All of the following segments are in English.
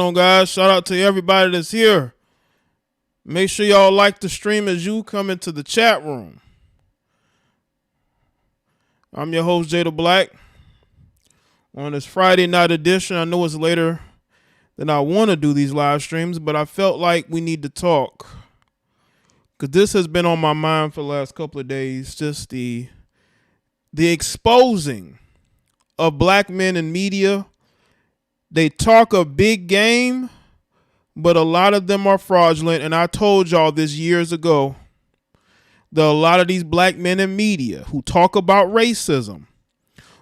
On guys, shout out to everybody that's here. Make sure y'all like the stream as you come into the chat room. I'm your host, Jay the Black. On this Friday night edition, I know it's later than I want to do these live streams, but I felt like we need to talk. Because this has been on my mind for the last couple of days. Just the exposing of black men in media. They talk a big game, but a lot of them are fraudulent. And I told y'all this years ago that a lot of these black men in media who talk about racism,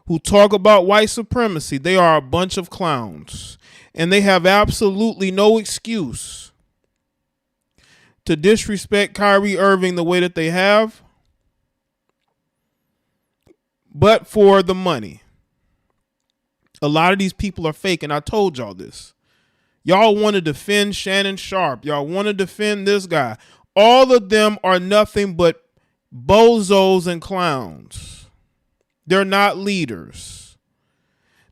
who talk about white supremacy, they are a bunch of clowns. And they have absolutely no excuse to disrespect Kyrie Irving the way that they have, but for the money. A lot of these people are fake, and I told y'all this. Y'all want to defend Shannon Sharp. Y'all want to defend this guy. All of them are nothing but bozos and clowns. They're not leaders.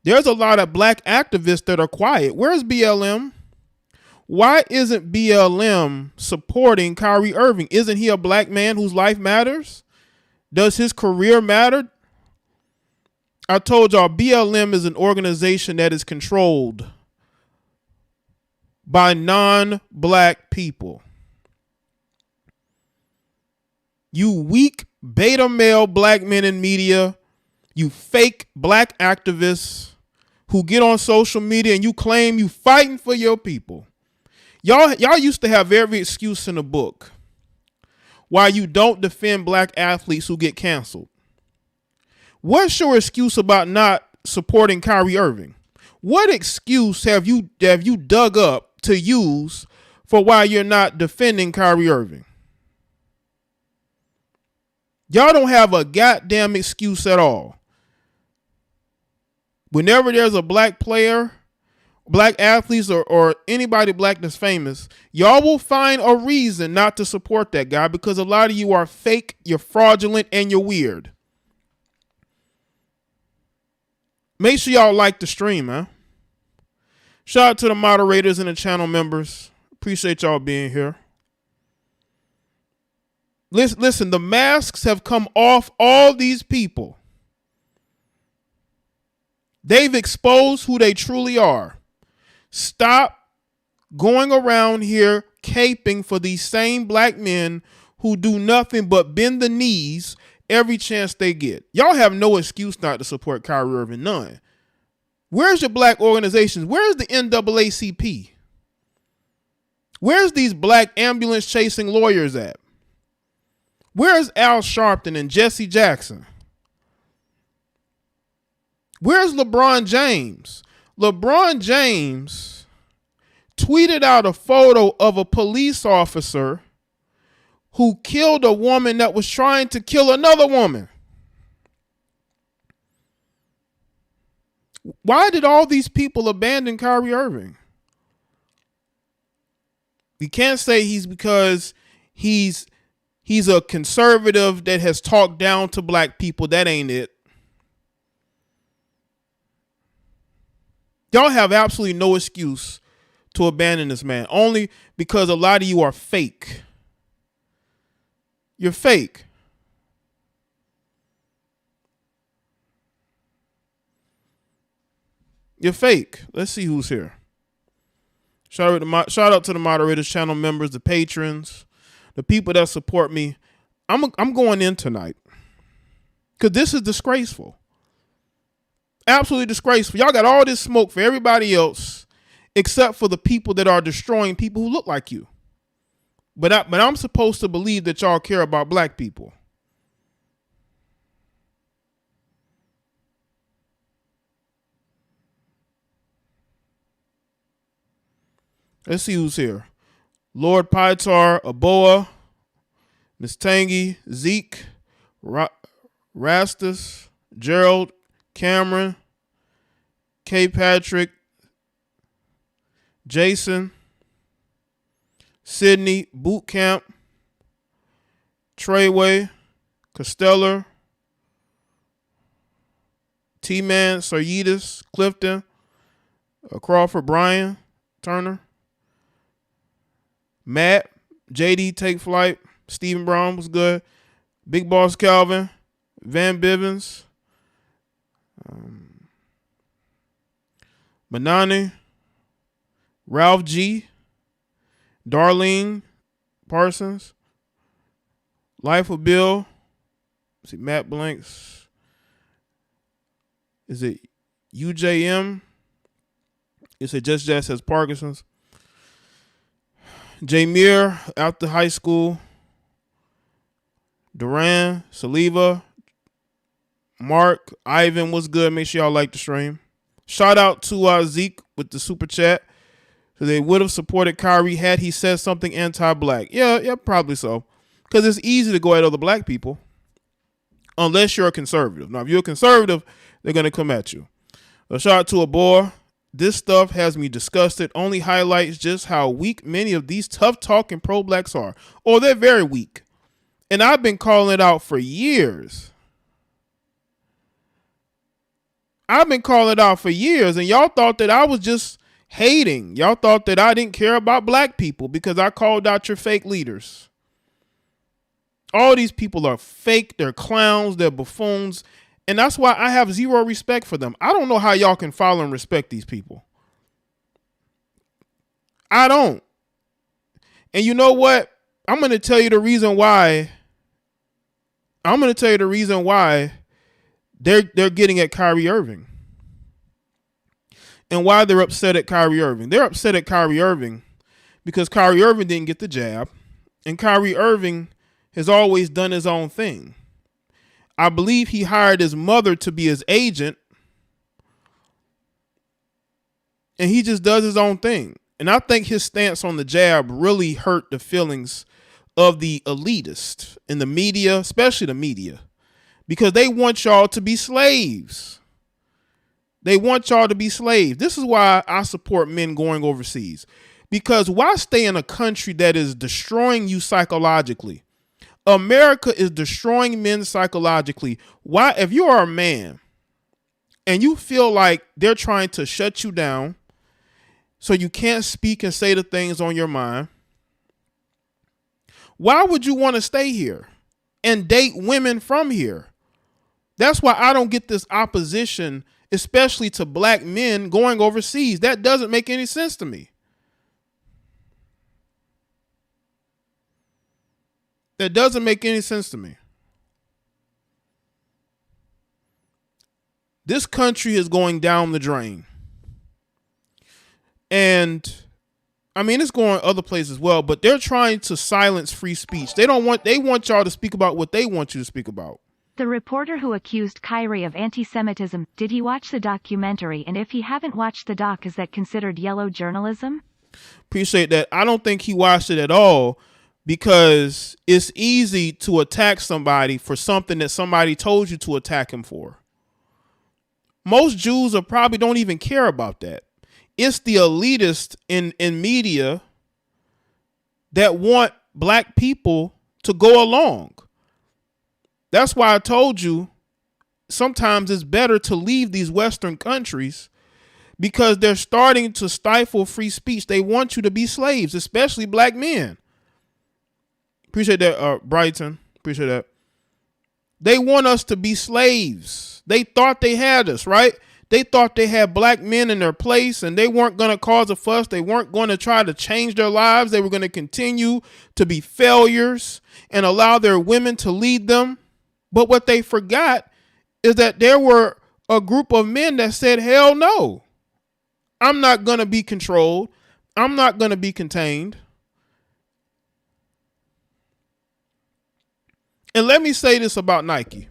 There's a lot of black activists that are quiet. Where's BLM? Why isn't BLM supporting Kyrie Irving? Isn't he a black man whose life matters? Does his career matter? I told y'all BLM is an organization that is controlled by non-black people. You weak beta male black men in media, you fake black activists who get on social media and you claim you fighting for your people. Y'all used to have every excuse in the book why you don't defend black athletes who get canceled. What's your excuse about not supporting Kyrie Irving? What excuse have you dug up to use for why you're not defending Kyrie Irving? Y'all don't have a goddamn excuse at all. Whenever there's a black player, black athletes, or anybody black that's famous, y'all will find a reason not to support that guy because a lot of you are fake, you're fraudulent, and you're weird. Make sure y'all like the stream, man. Shout out to the moderators and the channel members. Appreciate y'all being here. Listen, the masks have come off all these people. They've exposed who they truly are. Stop going around here caping for these same black men who do nothing but bend the knees every chance they get. Y'all have no excuse not to support Kyrie Irving, none. Where's your black organizations? Where's the NAACP? Where's these black ambulance chasing lawyers at? Where's Al Sharpton and Jesse Jackson? Where's LeBron James? LeBron James tweeted out a photo of a police officer who killed a woman that was trying to kill another woman. Why did all these people abandon Kyrie Irving? You can't say because he's a conservative that has talked down to black people. That ain't it. Y'all have absolutely no excuse to abandon this man. Only because a lot of you are fake. You're fake. You're fake. Let's see who's here. Shout out to the moderators, channel members, the patrons, the people that support me. I'm going in tonight because this is disgraceful. Absolutely disgraceful. Y'all got all this smoke for everybody else except for the people that are destroying people who look like you. But I'm supposed to believe that y'all care about black people. Let's see who's here. Lord Pytar, Aboa, Miss Tangy, Zeke, Rastus, Gerald, Cameron, K. Patrick, Jason, Sydney, Bootcamp, Treyway, Costellar, T-Man, Saryitis, Clifton, Crawford, Bryan, Turner, Matt, JD Take Flight, Stephen Brown was good, Big Boss Calvin, Van Bivens, Manani, Ralph G, Darlene Parsons, Life of Bill. Let's see, Matt Blanks. Is it UJM? It's a Just Jazz has Parkinson's. Jameer after high school. Duran, Saliva, Mark, Ivan was good. Make sure y'all like the stream. Shout out to Zeke with the super chat. So they would have supported Kyrie had he said something anti-black. Yeah, probably so. Because it's easy to go at other black people. Unless you're a conservative. Now, if you're a conservative, they're going to come at you. A shout out to a boy. This stuff has me disgusted. Only highlights just how weak many of these tough-talking pro-blacks are. Or they're very weak. And I've been calling it out for years. And y'all thought that I was just hating. Y'all thought that I didn't care about black people because I called out your fake leaders. All these people are fake. They're clowns. They're buffoons. And that's why I have zero respect for them. I don't know how y'all can follow and respect these people. I don't. And you know what? I'm going to tell you the reason why. They're getting at Kyrie Irving. And why they're upset at Kyrie Irving. They're upset at Kyrie Irving because Kyrie Irving didn't get the jab. And Kyrie Irving has always done his own thing. I believe he hired his mother to be his agent. And he just does his own thing. And I think his stance on the jab really hurt the feelings of the elitists in the media, especially the media, because they want y'all to be slaves. This is why I support men going overseas. Because why stay in a country that is destroying you psychologically? America is destroying men psychologically. Why, if you are a man and you feel like they're trying to shut you down so you can't speak and say the things on your mind, why would you want to stay here and date women from here? That's why I don't get this opposition, especially to black men going overseas. That doesn't make any sense to me. This country is going down the drain. And I mean, it's going other places as well, but they're trying to silence free speech. They want y'all to speak about what they want you to speak about. The reporter who accused Kyrie of anti-Semitism, did he watch the documentary? And if he haven't watched the doc, is that considered yellow journalism? Appreciate that. I don't think he watched it at all because it's easy to attack somebody for something that somebody told you to attack him for. Most Jews probably don't even care about that. It's the elitists in media that want black people to go along. That's why I told you sometimes it's better to leave these Western countries because they're starting to stifle free speech. They want you to be slaves, especially black men. Appreciate that, Brighton. Appreciate that. They want us to be slaves. They thought they had us, right? They thought they had black men in their place and they weren't going to cause a fuss. They weren't going to try to change their lives. They were going to continue to be failures and allow their women to lead them. But what they forgot is that there were a group of men that said, hell no, I'm not going to be controlled. I'm not going to be contained. And let me say this about Nike.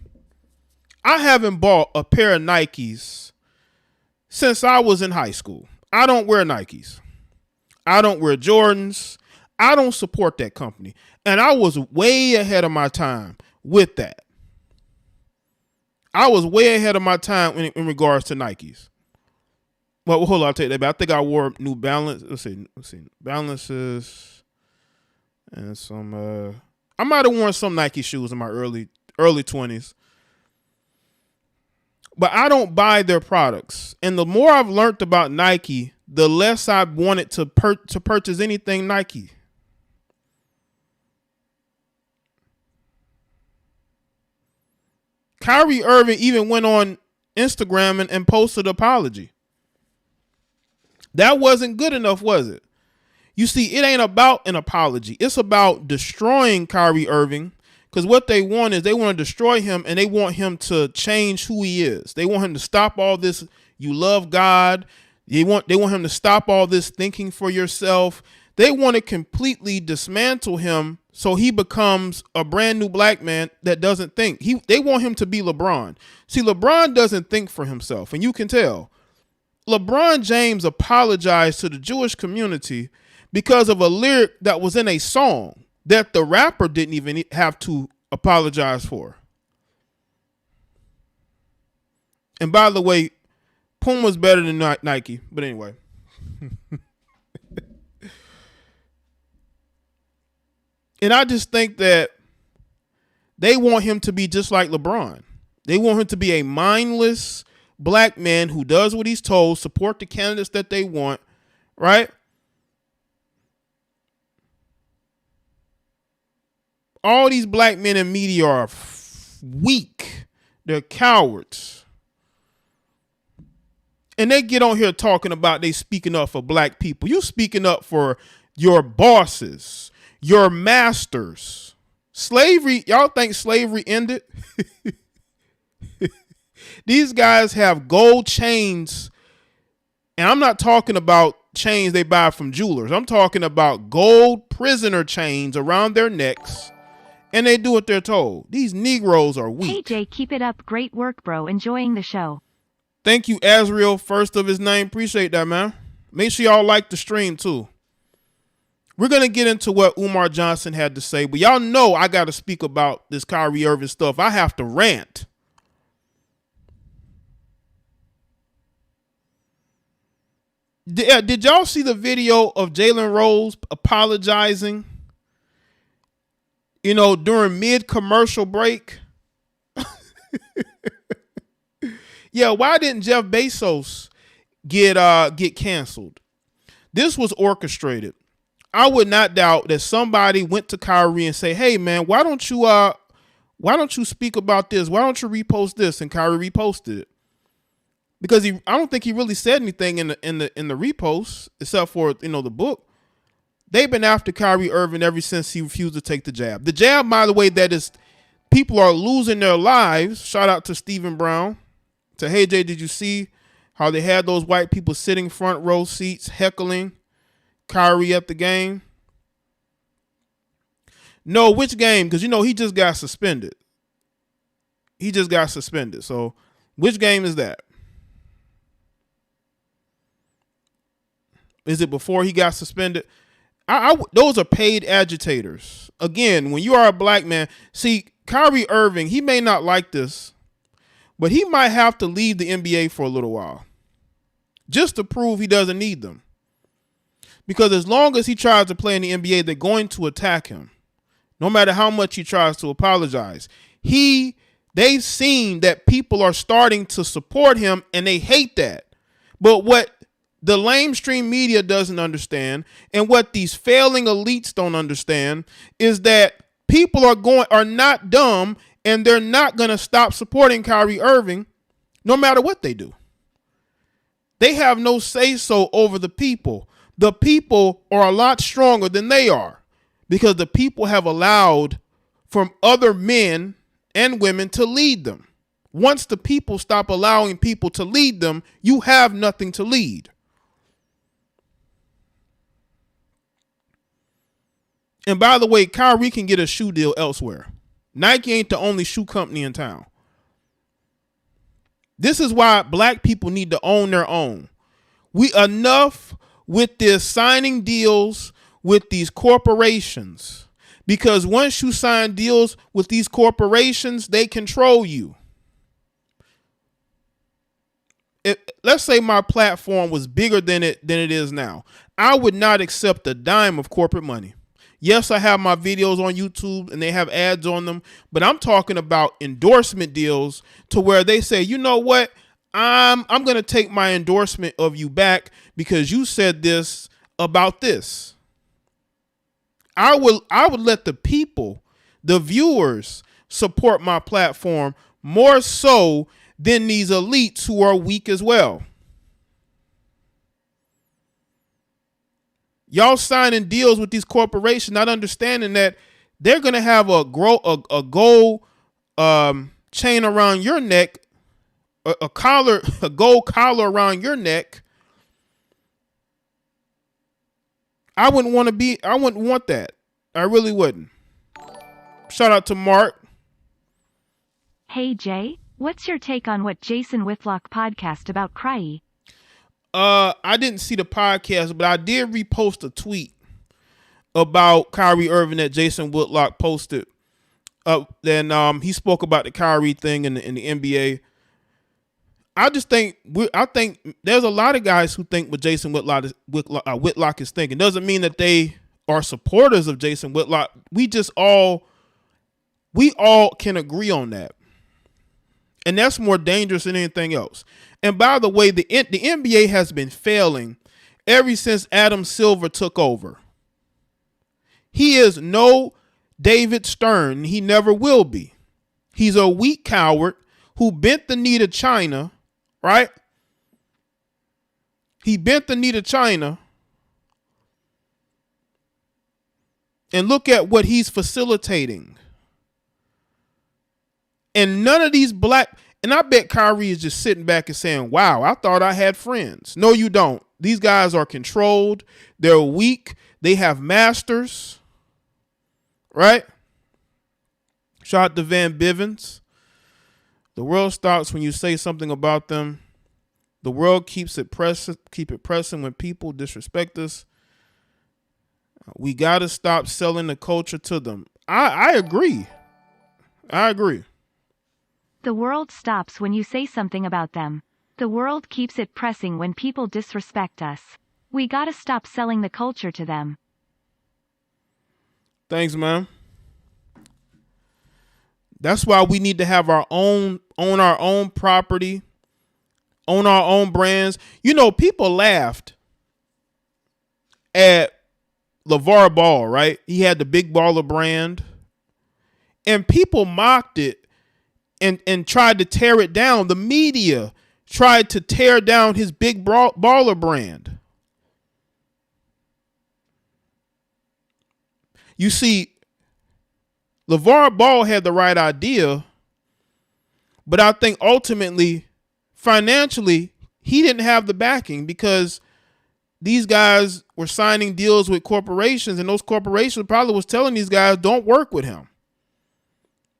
I haven't bought a pair of Nikes since I was in high school. I don't wear Nikes. I don't wear Jordans. I don't support that company. And I was way ahead of my time with that. I was way ahead of my time in regards to Nikes. Well, hold on, I'll take that back. I think I wore New Balance. Let's see. Balances and some. I might have worn some Nike shoes in my early 20s. But I don't buy their products. And the more I've learned about Nike, the less I wanted to purchase anything Nike. Kyrie Irving even went on Instagram and posted an apology. That wasn't good enough, was it? You see, it ain't about an apology. It's about destroying Kyrie Irving, because what they want is they want to destroy him, and they want him to change who he is. They want him to stop all this, you love God. They want him to stop all this thinking for yourself. They want to completely dismantle him so he becomes a brand new black man that doesn't think. They want him to be LeBron. See, LeBron doesn't think for himself, and you can tell. LeBron James apologized to the Jewish community because of a lyric that was in a song that the rapper didn't even have to apologize for. And by the way, Puma's better than Nike, but anyway. And I just think that they want him to be just like LeBron. They want him to be a mindless black man who does what he's told, support the candidates that they want, right? All these black men in media are weak. They're cowards. And they get on here talking about they speaking up for black people. You speaking up for your bosses, your masters. Slavery, y'all think slavery ended? These guys have gold chains. And I'm not talking about chains they buy from jewelers. I'm talking about gold prisoner chains around their necks. And they do what they're told. These Negroes are weak. Hey Jay, keep it up. Great work, bro. Enjoying the show. Thank you, Azriel, first of his name. Appreciate that, man. Make sure y'all like the stream, too. We're going to get into what Umar Johnson had to say, but y'all know I got to speak about this Kyrie Irving stuff. I have to rant. Did y'all see the video of Jalen Rose apologizing, during mid-commercial break? Yeah, why didn't Jeff Bezos get canceled? This was orchestrated. I would not doubt that somebody went to Kyrie and say, "Hey man, why don't you speak about this? Why don't you repost this?" And Kyrie reposted it. Because I don't think he really said anything in the repost except for the book. They've been after Kyrie Irving ever since he refused to take the jab. The jab, by the way, that is people are losing their lives. Shout out to Stephen Brown. To Hey Jay, did you see how they had those white people sitting front row seats heckling Kyrie at the game? No, which game? Because he just got suspended. So which game is that? Is it before he got suspended? Those are paid agitators. Again, when you are a black man, see, Kyrie Irving, he may not like this, but he might have to leave the NBA for a little while just to prove he doesn't need them. Because as long as he tries to play in the NBA, they're going to attack him, no matter how much he tries to apologize. They've seen that people are starting to support him, and they hate that. But what the lamestream media doesn't understand, and what these failing elites don't understand, is that people are not dumb, and they're not going to stop supporting Kyrie Irving no matter what they do. They have no say-so over the people. The people are a lot stronger than they are because the people have allowed from other men and women to lead them. Once the people stop allowing people to lead them, you have nothing to lead. And by the way, Kyrie can get a shoe deal elsewhere. Nike ain't the only shoe company in town. This is why black people need to own their own. We enough with this signing deals with these corporations. Because once you sign deals with these corporations, they control you. Let's say my platform was bigger than it is now. I would not accept a dime of corporate money. Yes, I have my videos on YouTube and they have ads on them, but I'm talking about endorsement deals to where they say, you know what? I'm going to take my endorsement of you back because you said this about this. I would let the people, the viewers, support my platform more so than these elites who are weak as well. Y'all signing deals with these corporations, not understanding that they're going to have a gold chain around your neck, a gold collar around your neck. I wouldn't want that. I really wouldn't. Shout out to Mark. Hey Jay, what's your take on what Jason Whitlock podcast about Kyrie? I didn't see the podcast, but I did repost a tweet about Kyrie Irving that Jason Whitlock posted. Then he spoke about the Kyrie thing in the NBA. I think there's a lot of guys who think what Jason Whitlock is thinking. Doesn't mean that they are supporters of Jason Whitlock. We all can agree on that. And that's more dangerous than anything else. And by the way, the NBA has been failing ever since Adam Silver took over. He is no David Stern. He never will be. He's a weak coward who bent the knee to China, right? He bent the knee to China. And look at what he's facilitating. And none of these and I bet Kyrie is just sitting back and saying, wow, I thought I had friends. No, you don't. These guys are controlled. They're weak. They have masters. Right? Shout out to Van Bivens. The world stops when you say something about them. The world keep it pressing when people disrespect us. We got to stop selling the culture to them. I agree. The world stops when you say something about them. The world keeps it pressing when people disrespect us. We gotta stop selling the culture to them. Thanks, man. That's why we need to have own our own property, own our own brands. You know, people laughed at LeVar Ball, right? He had the Big Baller brand. And people mocked it and tried to tear it down. The media tried to tear down his Big Baller brand. You see, LeVar Ball had the right idea, but I think ultimately, financially, he didn't have the backing because these guys were signing deals with corporations, and those corporations probably was telling these guys, don't work with him.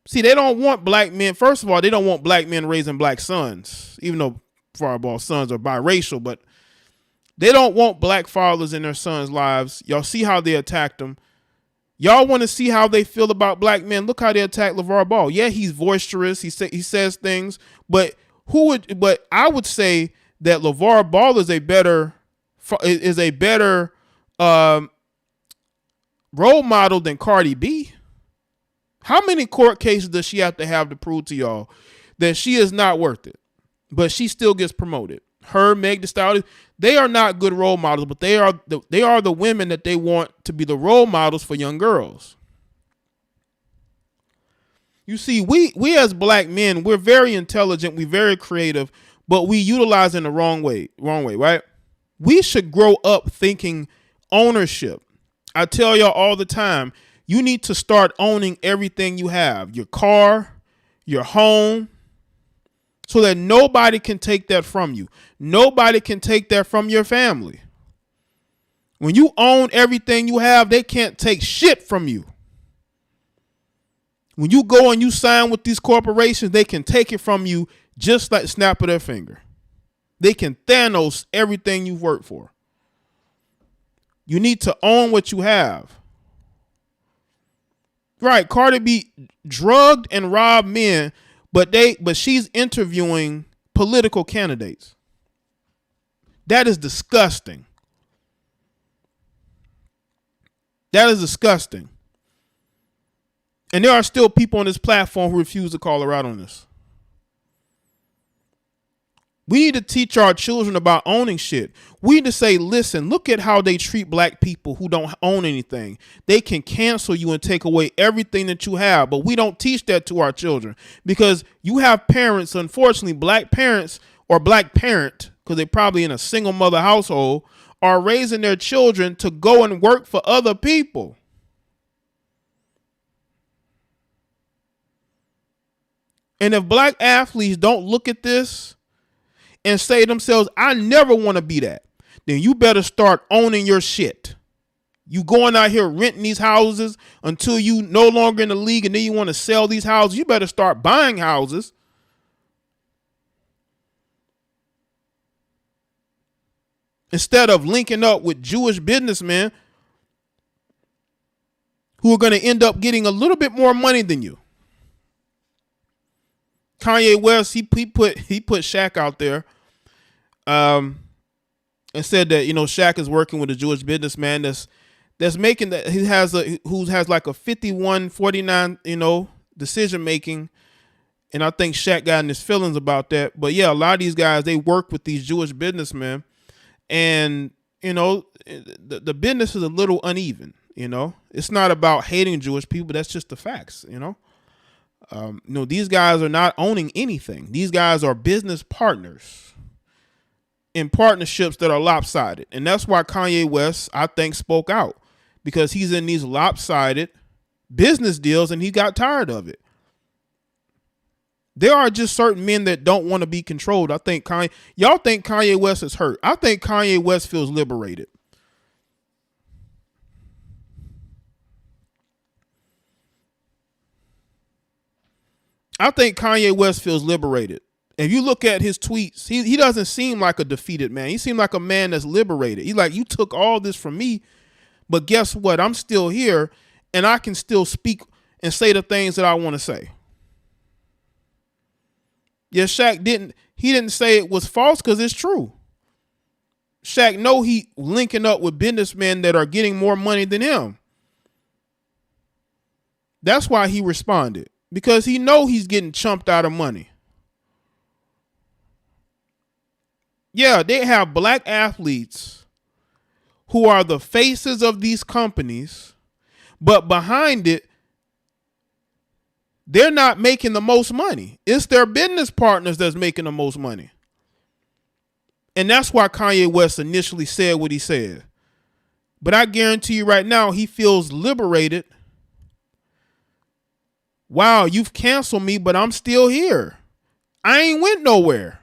See, they don't want black men. First of all, they don't want black men raising black sons, even though LeVar Ball's sons are biracial, but they don't want black fathers in their sons' lives. Y'all see how they attacked them. Y'all want to see how they feel about black men. Look how they attack LeVar Ball. Yeah, he's boisterous. He says things, but I would say that LeVar Ball is a better role model than Cardi B. How many court cases does she have to prove to y'all that she is not worth it, but she still gets promoted? Her, Meg Thee Stallion, they are not good role models, but they are the women that they want to be the role models for young girls. You see, we as black men, we're very intelligent, we're very creative, but we utilize in the wrong way, right? We should grow up thinking ownership. I tell y'all all the time, you need to start owning everything you have, your car, your home, so that nobody can take that from you. Nobody can take that from your family. When you own everything you have, they can't take shit from you. When you go and you sign with these corporations, they can take it from you just like the snap of their finger. They can Thanos everything you've worked for. You need to own what you have. Right, Cardi B drugged and robbed men, but she's interviewing political candidates. That is disgusting. That is disgusting. And there are still people on this platform who refuse to call her out on this. We need to teach our children about owning shit. We need to say, listen, look at how they treat black people who don't own anything. They can cancel you and take away everything that you have. But we don't teach that to our children because you have parents, unfortunately, black parents or black parent, because they're probably in a single mother household, are raising their children to go and work for other people. And if black athletes don't look at this and say to themselves, I never want to be that, then you better start owning your shit. You going out here renting these houses until you no longer in the league and then you want to sell these houses. You better start buying houses. Instead of linking up with Jewish businessmen who are going to end up getting a little bit more money than you. Kanye West, he put Shaq out there and said that, Shaq is working with a Jewish businessman that's making that who has like a 51-49, decision making. And I think Shaq got in his feelings about that. But yeah, a lot of these guys, they work with these Jewish businessmen, and the business is a little uneven. It's not about hating Jewish people. That's just the facts. These guys are not owning anything. These guys are business partners in partnerships that are lopsided. And that's why Kanye West, I think, spoke out, because he's in these lopsided business deals and he got tired of it. There are just certain men that don't want to be controlled. I think y'all think Kanye West is hurt. I think Kanye West feels liberated. I think Kanye West feels liberated. If you look at his tweets, he doesn't seem like a defeated man. He seems like a man that's liberated. He's like, you took all this from me, but guess what? I'm still here and I can still speak and say the things that I want to say. Yeah, Shaq didn't say it was false because it's true. Shaq know he linking up with businessmen that are getting more money than him. That's why he responded, because he know he's getting chumped out of money. Yeah, they have black athletes who are the faces of these companies, but behind it, they're not making the most money. It's their business partners that's making the most money. And that's why Kanye West initially said what he said. But I guarantee you right now, he feels liberated. Wow, you've canceled me, but I'm still here. I ain't went nowhere.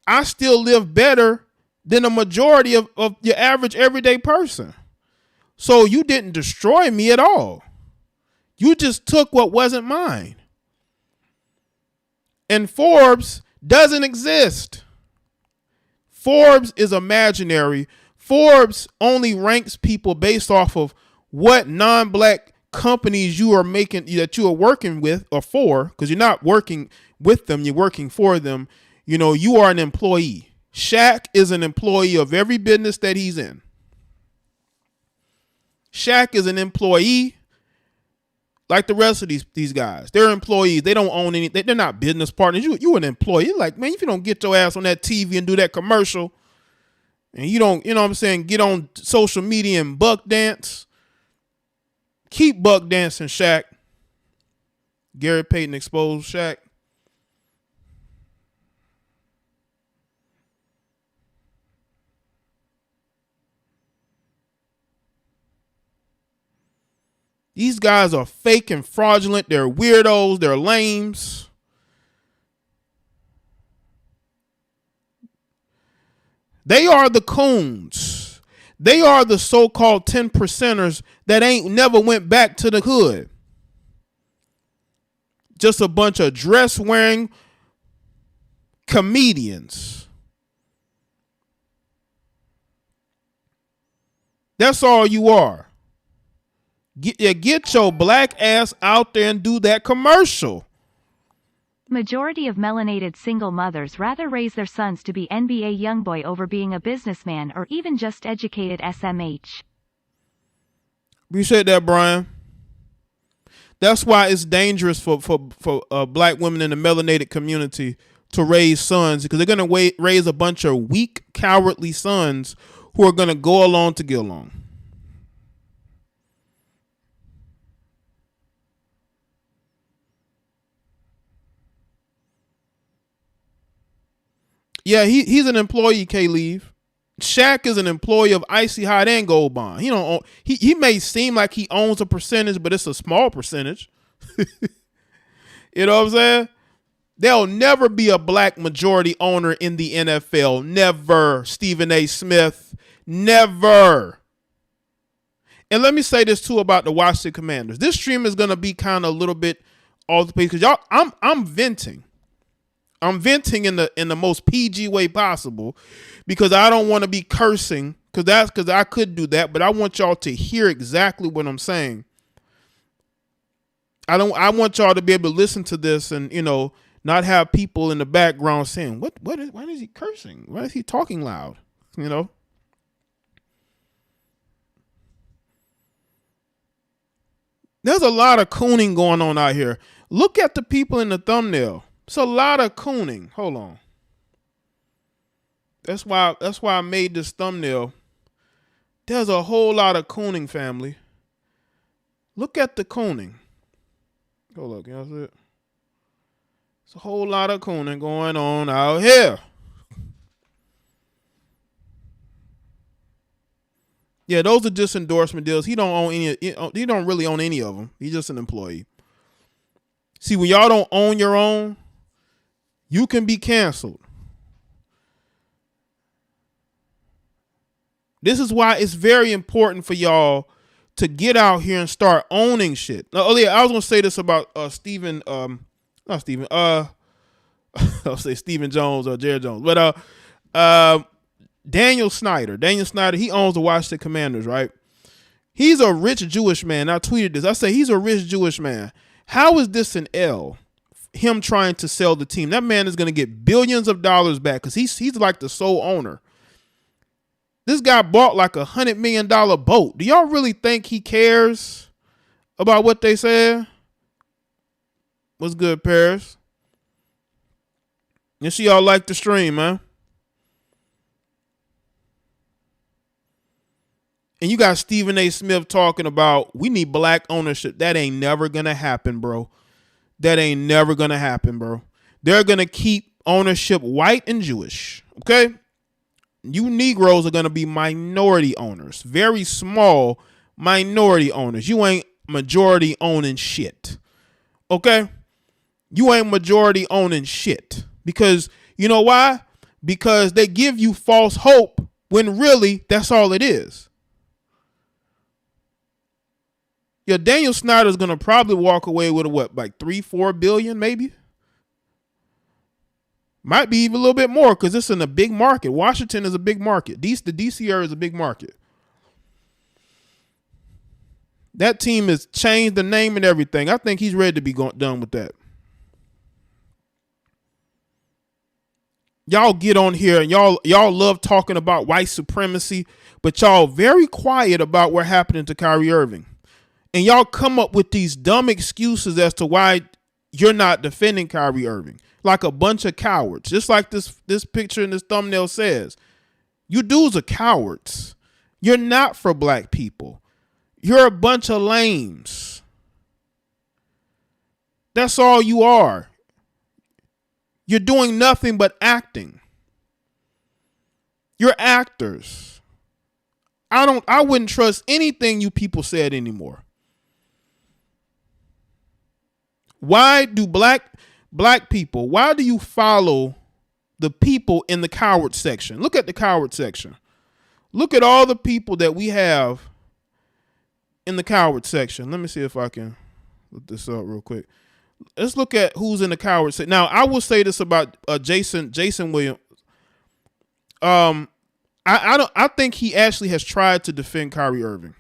I still live better than a majority of your average everyday person. So you didn't destroy me at all. You just took what wasn't mine. And Forbes doesn't exist. Forbes is imaginary. Forbes only ranks people based off of what non-black companies you are making, that you are working with or for, because you're not working with them, you're working for them. You are an employee. Shaq is an employee of every business that he's in. Shaq is an employee like the rest of these guys. They're employees. They don't own anything. They're not business partners. You an employee. You're like, man, if you don't get your ass on that TV and do that commercial, and you don't, what I'm saying, get on social media and buck dance, keep buck dancing, Shaq. Gary Payton exposed Shaq. These guys are fake and fraudulent. They're weirdos. They're lames. They are the coons. They are the so-called 10%ers that ain't never went back to the hood. Just a bunch of dress-wearing comedians. That's all you are. Get your black ass out there and do that commercial. Majority of melanated single mothers rather raise their sons to be NBA youngboy over being a businessman or even just educated SMH. You said that, Brian. That's why it's dangerous for black women in the melanated community to raise sons because they're going to raise a bunch of weak, cowardly sons who are going to go along to get along. Yeah, he's an employee, K-Leave. Shaq is an employee of Icy Hot and Gold Bond. He don't own, he may seem like he owns a percentage, but it's a small percentage. You know what I'm saying? There'll never be a black majority owner in the NFL. Never. Stephen A. Smith. Never. And let me say this too about the Washington Commanders. This stream is gonna be kind of a little bit off the page because y'all, I'm venting. I'm venting in the most PG way possible because I don't want to be cursing because I could do that, but I want y'all to hear exactly what I'm saying. I want y'all to be able to listen to this and, you know, not have people in the background saying, why is he cursing? Why is he talking loud? You know? There's a lot of cooning going on out here. Look at the people in the thumbnail. It's a lot of cooning. Hold on. That's why I made this thumbnail. There's a whole lot of cooning, family. Look at the cooning. Hold up, can you see it? It's a whole lot of cooning going on out here. Yeah, those are just endorsement deals. He don't own any. He don't really own any of them. He's just an employee. See, when y'all don't own your own, you can be canceled. This is why it's very important for y'all to get out here and start owning shit. Oh yeah, I was gonna say this about Stephen, not Stephen, I'll say Stephen Jones or Jared Jones, but Daniel Snyder, he owns the Washington Commanders, right? He's a rich Jewish man. I tweeted this. I say he's a rich Jewish man. How is this an L? Him trying to sell the team. That man is going to get billions of dollars back because he's like the sole owner. This guy bought like $100 million boat. Do y'all really think he cares about what they said? What's good, Paris? And y'all like the stream, man. And you got Stephen A. Smith talking about we need black ownership. That ain't never going to happen, bro. That ain't never going to happen, bro. They're going to keep ownership white and Jewish, okay? You Negroes are going to be minority owners, very small minority owners. You ain't majority owning shit, okay? You ain't majority owning shit because you know why? Because they give you false hope when really that's all it is. Yeah, Daniel Snyder's going to probably walk away with like 3-4 billion maybe? Might be even a little bit more because it's in a big market. Washington is a big market. The DC area is a big market. That team has changed the name and everything. I think he's ready to be done with that. Y'all get on here and y'all love talking about white supremacy, but y'all very quiet about what happened to Kyrie Irving. And y'all come up with these dumb excuses as to why you're not defending Kyrie Irving. Like a bunch of cowards. Just like this picture in this thumbnail says. You dudes are cowards. You're not for black people. You're a bunch of lames. That's all you are. You're doing nothing but acting. You're actors. I wouldn't trust anything you people said anymore. Why do black people, why do you follow the people in the coward section? Look at the coward section. Look at all the people that we have in the coward section. Let me see if I can look this up real quick. Let's look at who's in the coward section. Now, I will say this about Jason Williams. I think he actually has tried to defend Kyrie Irving.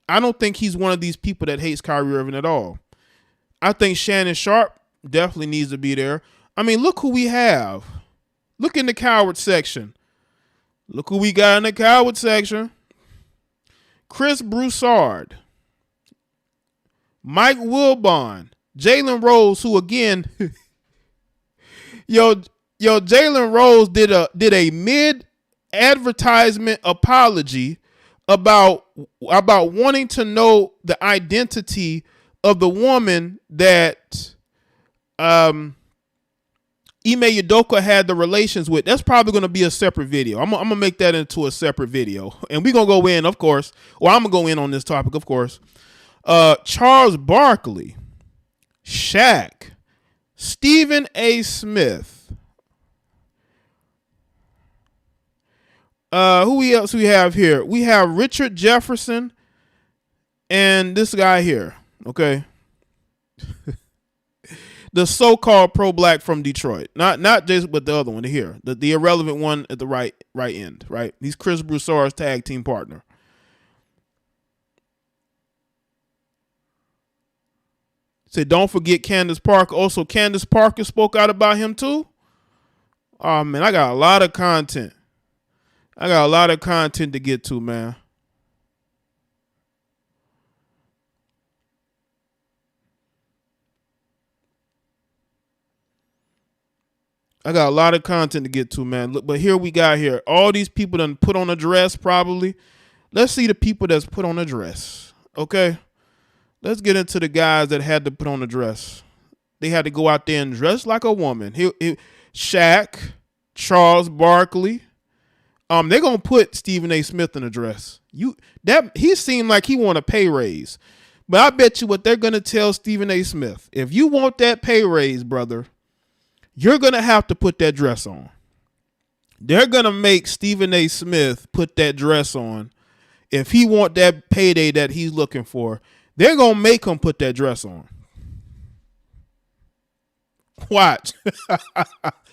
I don't think he's one of these people that hates Kyrie Irving at all. I think Shannon Sharp definitely needs to be there. I mean, look who we have. Look in the coward section. Look who we got in the coward section. Chris Broussard. Mike Wilbon. Jalen Rose, who again, yo, Jalen Rose did a mid advertisement apology about wanting to know the identity of the woman that Ime Udoka had the relations with. That's probably going to be a separate video. I'm going to make that into a separate video. And we're going to go in, of course. Well, I'm going to go in on this topic, of course. Charles Barkley, Shaq, Stephen A. Smith. Who else we have here? We have Richard Jefferson and this guy here. Okay. The so-called pro-black from Detroit, not just but the other one here, the irrelevant one at the right end, right? He's Chris Broussard's tag team partner. Said, don't forget Candace Parker. Also, Candace Parker spoke out about him too. Oh man, I got a lot of content. To get to, man. I got a lot of content to get to, man. Look, but here we got here. All these people done put on a dress, probably. Let's see the people that's put on a dress. Okay? Let's get into the guys that had to put on a dress. They had to go out there and dress like a woman. Shaq, Charles Barkley. They're gonna put Stephen A. Smith in a dress. He seemed like he want a pay raise. But I bet you what they're gonna tell Stephen A. Smith. If you want that pay raise, brother, you're going to have to put that dress on. They're going to make Stephen A. Smith put that dress on. If he want that payday that he's looking for, they're going to make him put that dress on. Watch.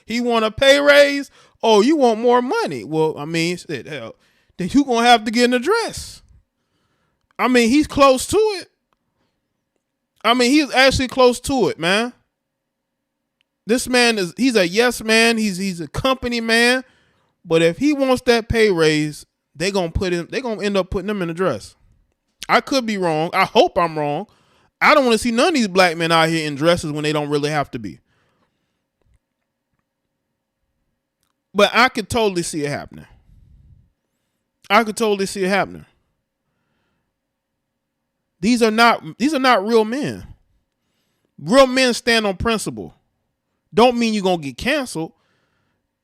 He want a pay raise? Oh, you want more money? Well, I mean, hell, then you're going to have to get in a dress. I mean, he's close to it. I mean, he's actually close to it, man. This man he's a yes man. He's a company man. But if he wants that pay raise, they're gonna end up putting him in a dress. I could be wrong. I hope I'm wrong. I don't want to see none of these black men out here in dresses when they don't really have to be. But I could totally see it happening. These are not real men. Real men stand on principle. Don't mean you're going to get canceled.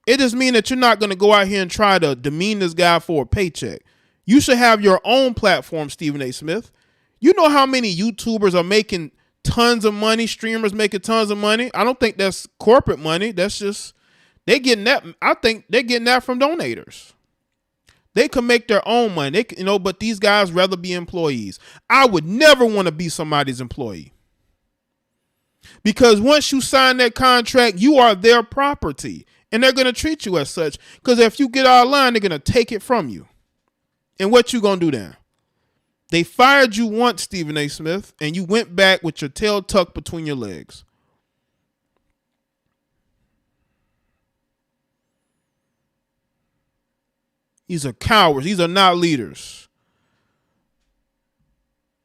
It just means that you're not going to go out here and try to demean this guy for a paycheck. You should have your own platform, Stephen A. Smith. You know how many YouTubers are making tons of money, streamers making tons of money? I don't think that's corporate money. That's just, they getting that. I think they're getting that from donators. They can make their own money. But these guys rather be employees. I would never want to be somebody's employee. Because once you sign that contract, you are their property. And they're going to treat you as such. Because if you get out of line, they're going to take it from you. And what you going to do then? They fired you once, Stephen A. Smith, and you went back with your tail tucked between your legs. These are cowards. These are not leaders.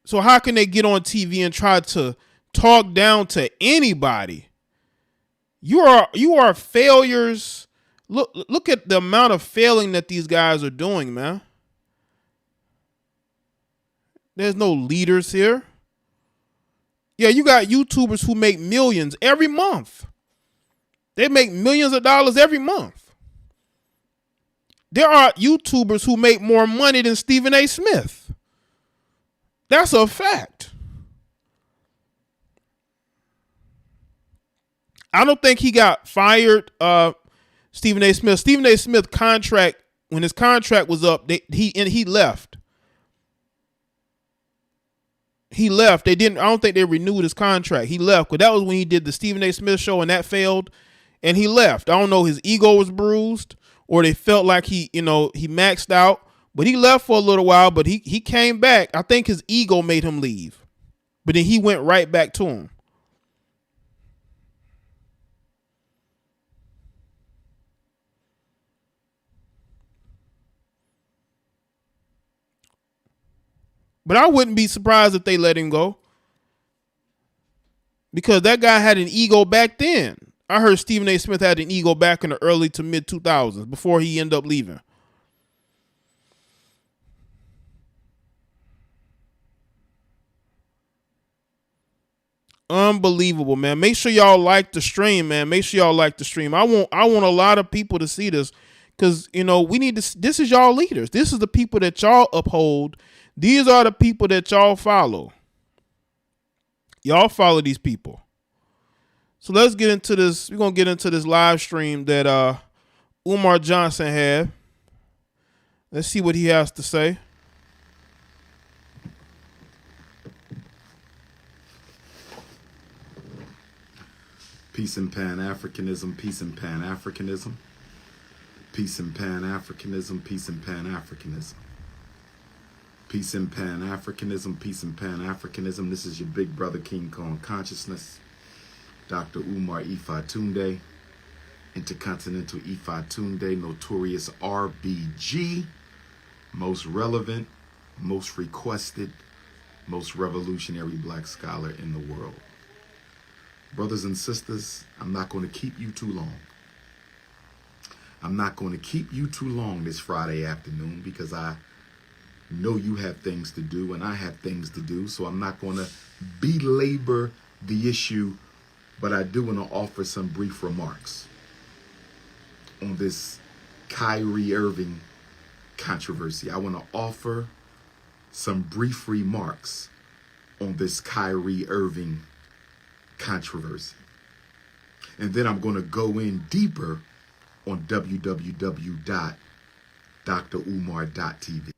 So how can they get on TV and try to talk down to anybody? You are failures. Look at the amount of failing that these guys are doing, man. There's no leaders here. Yeah, you got YouTubers who make millions every month. They make millions of dollars every month. There are YouTubers who make more money than Stephen A. Smith. That's a fact. I don't think he got fired, Stephen A. Smith. Stephen A. Smith contract, when his contract was up, he left. He left. I don't think they renewed his contract. He left. Because that was when he did the Stephen A. Smith show and that failed. And he left. I don't know, his ego was bruised or they felt like he maxed out. But he left for a little while, but he came back. I think his ego made him leave. But then he went right back to him. But I wouldn't be surprised if they let him go. Because that guy had an ego back then. I heard Stephen A. Smith had an ego back in the early to mid 2000s before he ended up leaving. Unbelievable, man. Make sure y'all like the stream, man. Make sure y'all like the stream. I want a lot of people to see this, because we need to. This is y'all leaders. This is the people that y'all uphold. These are the people that y'all follow. Y'all follow these people. So let's get into this. We're gonna get into this live stream that Umar Johnson had. Let's see what he has to say. Peace and Pan-Africanism, peace and Pan-Africanism, peace and Pan-Africanism, peace and Pan-Africanism, peace and Pan-Africanism, peace and Pan-Africanism. This is your big brother King Kong Consciousness, Dr. Umar Ifa Tunde, Intercontinental Ifa Tunde, Notorious RBG, most relevant, most requested, most revolutionary black scholar in the world. Brothers and sisters, I'm not going to keep you too long. I'm not going to keep you too long this Friday afternoon, because I know you have things to do and I have things to do. So I'm not going to belabor the issue, but I do want to offer some brief remarks on this Kyrie Irving controversy. I want to offer some brief remarks on this Kyrie Irving controversy. And then I'm going to go in deeper on www.drumar.tv.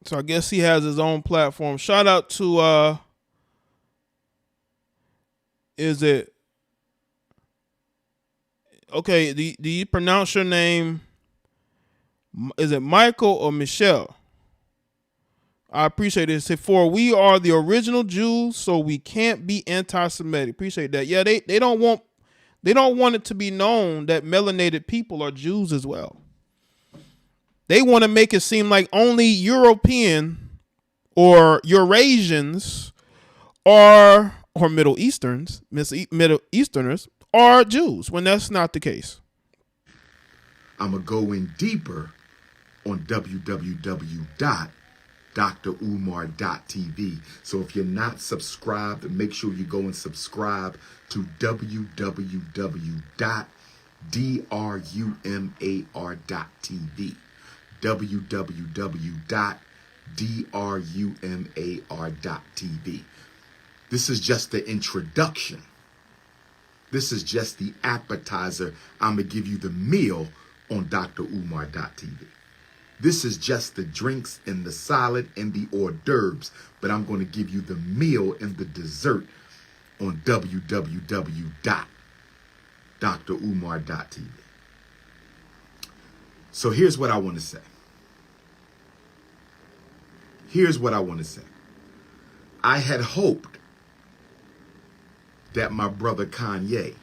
So I guess he has his own platform. Shout out to is it okay, do you pronounce your name, is it Michael or Michelle? I appreciate it. Say, for we are the original Jews, so we can't be anti-Semitic. Appreciate that. Yeah, they don't want it to be known that melanated people are Jews as well. They want to make it seem like only European or Eurasians or Middle Easterners are Jews, when that's not the case. I'm going to go in deeper on www.drumar.tv. So if you're not subscribed, make sure you go and subscribe to www.drumar.tv. www.drumar.tv. This is just the introduction. This is just the appetizer. I'm going to give you the meal on drumar.tv. This is just the drinks and the salad and the hors d'oeuvres, but I'm going to give you the meal and the dessert on www.drumar.tv. So here's what I want to say. I had hoped that my brother Kyrie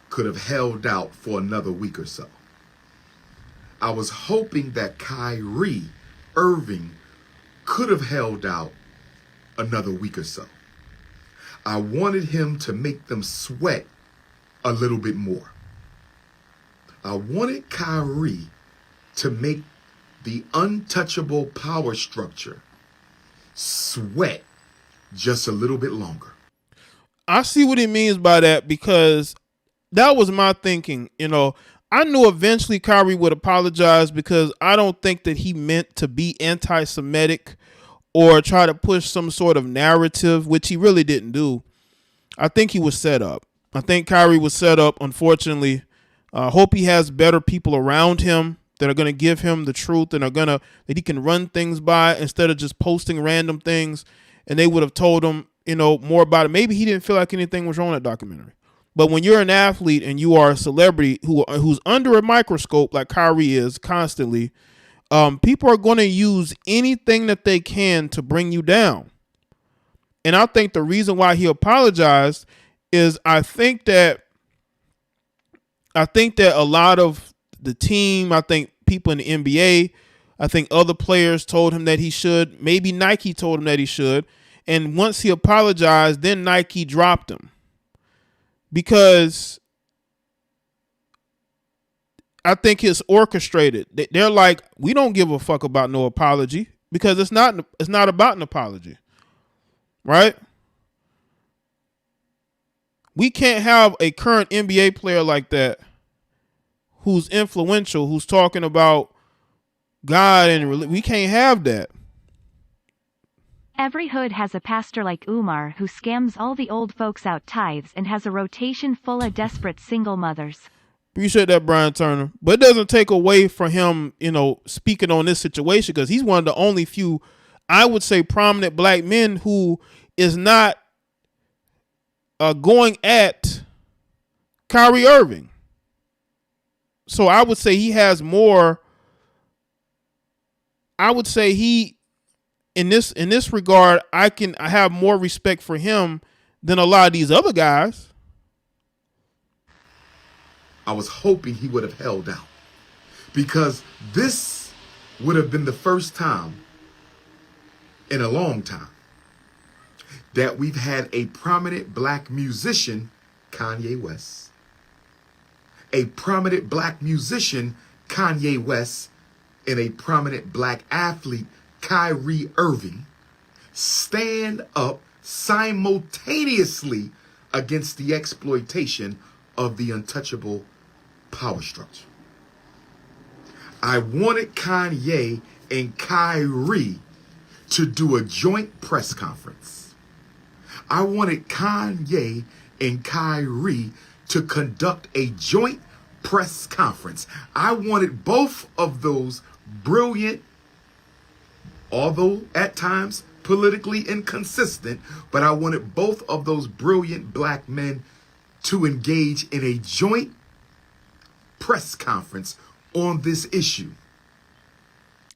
could have held out for another week or so. I was hoping that Kyrie Irving could have held out another week or so. I wanted him to make them sweat a little bit more. I wanted Kyrie to make the untouchable power structure sweat just a little bit longer. I see what he means by that, because that was my thinking. I knew eventually Kyrie would apologize, because I don't think that he meant to be anti-Semitic or try to push some sort of narrative, which he really didn't do. I think he was set up. I think Kyrie was set up, unfortunately. I hope he has better people around him that are going to give him the truth and that he can run things by, instead of just posting random things. And they would have told him, more about it. Maybe he didn't feel like anything was wrong in that documentary. But when you're an athlete and you are a celebrity who's under a microscope like Kyrie is constantly, people are going to use anything that they can to bring you down. And I think the reason why he apologized is I think that a lot of the team, I think people in the NBA, I think other players told him that he should. Maybe Nike told him that he should. And once he apologized, then Nike dropped him. Because I think it's orchestrated. They're like, we don't give a fuck about no apology, because it's not about an apology. Right? We can't have a current NBA player like that who's influential, who's talking about God, and we can't have that. Every hood has a pastor like Umar who scams all the old folks out tithes and has a rotation full of desperate single mothers. Appreciate that, Brian Turner. But it doesn't take away from him, speaking on this situation, because he's one of the only few, I would say, prominent black men who is not going at Kyrie Irving. So I would say he has more. I would say he, in this regard, I have more respect for him than a lot of these other guys. I was hoping he would have held out, because this would have been the first time in a long time that we've had a prominent black musician, Kanye West, a prominent black musician, Kanye West, and a prominent black athlete, Kyrie Irving, stand up simultaneously against the exploitation of the untouchable power structure. I wanted Kanye and Kyrie to do a joint press conference. I wanted Kanye and Kyrie to conduct a joint press conference. I wanted both of those brilliant, although at times politically inconsistent, but I wanted both of those brilliant black men to engage in a joint press conference on this issue.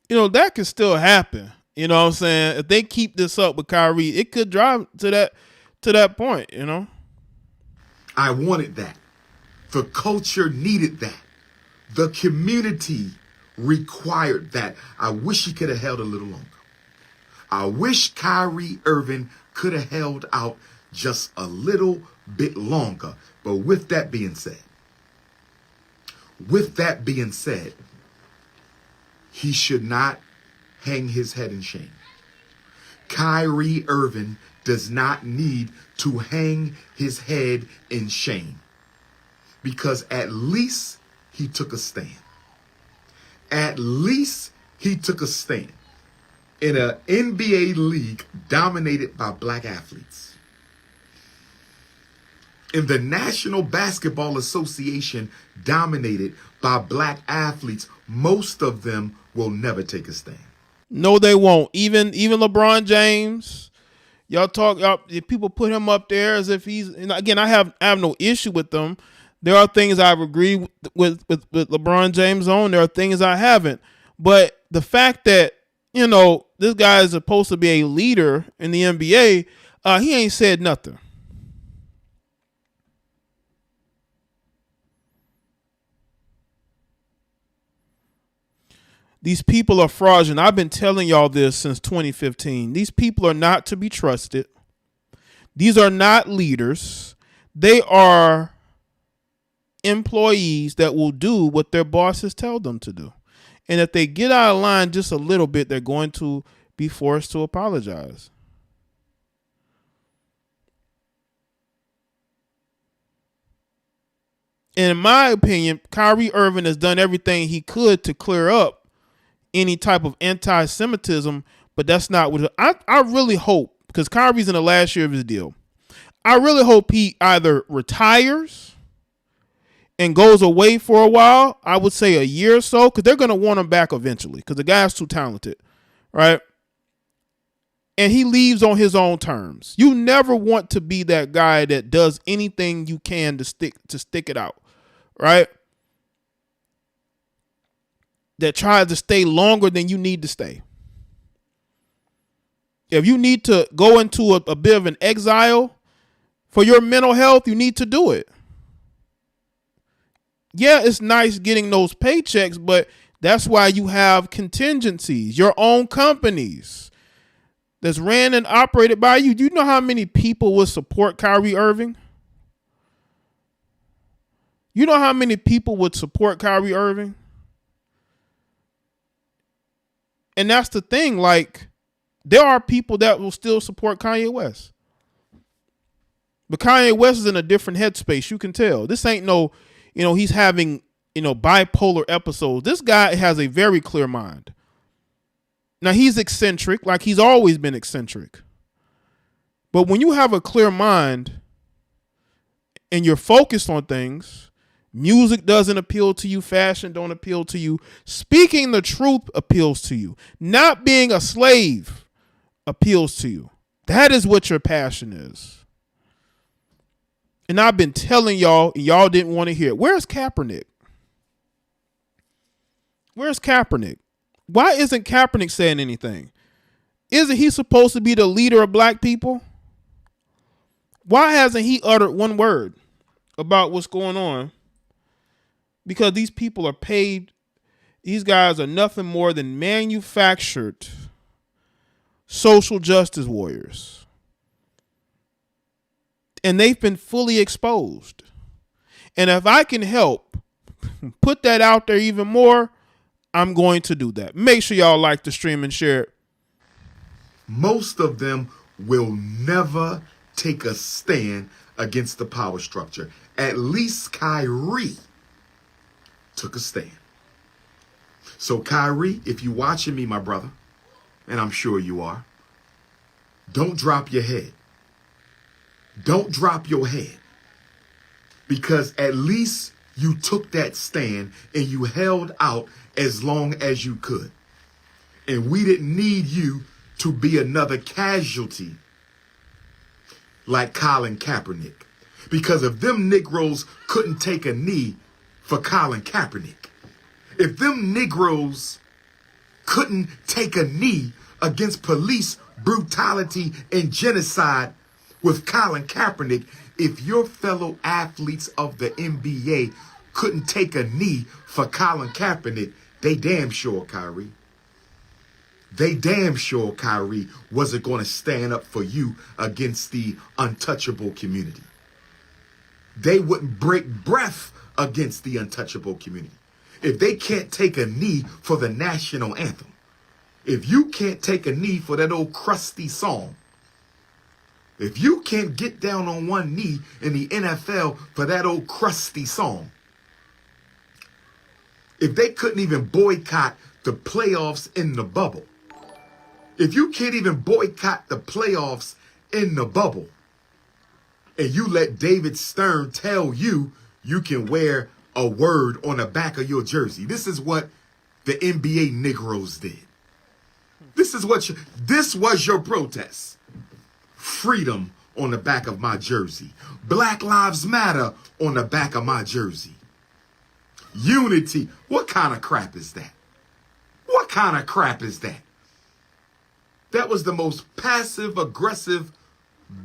That could still happen. You know what I'm saying? If they keep this up with Kyrie, it could drive to that point, I wanted that. The culture needed that. The community required that. I wish he could have held a little longer. I wish Kyrie Irving could have held out just a little bit longer. But with that being said, he should not hang his head in shame. Kyrie Irving does not need to hang his head in shame, because at least he took a stand. At least he took a stand in an NBA league dominated by black athletes. In the National Basketball Association dominated by black athletes, most of them will never take a stand. No, they won't. Even LeBron James, if people put him up there as if he's, and again, I have no issue with them. There are things I've agreed with LeBron James on. There are things I haven't. But the fact that, this guy is supposed to be a leader in the NBA, he ain't said nothing. These people are fraudulent. I've been telling y'all this since 2015. These people are not to be trusted. These are not leaders. They are employees that will do what their bosses tell them to do. And if they get out of line just a little bit, they're going to be forced to apologize. And in my opinion, Kyrie Irving has done everything he could to clear up any type of anti-Semitism, but that's not what I really hope, because Kyrie's in the last year of his deal. I really hope he either retires and goes away for a while. I would say a year or so, because they're going to want him back eventually, because the guy's too talented, right? And he leaves on his own terms. You never want to be that guy that does anything you can to stick it out, right? That tries to stay longer than you need to stay. If you need to go into a bit of an exile for your mental health, you need to do it. Yeah, it's nice getting those paychecks, but that's why you have contingencies, your own companies that's ran and operated by you. Do you know how many people would support Kyrie Irving? You know how many people would support Kyrie Irving? And that's the thing. Like, there are people that will still support Kanye West. But Kanye West is in a different headspace. You can tell. This ain't no, he's having, bipolar episodes. This guy has a very clear mind. Now, he's eccentric, like he's always been eccentric. But when you have a clear mind and you're focused on things, music doesn't appeal to you, fashion don't appeal to you, speaking the truth appeals to you, not being a slave appeals to you. That is what your passion is. And I've been telling y'all, and y'all didn't want to hear it. Where's Kaepernick? Where's Kaepernick? Why isn't Kaepernick saying anything? Isn't he supposed to be the leader of black people? Why hasn't he uttered one word about what's going on? Because these people are paid. These guys are nothing more than manufactured social justice warriors. And they've been fully exposed. And if I can help put that out there even more, I'm going to do that. Make sure y'all like the stream and share it. Most of them will never take a stand against the power structure. At least Kyrie took a stand. So Kyrie, if you're watching me, my brother, and I'm sure you are, don't drop your head. Don't drop your head. Because at least you took that stand and you held out as long as you could. And we didn't need you to be another casualty like Colin Kaepernick. Because if them Negroes couldn't take a knee for Colin Kaepernick, if them Negroes couldn't take a knee against police brutality and genocide with Colin Kaepernick, if your fellow athletes of the NBA couldn't take a knee for Colin Kaepernick, they damn sure, Kyrie. They damn sure, Kyrie, wasn't going to stand up for you against the untouchable community. They wouldn't break breath against the untouchable community. If they can't take a knee for the national anthem, if you can't take a knee for that old crusty song, if you can't get down on one knee in the NFL for that old crusty song, if they couldn't even boycott the playoffs in the bubble, if you can't even boycott the playoffs in the bubble, and you let David Stern tell you you can wear a word on the back of your jersey. This is what the NBA Negroes did. This was your protest. Freedom on the back of my jersey. Black Lives Matter on the back of my jersey. Unity. What kind of crap is that? What kind of crap is that? That was the most passive aggressive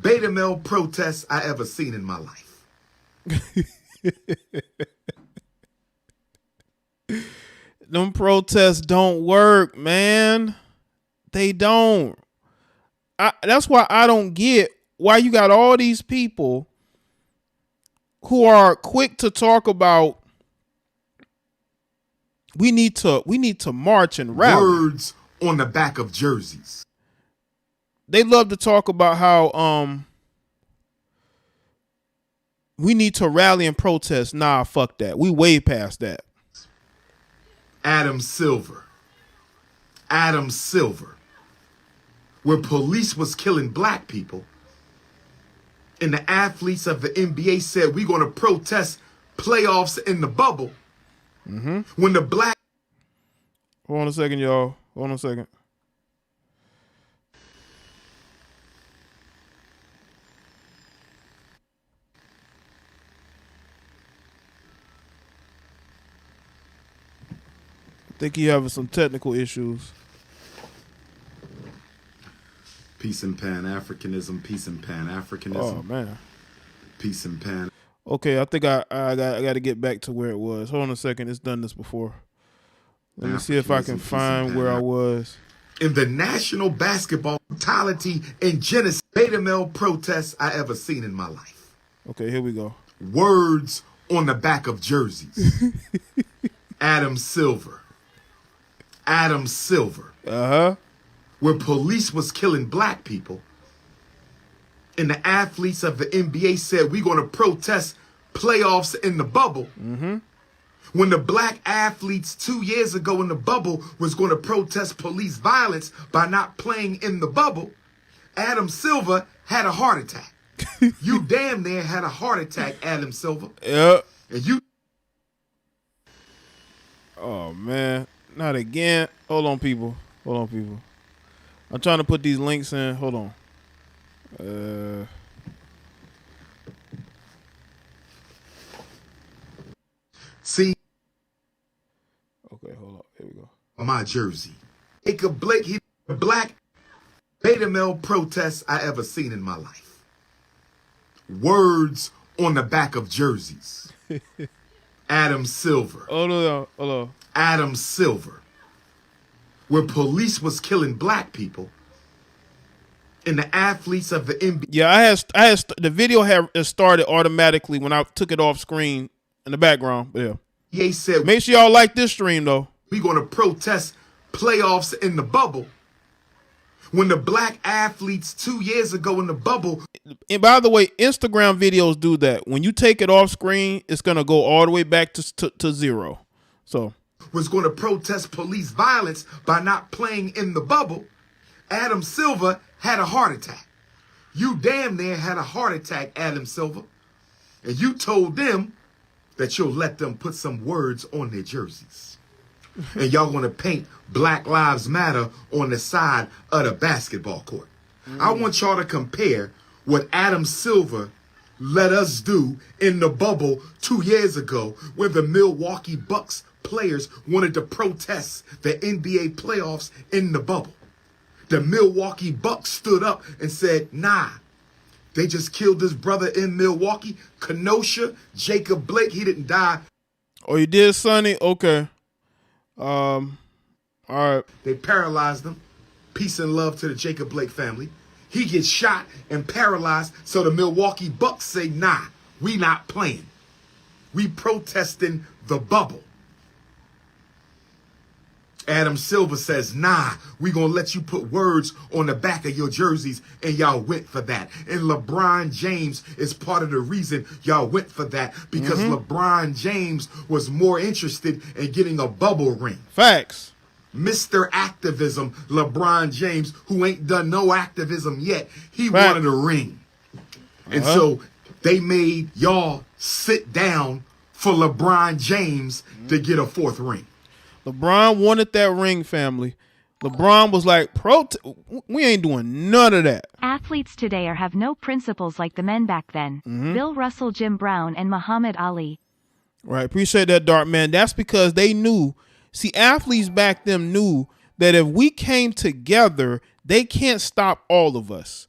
beta male protest I ever seen in my life. Them protests don't work, man. They don't. That's why I don't get why you got all these people who are quick to talk about we need to march and rally. Words on the back of jerseys. They love to talk about how we need to rally and protest. Nah, fuck that. We way past that. Adam Silver. Where police was killing black people, and the athletes of the NBA said we're going to protest playoffs in the bubble. Mm-hmm. When the black... Hold on a second, y'all. Hold on a second. I think you having some technical issues. Peace and Pan-Africanism, peace and Pan-Africanism. Oh, man. Peace and Pan... Okay, I think I got to get back to where it was. Hold on a second. It's done this before. Let me see if I can find where I was. in the national basketball brutality and genocide beta male protests I ever seen in my life. Okay, here we go. Words on the back of jerseys. Adam Silver. Adam Silver. Uh-huh. Where police was killing black people, and the athletes of the NBA said, we're going to protest playoffs in the bubble. Mm-hmm. When the black athletes 2 years ago in the bubble was going to protest police violence by not playing in the bubble, Adam Silver had a heart attack. You damn near had a heart attack, Adam Silver. Yep. And you... Oh, man. Not again. Hold on, people. Hold on, people. I'm trying to put these links in. Hold on. See? Okay, hold on. Here we go. My jersey. Jacob Blake, he the black beta male protest I ever seen in my life. Words on the back of jerseys. Adam Silver. Hold on. Hold on. Adam Silver. Where police was killing black people, and the athletes of the NBA. Yeah, I had the video had started automatically when I took it off screen in the background. But yeah. Said, make sure y'all like this stream though. We're going to protest playoffs in the bubble. When the black athletes 2 years ago in the bubble. And by the way, Instagram videos do that. When you take it off screen, it's going to go all the way back to zero. So. Was going to protest police violence by not playing in the bubble. Adam Silver had a heart attack. You damn near had a heart attack, Adam Silver. And you told them that you'll let them put some words on their jerseys. And y'all going to paint Black Lives Matter on the side of the basketball court. I want y'all to compare what Adam Silver let us do in the bubble 2 years ago, where the Milwaukee Bucks players wanted to protest the NBA playoffs in the bubble. The Milwaukee Bucks stood up and said, nah, they just killed this brother in Milwaukee. Kenosha, Jacob Blake, he didn't die. Oh, you did, Sonny? Okay. All right. They paralyzed him. Peace and love to the Jacob Blake family. He gets shot and paralyzed, so the Milwaukee Bucks say, nah, we not playing. We protesting the bubble. Adam Silver says, nah, we gonna let you put words on the back of your jerseys, and y'all went for that. And LeBron James is part of the reason y'all went for that, because LeBron James was more interested in getting a bubble ring. Facts. Mr. Activism, LeBron James, who ain't done no activism yet, he Fact. wanted a ring. And so they made y'all sit down for LeBron James to get a fourth ring. LeBron wanted that ring, family. LeBron was like, we ain't doing none of that. Athletes today have no principles like the men back then. Bill Russell, Jim Brown, and Muhammad Ali. Right. Appreciate that, Dark Man. That's because they knew. See, athletes back then knew that if we came together, they can't stop all of us.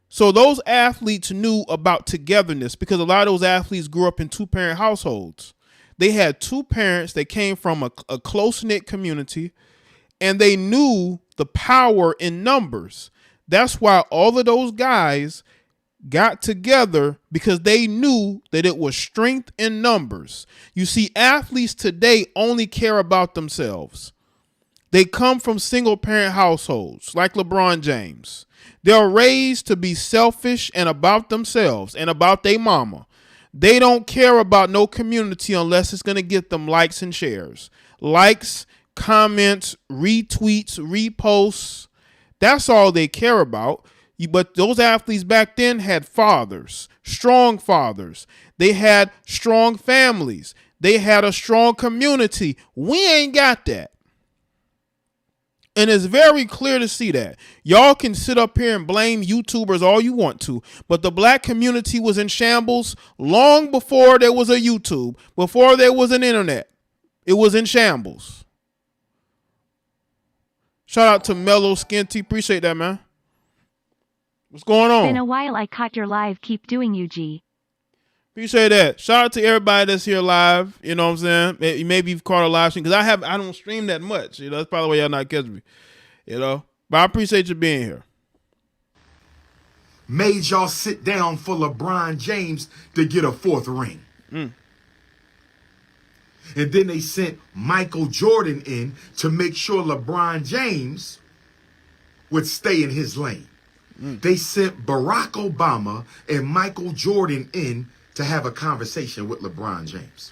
So those athletes knew about togetherness, because a lot of those athletes grew up in two-parent households. They had two parents that came from a close-knit community, and they knew the power in numbers. That's why all of those guys got together, because they knew that it was strength in numbers. You see, athletes today only care about themselves. They come from single-parent households like LeBron James. They're raised to be selfish and about themselves and about their mama. They don't care about no community unless it's going to get them likes and shares. Likes, comments, retweets, reposts. That's all they care about. But those athletes back then had fathers, strong fathers. They had strong families. They had a strong community. We ain't got that. And it's very clear to see that. Y'all can sit up here and blame YouTubers all you want to, but the black community was in shambles long before there was a YouTube, before there was an internet. It was in shambles. Shout out to Mellow Skinty. Appreciate that, man. What's going on? Been a while. I caught your live. Keep doing you, G. Appreciate that. Shout out to everybody that's here live. You know what I'm saying? Maybe you've caught a live stream, because I don't stream that much. You know, that's probably why y'all not catching me. You know, But I appreciate you being here. Made y'all sit down for LeBron James to get a fourth ring. And then they sent Michael Jordan in to make sure LeBron James would stay in his lane. They sent Barack Obama and Michael Jordan in to have a conversation with LeBron James.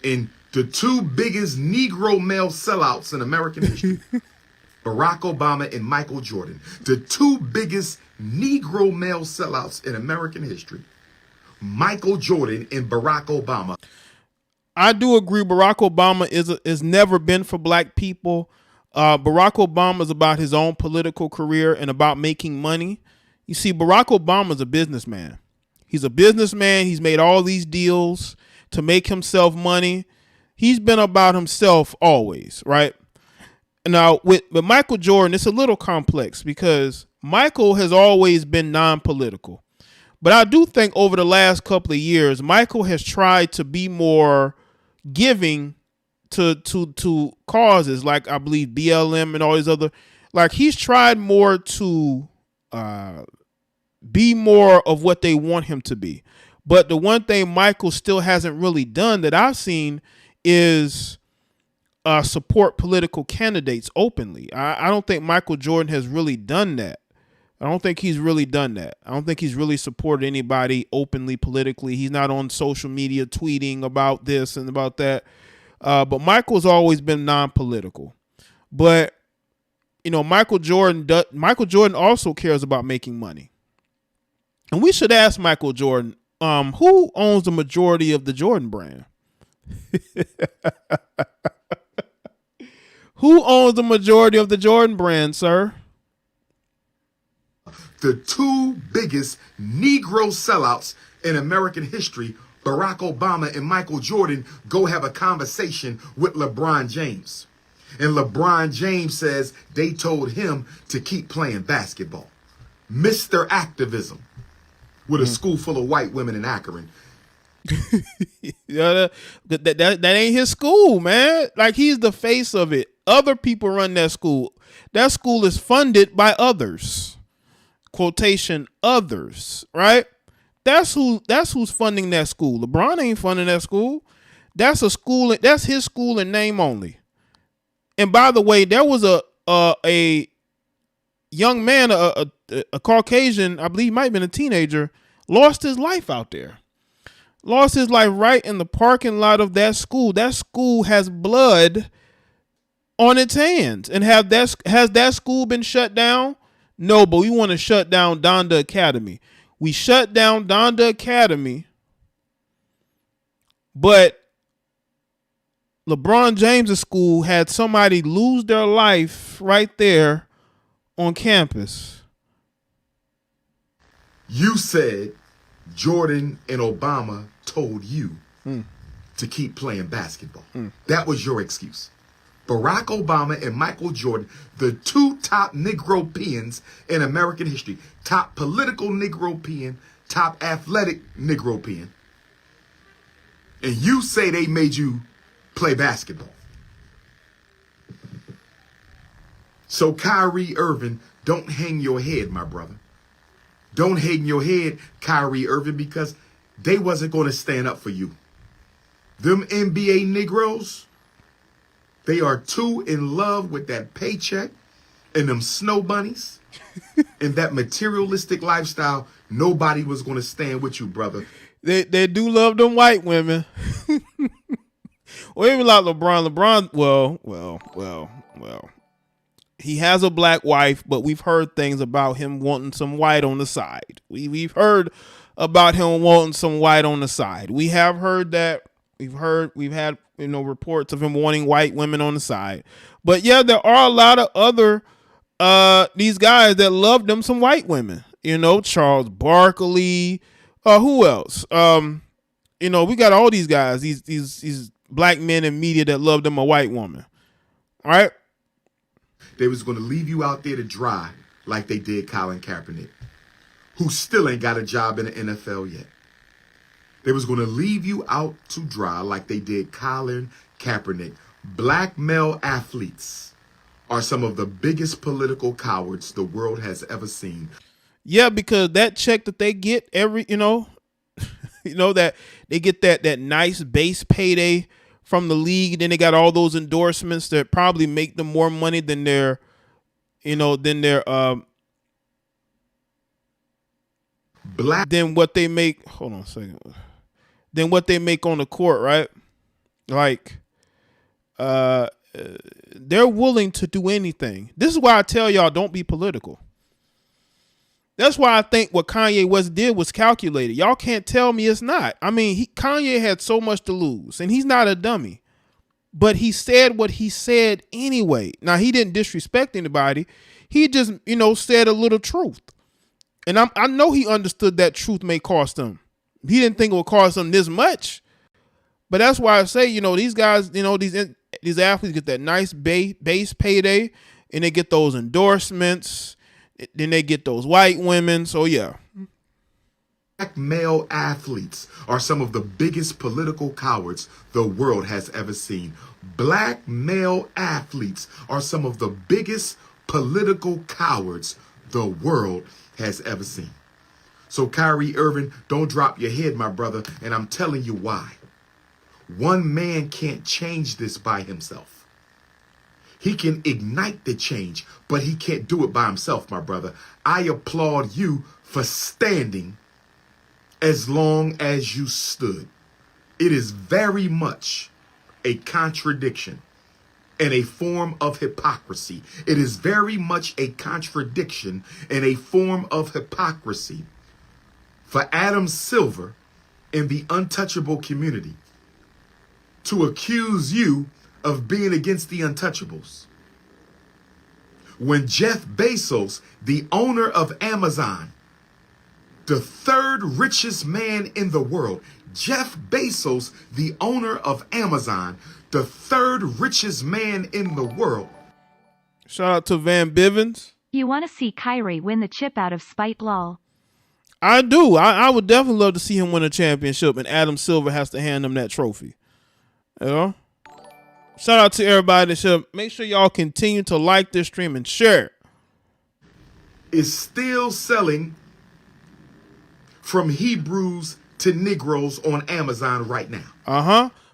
And the two biggest Negro male sellouts in American history, Barack Obama and Michael Jordan, the two biggest Negro male sellouts in American history, Michael Jordan and Barack Obama. I do agree. Barack Obama is never been for black people. Barack Obama is about his own political career and about making money. You see, Barack Obama is a businessman. He's a businessman. He's made all these deals to make himself money. He's been about himself always, right? Now, with Michael Jordan, it's a little complex because Michael has always been non-political. But I do think over the last couple of years, Michael has tried to be more giving to causes like, I believe, BLM and all these other, like he's tried more to be more of what they want him to be. But the one thing Michael still hasn't really done that I've seen is support political candidates openly. I don't think Michael Jordan has really done that. I don't think he's really done that. I don't think he's really supported anybody openly politically. He's not on social media tweeting about this and about that. But Michael's always been non-political. But, you know, Michael Jordan also cares about making money. And we should ask Michael Jordan, who owns the majority of the Jordan brand? Who owns the majority of the Jordan brand, sir? The two biggest Negro sellouts in American history, Barack Obama and Michael Jordan, go have a conversation with LeBron James. And LeBron James says they told him to keep playing basketball. Mr. Activism with a school full of white women in Akron. Yeah, that ain't his school, man. Like, he's the face of it. Other people run that school. That school is funded by others. Quotation, others, right? That's who's funding that school. LeBron ain't funding that school. That's a school. That's his school in name only. And by the way, there was a young man, a Caucasian, I believe, might have been a teenager, lost his life out there. Lost his life right in the parking lot of that school. That school has blood on its hands. And has that school been shut down? No, but we want to shut down Donda Academy. We shut down Donda Academy, but LeBron James' school had somebody lose their life right there on campus. You said Jordan and Obama told you to keep playing basketball. That was your excuse. Barack Obama and Michael Jordan, the two top Negropeans in American history, top political Negropean, top athletic Negropean, and you say they made you play basketball. So Kyrie Irving, don't hang your head, my brother. Don't hang your head, Kyrie Irving, because they wasn't going to stand up for you. Them NBA Negroes, they are too in love with that paycheck and them snow bunnies and that materialistic lifestyle. Nobody was going to stand with you, brother. They do love them white women. Well, even like LeBron, well. He has a black wife, but we've heard things about him wanting some white on the side. We've heard about him wanting some white on the side. We have heard that. We've had, reports of him wanting white women on the side. But yeah, there are a lot of other these guys that love them some white women. Charles Barkley. Who else? We got all these guys, these black men in media that love them a white woman. All right. They was going to leave you out there to dry like they did Colin Kaepernick, who still ain't got a job in the NFL yet. They was going to leave you out to dry like they did Colin Kaepernick. Black male athletes are some of the biggest political cowards the world has ever seen. Yeah, because that check that they get every, that they get that nice base payday from the league. Then they got all those endorsements that probably make them more money than their, Black than what they make. Hold on a second. Than what they make on the court, right? Like, they're willing to do anything. This is why I tell y'all, don't be political. That's why I think what Kanye West did was calculated. Y'all can't tell me it's not. I mean, Kanye had so much to lose, and he's not a dummy. But he said what he said anyway. Now, he didn't disrespect anybody. He just, said a little truth. And I know he understood that truth may cost him. He didn't think it would cost him this much. But that's why I say, these guys, these athletes get that nice base payday, and they get those endorsements. Then they get those white women. So, yeah. Black male athletes are some of the biggest political cowards the world has ever seen. Black male athletes are some of the biggest political cowards the world has ever seen. So, Kyrie Irving, don't drop your head, my brother, and I'm telling you why. One man can't change this by himself. He can ignite the change, but he can't do it by himself, my brother. I applaud you for standing as long as you stood. It is very much a contradiction and a form of hypocrisy. It is very much a contradiction and a form of hypocrisy for Adam Silver in the untouchable community to accuse you of being against the untouchables. When Jeff Bezos, the owner of Amazon, the third richest man in the world, Jeff Bezos, the owner of Amazon, the third richest man in the world. Shout out to Van Bivens. You want to see Kyrie win the chip out of spite, lol. I do. I would definitely love to see him win a championship, and Adam Silver has to hand him that trophy. Shout out to everybody that should. Make sure y'all continue to like this stream and share. Is still selling from Hebrews to Negroes on Amazon right now.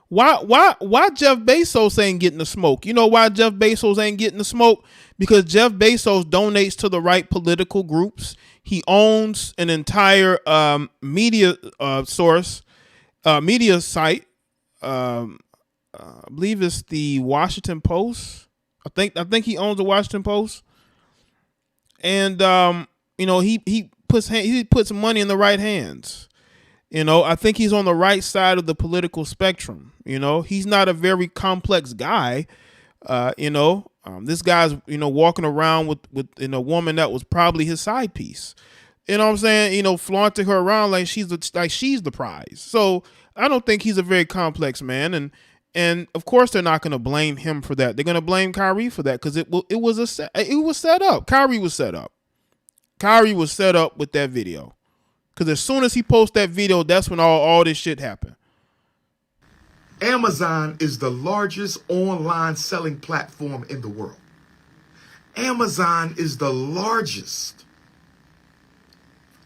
Why Jeff Bezos ain't getting the smoke? You know why Jeff Bezos ain't getting the smoke? Because Jeff Bezos donates to the right political groups. He owns an entire media media site. I believe it's the Washington Post. I think he owns the Washington Post. And he puts money in the right hands. I think he's on the right side of the political spectrum. He's not a very complex guy. This guy's walking around with a woman that was probably his side piece. You know what I'm saying? Flaunting her around like she's the prize. So I don't think he's a very complex man. And of course they're not going to blame him for that. They're going to blame Kyrie for that because it was set up. Kyrie was set up. Kyrie was set up with that video. Because as soon as he posts that video, that's when all this shit happened. Amazon is the largest online selling platform in the world. Amazon is the largest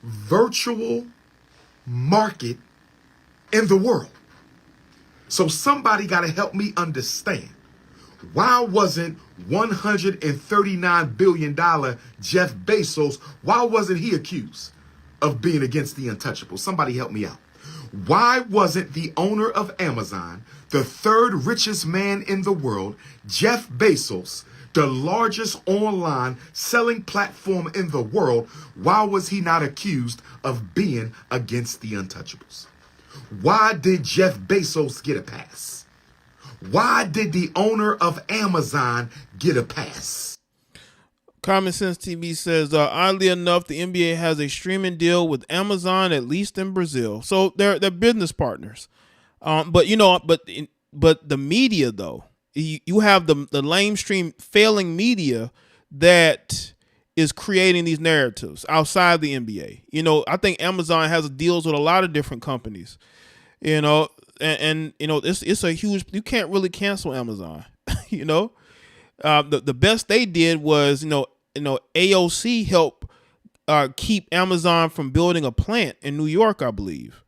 virtual market in the world. So somebody got to help me understand. Why wasn't $139 billion Jeff Bezos, why wasn't he accused of being against the untouchable? Somebody help me out. Why wasn't the owner of Amazon, the third richest man in the world, Jeff Bezos, the largest online selling platform in the world, why was he not accused of being against the untouchables? Why did Jeff Bezos get a pass? Why did the owner of Amazon get a pass? Common Sense TV says, oddly enough, the NBA has a streaming deal with Amazon, at least in Brazil. So they're business partners. But the media though, you have the lamestream failing media that is creating these narratives outside the NBA. I think Amazon has deals with a lot of different companies. It's a huge. You can't really cancel Amazon. The best they did was, AOC helped keep Amazon from building a plant in New York, I believe.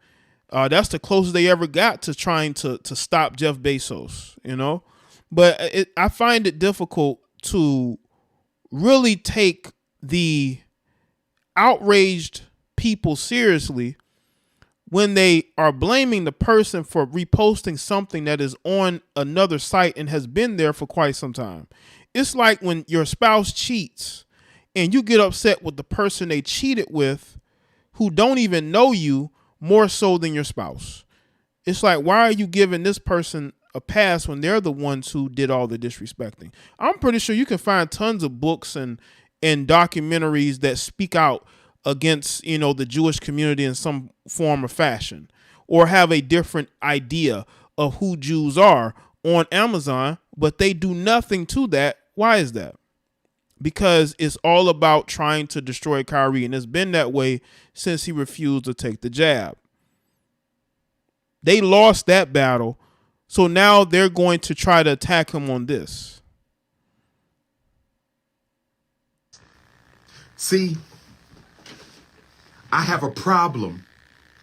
That's the closest they ever got to trying to stop Jeff Bezos, But I find it difficult to really take the outraged people seriously when they are blaming the person for reposting something that is on another site and has been there for quite some time. It's like when your spouse cheats and you get upset with the person they cheated with who don't even know you more so than your spouse. It's like, why are you giving this person a pass when they're the ones who did all the disrespecting? I'm pretty sure you can find tons of books and documentaries that speak out against, the Jewish community in some form or fashion, or have a different idea of who Jews are on Amazon, but they do nothing to that. Why is that? Because it's all about trying to destroy Kyrie, and it's been that way since he refused to take the jab. They lost that battle, so now they're going to try to attack him on this. See, I have a problem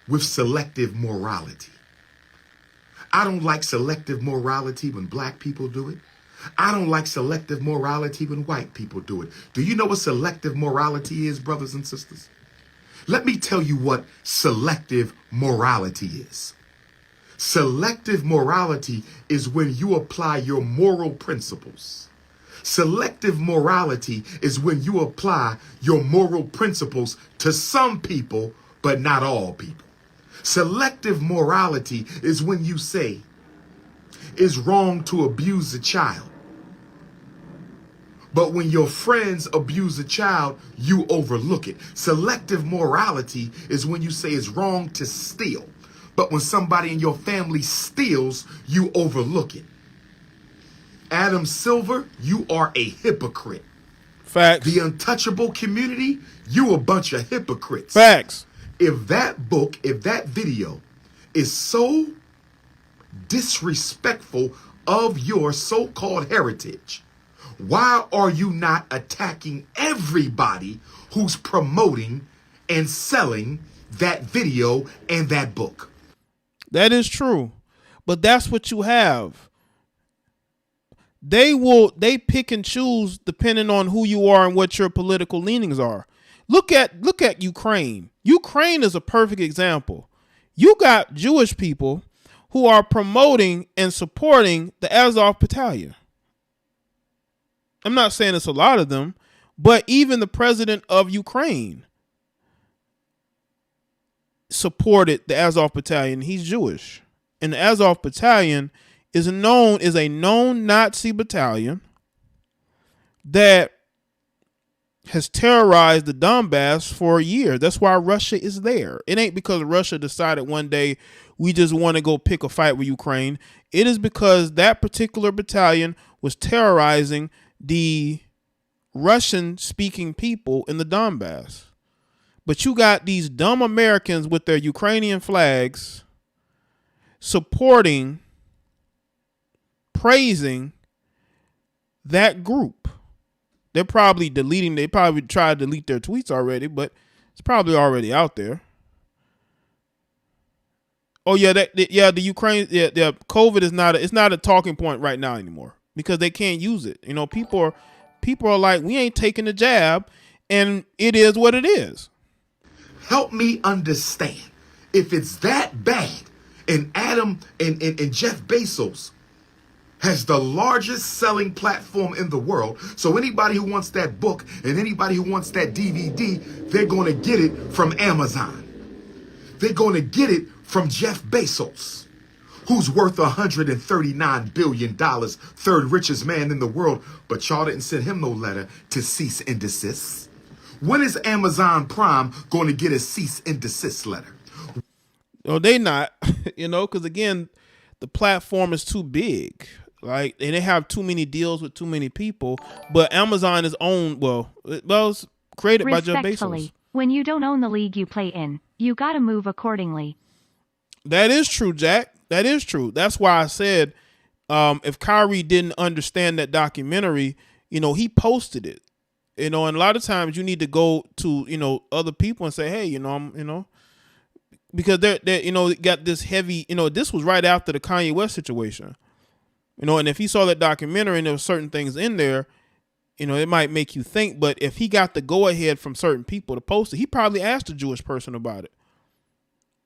with selective morality. I don't like selective morality when black people do it. I don't like selective morality when white people do it. Do you know what selective morality is, brothers and sisters? Let me tell you what selective morality is. Selective morality is when you apply your moral principles. Selective morality is when you apply your moral principles to some people, but not all people. Selective morality is when you say it's wrong to abuse a child. But when your friends abuse a child, you overlook it. Selective morality is when you say it's wrong to steal. But when somebody in your family steals, you overlook it. Adam Silver, you are a hypocrite. Facts. The untouchable community, you a bunch of hypocrites. Facts. If that book, if that video is so disrespectful of your so-called heritage, why are you not attacking everybody who's promoting and selling that video and that book? That is true. But that's what you have. They pick and choose depending on who you are and what your political leanings are. Look at Ukraine. Ukraine is a perfect example. You got Jewish people who are promoting and supporting the Azov Battalion. I'm not saying it's a lot of them, but even the president of Ukraine supported the Azov Battalion. He's Jewish. And the Azov Battalion is a known Nazi battalion that has terrorized the Donbass for a year. That's why Russia is there. It ain't because Russia decided one day we just want to go pick a fight with Ukraine. It is because that particular battalion was terrorizing the Russian-speaking people in the Donbass. But you got these dumb Americans with their Ukrainian flags supporting, praising that group. They probably tried to delete their tweets already, but it's probably already out there. Oh yeah, the Ukraine, COVID is not a talking point right now anymore because they can't use it. People are like, we ain't taking the jab, and it is what it is. Help me understand. If it's that bad, and Adam and Jeff Bezos has the largest selling platform in the world, so anybody who wants that book and anybody who wants that DVD, they're going to get it from Amazon. They're going to get it from Jeff Bezos, who's worth $139 billion, third richest man in the world, but y'all didn't send him no letter to cease and desist. When is Amazon Prime going to get a cease and desist letter? No, they not, because again, the platform is too big. Like, and they have too many deals with too many people. But Amazon is owned, it's created by Jeff Bezos. When you don't own the league you play in, you gotta move accordingly. That is true, Jack. That is true. That's why I said If Kyrie didn't understand that documentary, he posted it. And a lot of times you need to go to, other people and say, hey, because they're got this heavy, this was right after the Kanye West situation, and if he saw that documentary and there were certain things in there, it might make you think. But if he got the go ahead from certain people to post it, he probably asked a Jewish person about it.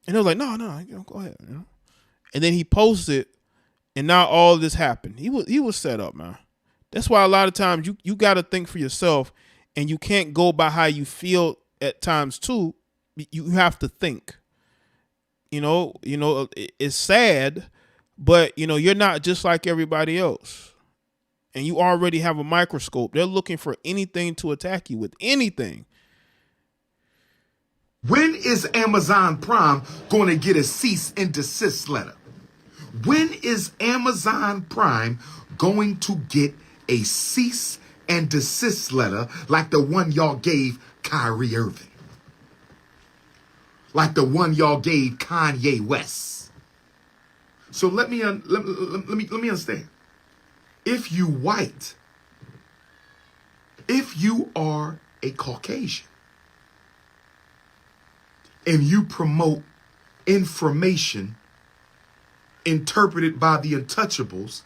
And they was like, no, go ahead. And then he posted it, and now all this happened. He was set up, man. That's why a lot of times you got to think for yourself, and you can't go by how you feel at times too. You have to think. It's sad, but you're not just like everybody else. And you already have a microscope. They're looking for anything to attack you with, anything. When is Amazon Prime going to get a cease and desist letter? When is Amazon Prime going to get a cease and desist letter like the one y'all gave Kyrie Irving? Like the one y'all gave Kanye West? So let me understand. If you white, if you are a Caucasian, and you promote information interpreted by the untouchables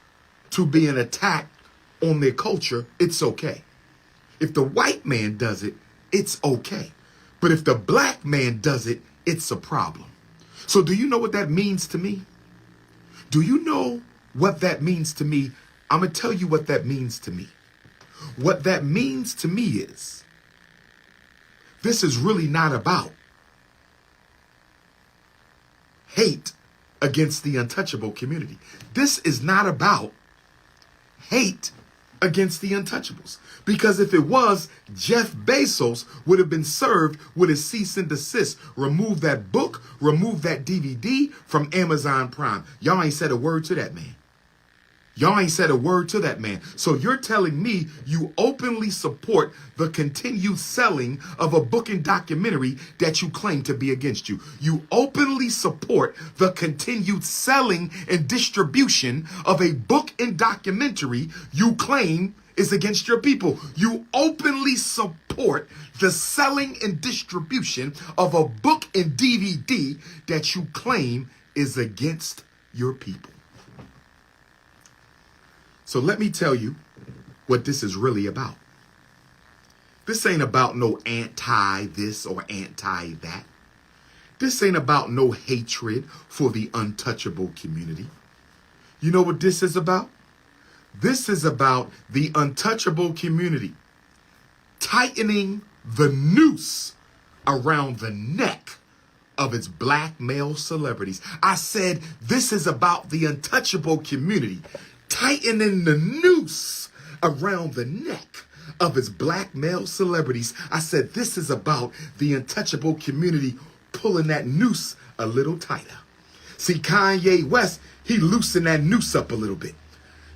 to be an attack on their culture, it's okay. If the white man does it, it's okay. But if the black man does it, it's a problem. So do you know what that means to me? Do you know what that means to me? I'm going to tell you what that means to me. What that means to me is, this is really not about hate against the untouchable community. This is not about hate against the untouchables. Because if it was, Jeff Bezos would have been served with a cease and desist. Remove that book, remove that DVD from Amazon Prime. Y'all ain't said a word to that man. Y'all ain't said a word to that man. So you're telling me you openly support the continued selling of a book and documentary that you claim to be against you. You openly support the continued selling and distribution of a book and documentary you claim is against your people. You openly support the selling and distribution of a book and DVD that you claim is against your people. So let me tell you what this is really about. This ain't about no anti this or anti that. This ain't about no hatred for the untouchable community. You know what this is about? This is about the untouchable community tightening the noose around the neck of its black male celebrities. I said this is about the untouchable community tightening the noose around the neck of its black male celebrities. I said this is about the untouchable community pulling that noose a little tighter. See, Kanye West, he loosened that noose up a little bit.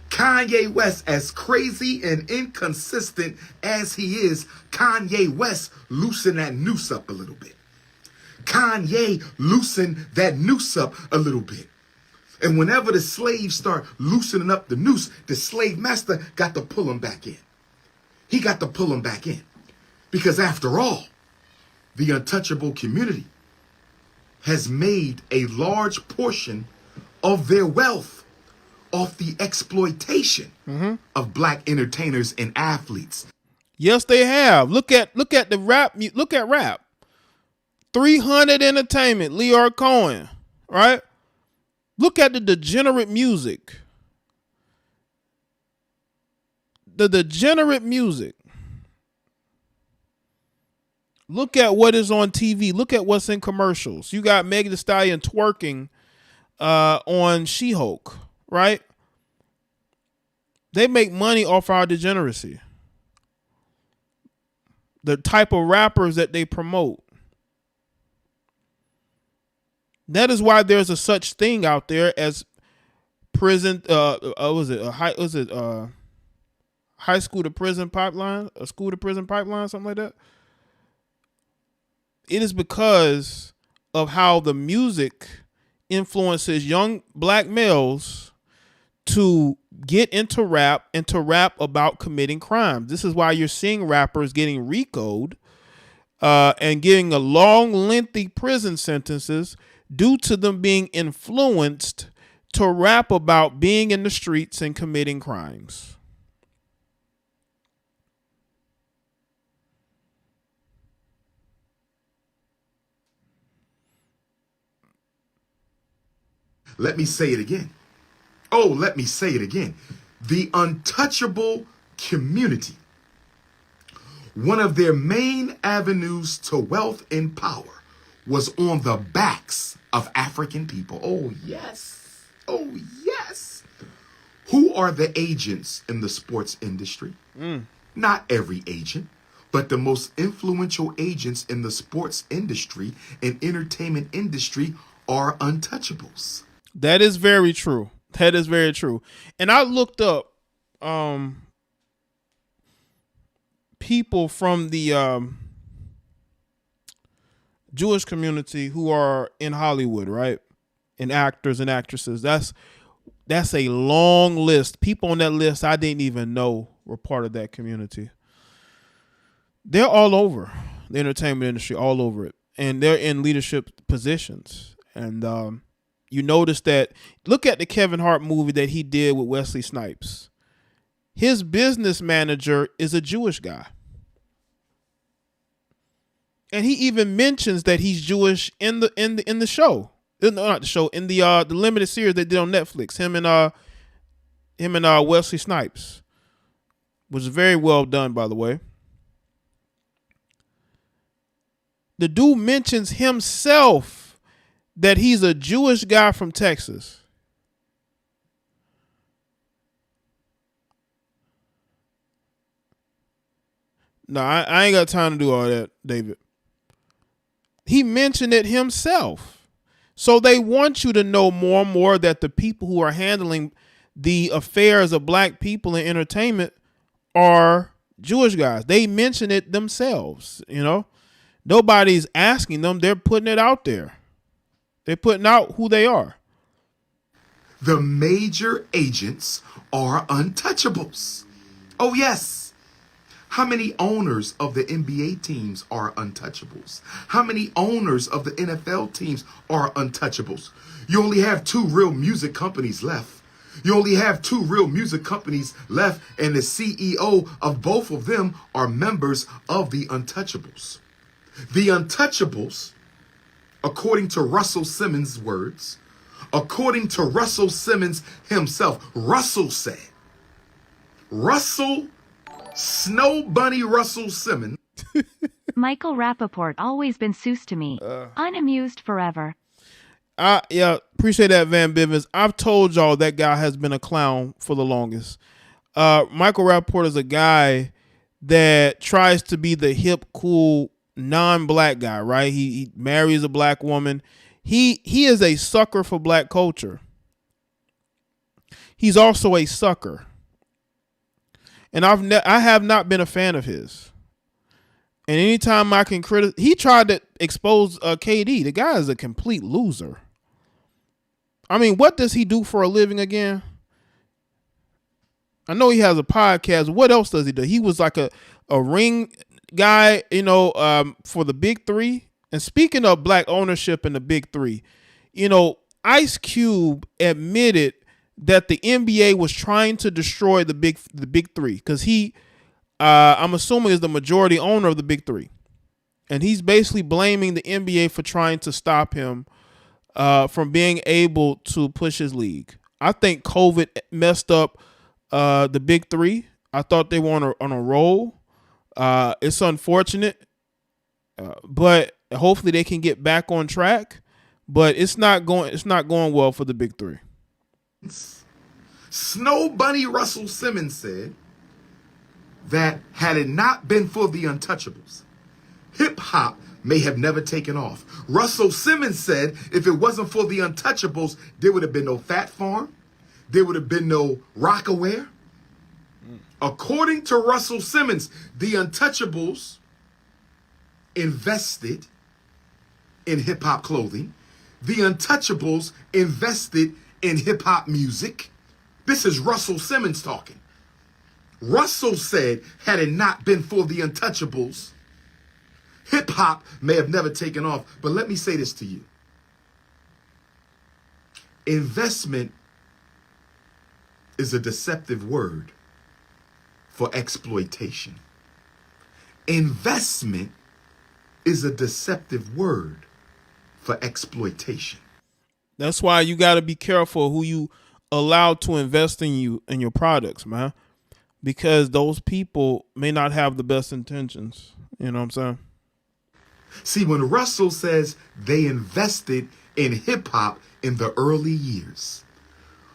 Kanye West, as crazy and inconsistent as he is, Kanye West loosened that noose up a little bit. Kanye loosened that noose up a little bit. And whenever the slaves start loosening up the noose, the slave master got to pull him back in. He got to pull him back in. Because after all, the untouchable community has made a large portion of their wealth off the exploitation of black entertainers and athletes. Yes, they have. Look at the rap. Look at rap. 300 Entertainment, Leor Cohen, right? Look at the degenerate music. The degenerate music. Look at what is on TV. Look at what's in commercials. You got Megan Thee Stallion twerking on She-Hulk, right? They make money off our degeneracy. The type of rappers that they promote. That is why there's a such thing out there as prison. High school to prison pipeline, a school to prison pipeline, something like that. It is because of how the music influences young black males to get into rap and to rap about committing crimes. This is why you're seeing rappers getting RICO'd and getting a long, lengthy prison sentences due to them being influenced to rap about being in the streets and committing crimes. Let me say it again. Oh, let me say it again. The untouchable community, one of their main avenues to wealth and power, was on the backs of African people. Oh, yes. Oh, yes. Who are the agents in the sports industry? Not every agent, but the most influential agents in the sports industry and entertainment industry are untouchables. That is very true. That is very true. And I looked up people from the Jewish community who are in Hollywood, right? And actors and actresses. That's a long list. People on that list I didn't even know were part of that community. They're all over the entertainment industry, all over it. And they're in leadership positions. And you notice that, look at the Kevin Hart movie that he did with Wesley Snipes. His business manager is a Jewish guy. And he even mentions that he's Jewish in the show. No, not the show, in the limited series they did on Netflix. Him and Wesley Snipes. Was very well done, by the way. The dude mentions himself that he's a Jewish guy from Texas. No, I ain't got time to do all that, David. He mentioned it himself. So they want you to know more and more that the people who are handling the affairs of black people in entertainment are Jewish guys. They mention it themselves, you know. Nobody's asking them. They're putting it out there. They're putting out who they are. The major agents are untouchables. Oh, yes. How many owners of the NBA teams are untouchables? How many owners of the NFL teams are untouchables? You only have two real music companies left. You only have two real music companies left, and the CEO of both of them are members of the untouchables. The untouchables, according to Russell Simmons' words, according to Russell Simmons himself, Russell said, Snow Bunny Russell Simmons. Michael Rappaport always been Seuss to me. Unamused forever. Yeah, appreciate that, Van Bivens. I've told y'all that guy has been a clown for the longest. Michael Rappaport is a guy that tries to be the hip, cool, non-black guy, right? He marries a black woman. He is a sucker for black culture. He's also a sucker. And I have not been a fan of his. And anytime I can criticize, he tried to expose KD. The guy is a complete loser. I mean, what does he do for a living again? I know he has a podcast. What else does he do? He was like a ring guy, you know, for the Big Three. And speaking of black ownership in the Big Three, you know, Ice Cube admitted that the NBA was trying to destroy the Big Three because he, I'm assuming, is the majority owner of the Big Three. And he's basically blaming the NBA for trying to stop him from being able to push his league. I think COVID messed up the Big Three. I thought they were on a roll. It's unfortunate, but hopefully they can get back on track. But it's not going well for the Big Three. Snow Bunny Russell Simmons said that had it not been for the untouchables, hip hop may have never taken off. Russell Simmons said if it wasn't for the untouchables, there would have been no Fat Farm. There would have been no Rockaware. According to Russell Simmons, the untouchables invested in hip hop clothing. The untouchables invested in hip hop music. This is Russell Simmons talking. Russell said, had it not been for the untouchables, hip hop may have never taken off. But let me say this to you. Investment is a deceptive word for exploitation. Investment is a deceptive word for exploitation. That's why you got to be careful who you allow to invest in you and your products, man. Because those people may not have the best intentions. You know what I'm saying? See, when Russell says they invested in hip hop in the early years,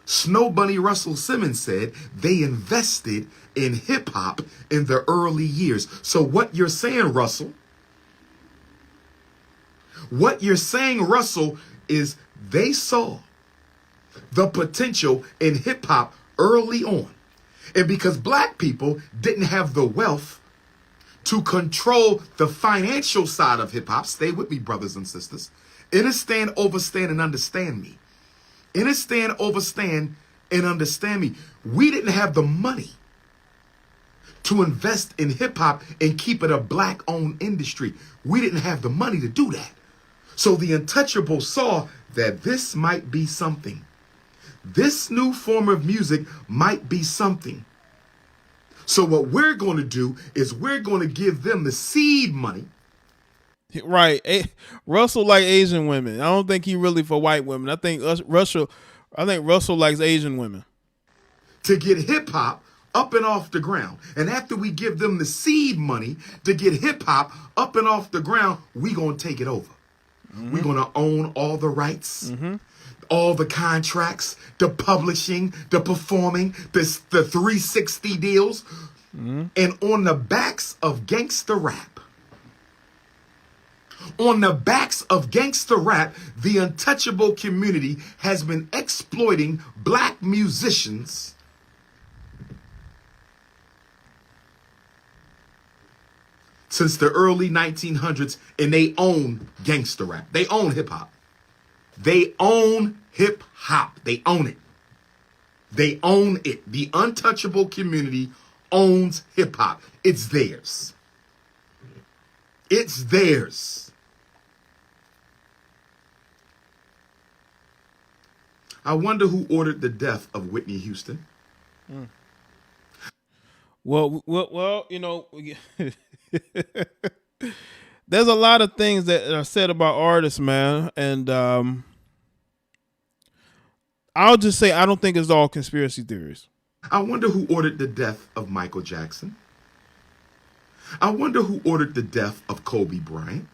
Snow Bunny Russell Simmons said they invested in hip hop in the early years. So what you're saying, Russell, is they saw the potential in hip hop early on. And because black people didn't have the wealth to control the financial side of hip hop, stay with me, brothers and sisters. Understand, overstand, and understand me. Understand, overstand, and understand me. We didn't have the money to invest in hip hop and keep it a black owned industry. We didn't have the money to do that. So the Untouchables saw that this might be something. This new form of music might be something. So what we're going to do is we're going to give them the seed money. Right. Russell like Asian women. I don't think he really for white women. I think Russell likes Asian women. To get hip hop up and off the ground. And after we give them the seed money to get hip hop up and off the ground, we going to take it over. Mm-hmm. We're going to own all the rights. Mm-hmm. All the contracts, the publishing, the performing, the 360 deals, and on the backs of gangster rap. On the backs of gangster rap, the untouchable community has been exploiting black musicians since the early 1900s, and they own gangster rap. They own hip hop. They own hip hop. They own it. They own it. The untouchable community owns hip hop. It's theirs. It's theirs. I wonder who ordered the death of Whitney Houston. Well, you know, there's a lot of things that are said about artists, man, and I'll just say I don't think it's all conspiracy theories. I wonder who ordered the death of Michael Jackson. I wonder who ordered the death of Kobe Bryant.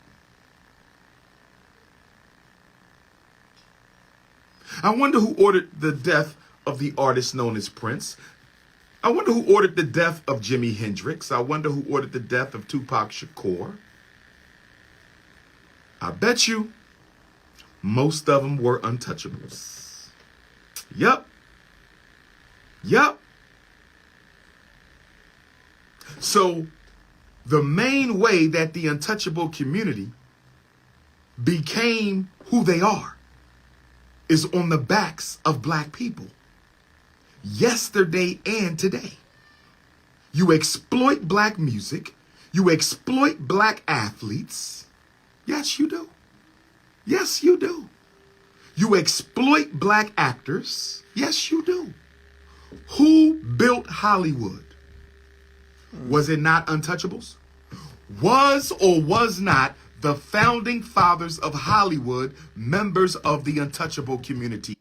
I wonder who ordered the death of the artist known as Prince. I wonder who ordered the death of Jimi Hendrix. I wonder who ordered the death of Tupac Shakur. I bet you most of them were untouchables. Yup. So the main way that the untouchable community became who they are is on the backs of black people. Yesterday and today. You exploit black music. You exploit black athletes. Yes, you do. Yes, you do. You exploit black actors. Yes, you do. Who built Hollywood? Was it not untouchables? Was or was not the founding fathers of Hollywood members of the untouchable community?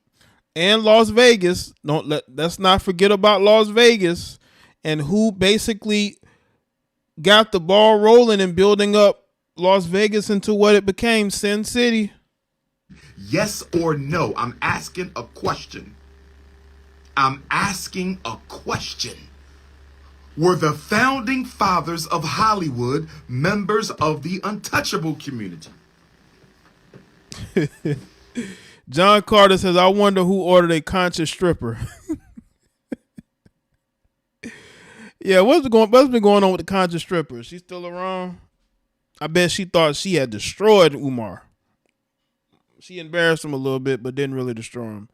And Las Vegas. Let's not forget about Las Vegas and who basically got the ball rolling and building up Las Vegas into what it became, Sin City. Yes or no? I'm asking a question. Were the founding fathers of Hollywood members of the untouchable community? John Carter says, I wonder who ordered a conscious stripper. Yeah, what's been going on with the conscious stripper? Is she still around? I bet she thought she had destroyed Umar. She embarrassed him a little bit, but didn't really destroy him.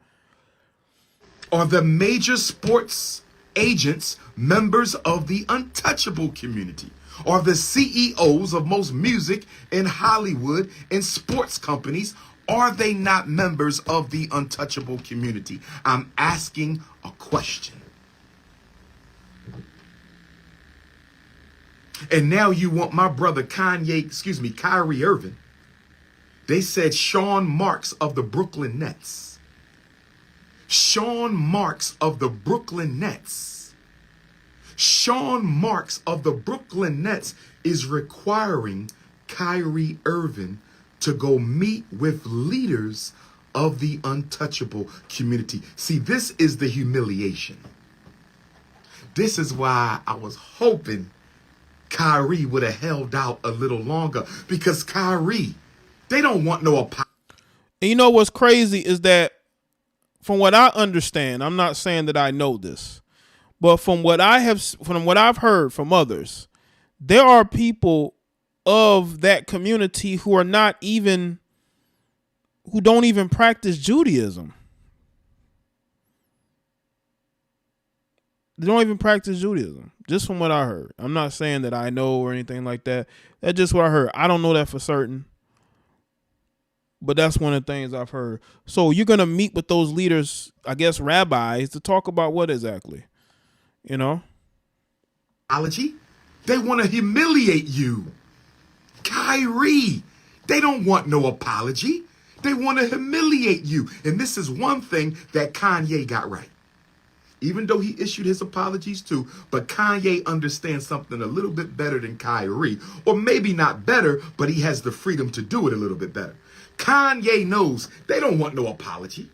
Are the major sports agents members of the untouchable community? Are the CEOs of most music and Hollywood and sports companies, are they not members of the untouchable community? I'm asking a question. And now you want my brother Kyrie Irving. They said Sean Marks of the Brooklyn Nets. Sean Marks of the Brooklyn Nets. Sean Marks of the Brooklyn Nets is requiring Kyrie Irving to go meet with leaders of the untouchable community. See, this is the humiliation. This is why I was hoping Kyrie would have held out a little longer, because Kyrie, they don't want no apology. And you know what's crazy is that, from what I understand, I'm not saying that I know this, but from what I've heard from others, there are people of that community who don't even practice Judaism. They don't even practice Judaism, just from what I heard. I'm not saying that I know or anything like that. That's just what I heard. I don't know that for certain, but that's one of the things I've heard. So you're going to meet with those leaders, I guess rabbis, to talk about what exactly? You know? Apology? They want to humiliate you. Kyrie, they don't want no apology. They want to humiliate you. And this is one thing that Kanye got right. Even though he issued his apologies too, but Kanye understands something a little bit better than Kyrie. Or maybe not better, but he has the freedom to do it a little bit better. Kanye knows they don't want no apology.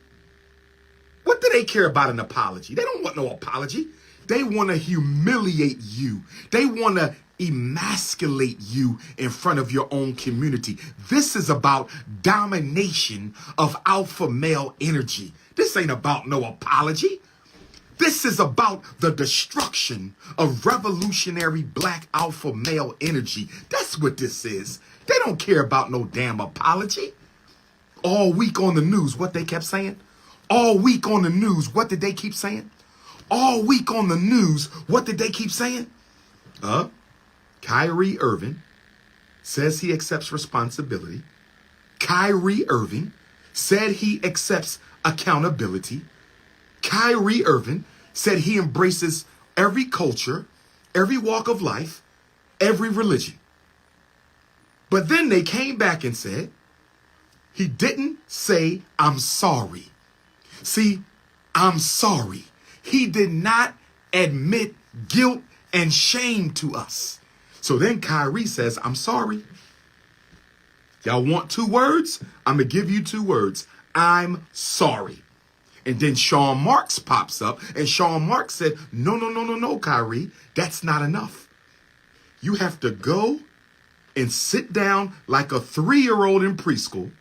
What do they care about an apology? They don't want no apology. They want to humiliate you. They want to emasculate you in front of your own community. This is about domination of alpha male energy. This ain't about no apology. This is about the destruction of revolutionary black alpha male energy. That's what this is. They don't care about no damn apology. All week on the news, what they kept saying? All week on the news, what did they keep saying? All week on the news, what did they keep saying? Kyrie Irving says he accepts responsibility. Kyrie Irving said he accepts accountability. Kyrie Irving said he embraces every culture, every walk of life, every religion. But then they came back and said, he didn't say, I'm sorry. See, I'm sorry. He did not admit guilt and shame to us. So then Kyrie says, I'm sorry. Y'all want 2 words? I'm going to give you 2 words. I'm sorry. And then Sean Marks pops up, and Sean Marks said, no, Kyrie, that's not enough. You have to go and sit down like a 3-year-old in preschool.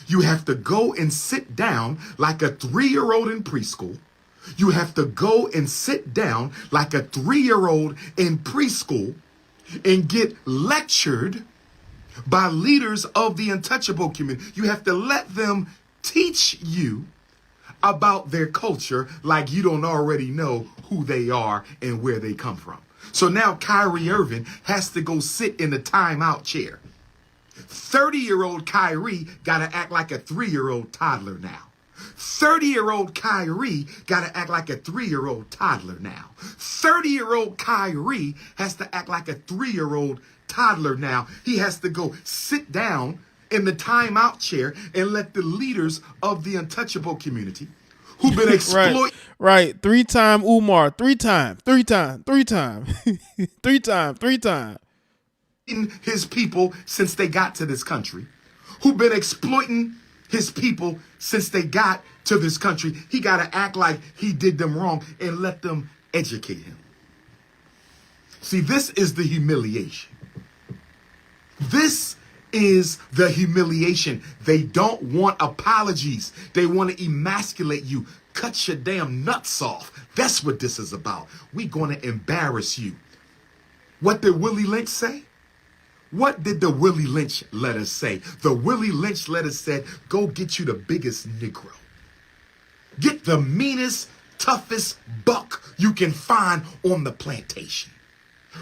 You have to go and sit down like a 3-year-old in preschool. You have to go and sit down like a 3-year-old in preschool and get lectured by leaders of the untouchable community. You have to let them teach you about their culture like you don't already know who they are and where they come from. So now Kyrie Irving has to go sit in the timeout chair. 30-year-old Kyrie got to act like a 3-year-old toddler now. 30-year-old Kyrie got to act like a 3-year-old toddler now. 30-year-old Kyrie has to act like a 3-year-old toddler now. He has to go sit down in the timeout chair and let the leaders of the untouchable community who've been exploited. Right. 3-time Umar. 3 times. His people since they got to this country, who've been exploiting his people since they got to this country. He got to act like he did them wrong and let them educate him. See, this is the humiliation. This is the humiliation. They don't want apologies. They want to emasculate you. Cut your damn nuts off. That's what this is about. We're going to embarrass you. What did Willie Lynch say? What did the Willie Lynch letter say? The Willie Lynch letter said, go get you the biggest Negro. Get the meanest, toughest buck you can find on the plantation.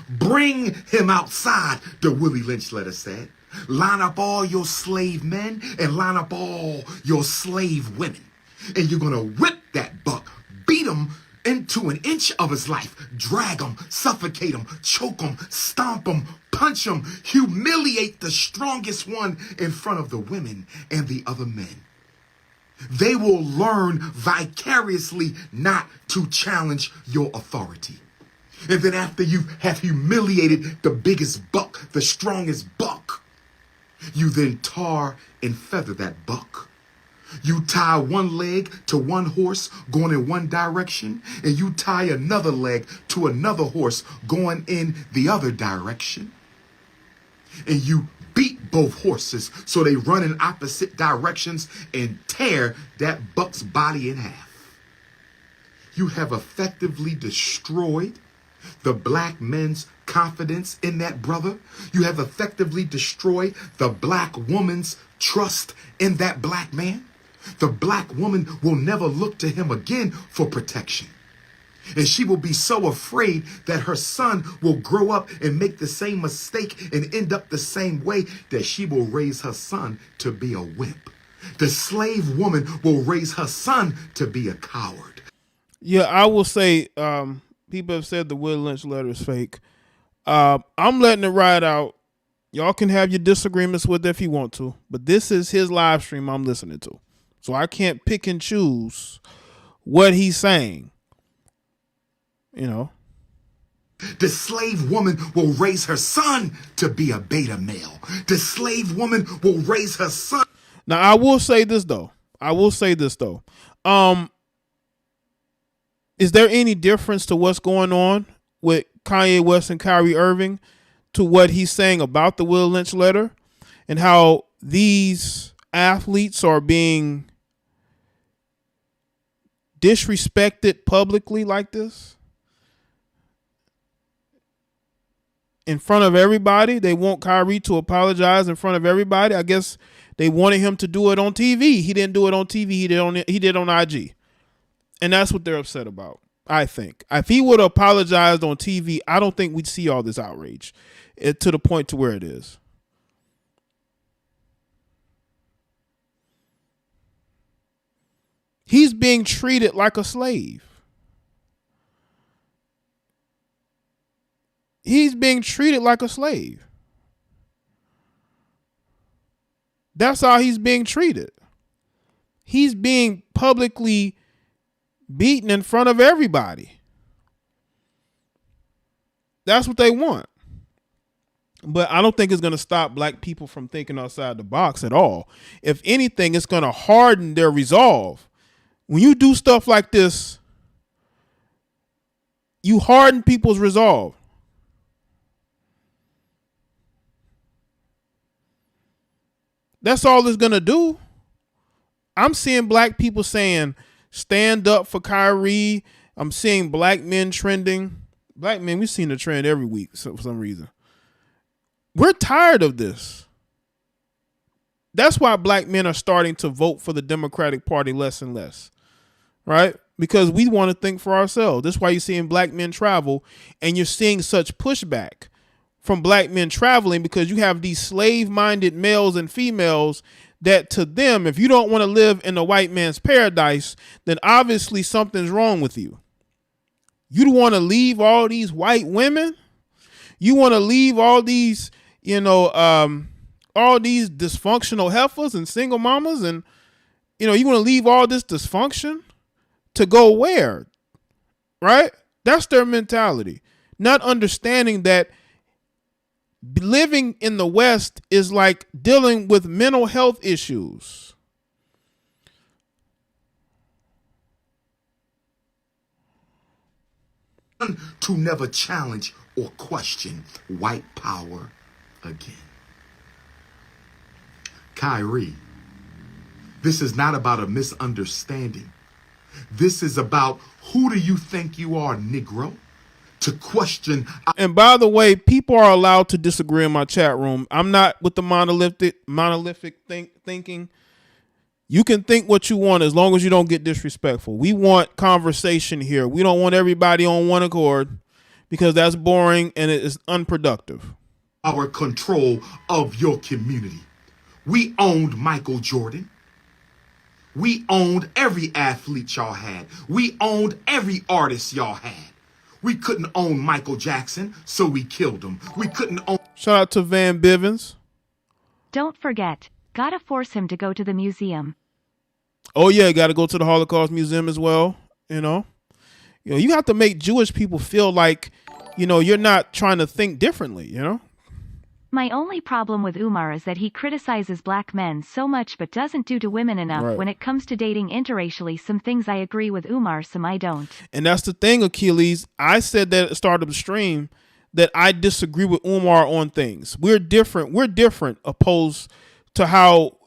Bring him outside, the Willie Lynch letter said. Line up all your slave men and line up all your slave women. And you're going to whip that buck, beat him into an inch of his life, drag him, suffocate him, choke him, stomp him, punch him, humiliate the strongest one in front of the women and the other men. They will learn vicariously not to challenge your authority. And then after you have humiliated the biggest buck, the strongest buck, you then tar and feather that buck. You tie one leg to one horse going in one direction, and you tie another leg to another horse going in the other direction. And you beat both horses so they run in opposite directions and tear that buck's body in half. You have effectively destroyed the black men's confidence in that brother. You have effectively destroyed the black woman's trust in that black man. The black woman will never look to him again for protection. And she will be so afraid that her son will grow up and make the same mistake and end up the same way that she will raise her son to be a wimp. The slave woman will raise her son to be a coward. Yeah, I will say, people have said the Will Lynch letter is fake. I'm letting it ride out. Y'all can have your disagreements with it if you want to, but this is his live stream I'm listening to. So I can't pick and choose what he's saying. You know. The slave woman will raise her son to be a beta male. The slave woman will raise her son. Now, I will say this, though. Is there any difference to what's going on with Kanye West and Kyrie Irving to what he's saying about the Will Lynch letter and how these athletes are being disrespected publicly like this? In front of everybody. They want Kyrie to apologize in front of everybody. I guess they wanted him to do it on TV. He didn't do it on TV. He did on IG. And that's what they're upset about, I think. If he would have apologized on TV, I don't think we'd see all this outrage to the point to where it is. He's being treated like a slave. He's being treated like a slave. That's how he's being treated. He's being publicly beaten in front of everybody. That's what they want. But I don't think it's going to stop black people from thinking outside the box at all. If anything, it's going to harden their resolve. When you do stuff like this, you harden people's resolve. That's all it's going to do. I'm seeing black people saying, stand up for Kyrie. I'm seeing black men trending. Black men, we've seen the trend every week for some reason. We're tired of this. That's why black men are starting to vote for the Democratic Party less and less. Right? Because we want to think for ourselves. That's why you're seeing black men travel and you're seeing such pushback from black men traveling, because you have these slave-minded males and females that, to them, if you don't want to live in a white man's paradise, then obviously something's wrong with you. You want to leave all these white women? You want to leave all these, all these dysfunctional heifers and single mamas, and, you want to leave all this dysfunction to go where? Right? That's their mentality. Not understanding that living in the West is like dealing with mental health issues. To never challenge or question white power again. Kyrie, this is not about a misunderstanding. This is about, who do you think you are, Negro? To question. And by the way, people are allowed to disagree in my chat room. I'm not with the monolithic thinking. You can think what you want as long as you don't get disrespectful. We want conversation here. We don't want everybody on one accord because that's boring and it is unproductive. Our control of your community. We owned Michael Jordan. We owned every athlete y'all had. We owned every artist y'all had. We couldn't own Michael Jackson, so we killed him. We couldn't own... Shout out to Van Bivens. Don't forget, gotta force him to go to the museum. Oh yeah, got to go to the Holocaust Museum as well. You have to make Jewish people feel like, you're not trying to think differently. My only problem with Umar is that he criticizes black men so much but doesn't do to women enough. Right. When it comes to dating interracially. Some things I agree with Umar, some I don't. And that's the thing, Achilles. I said that at the start of the stream that I disagree with Umar on things. We're different. We're different opposed to how,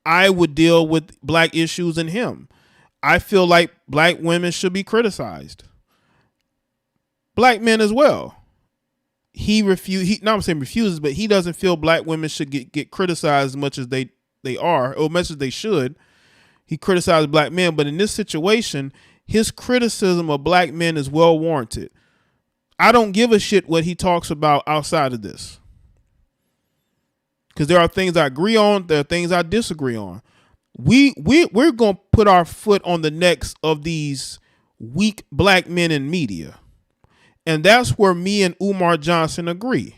I would deal with black issues and him. I feel like black women should be criticized. Black men as well. I'm saying refuses, but he doesn't feel black women should get criticized as much as they are, or as much as they should. He criticized black men, but in this situation, his criticism of black men is well warranted. I don't give a shit what he talks about outside of this. Because there are things I agree on, there are things I disagree on. We're going to put our foot on the necks of these weak black men in media. And that's where me and Umar Johnson agree.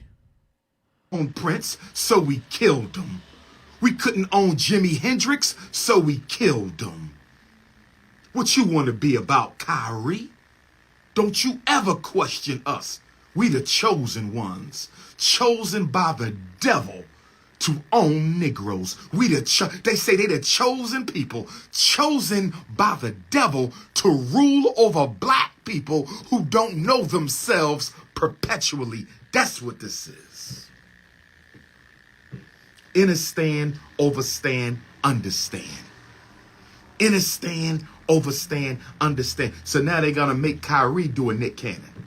Own Prince, so we killed him. We couldn't own Jimi Hendrix, so we killed him. What you want to be about, Kyrie? Don't you ever question us. We the chosen ones, chosen by the devil to own Negroes. They say they the chosen people, chosen by the devil to rule over black people who don't know themselves perpetually. That's what this is. Understand, overstand, understand. Understand, overstand, understand. So now they're going to make Kyrie do a Nick Cannon.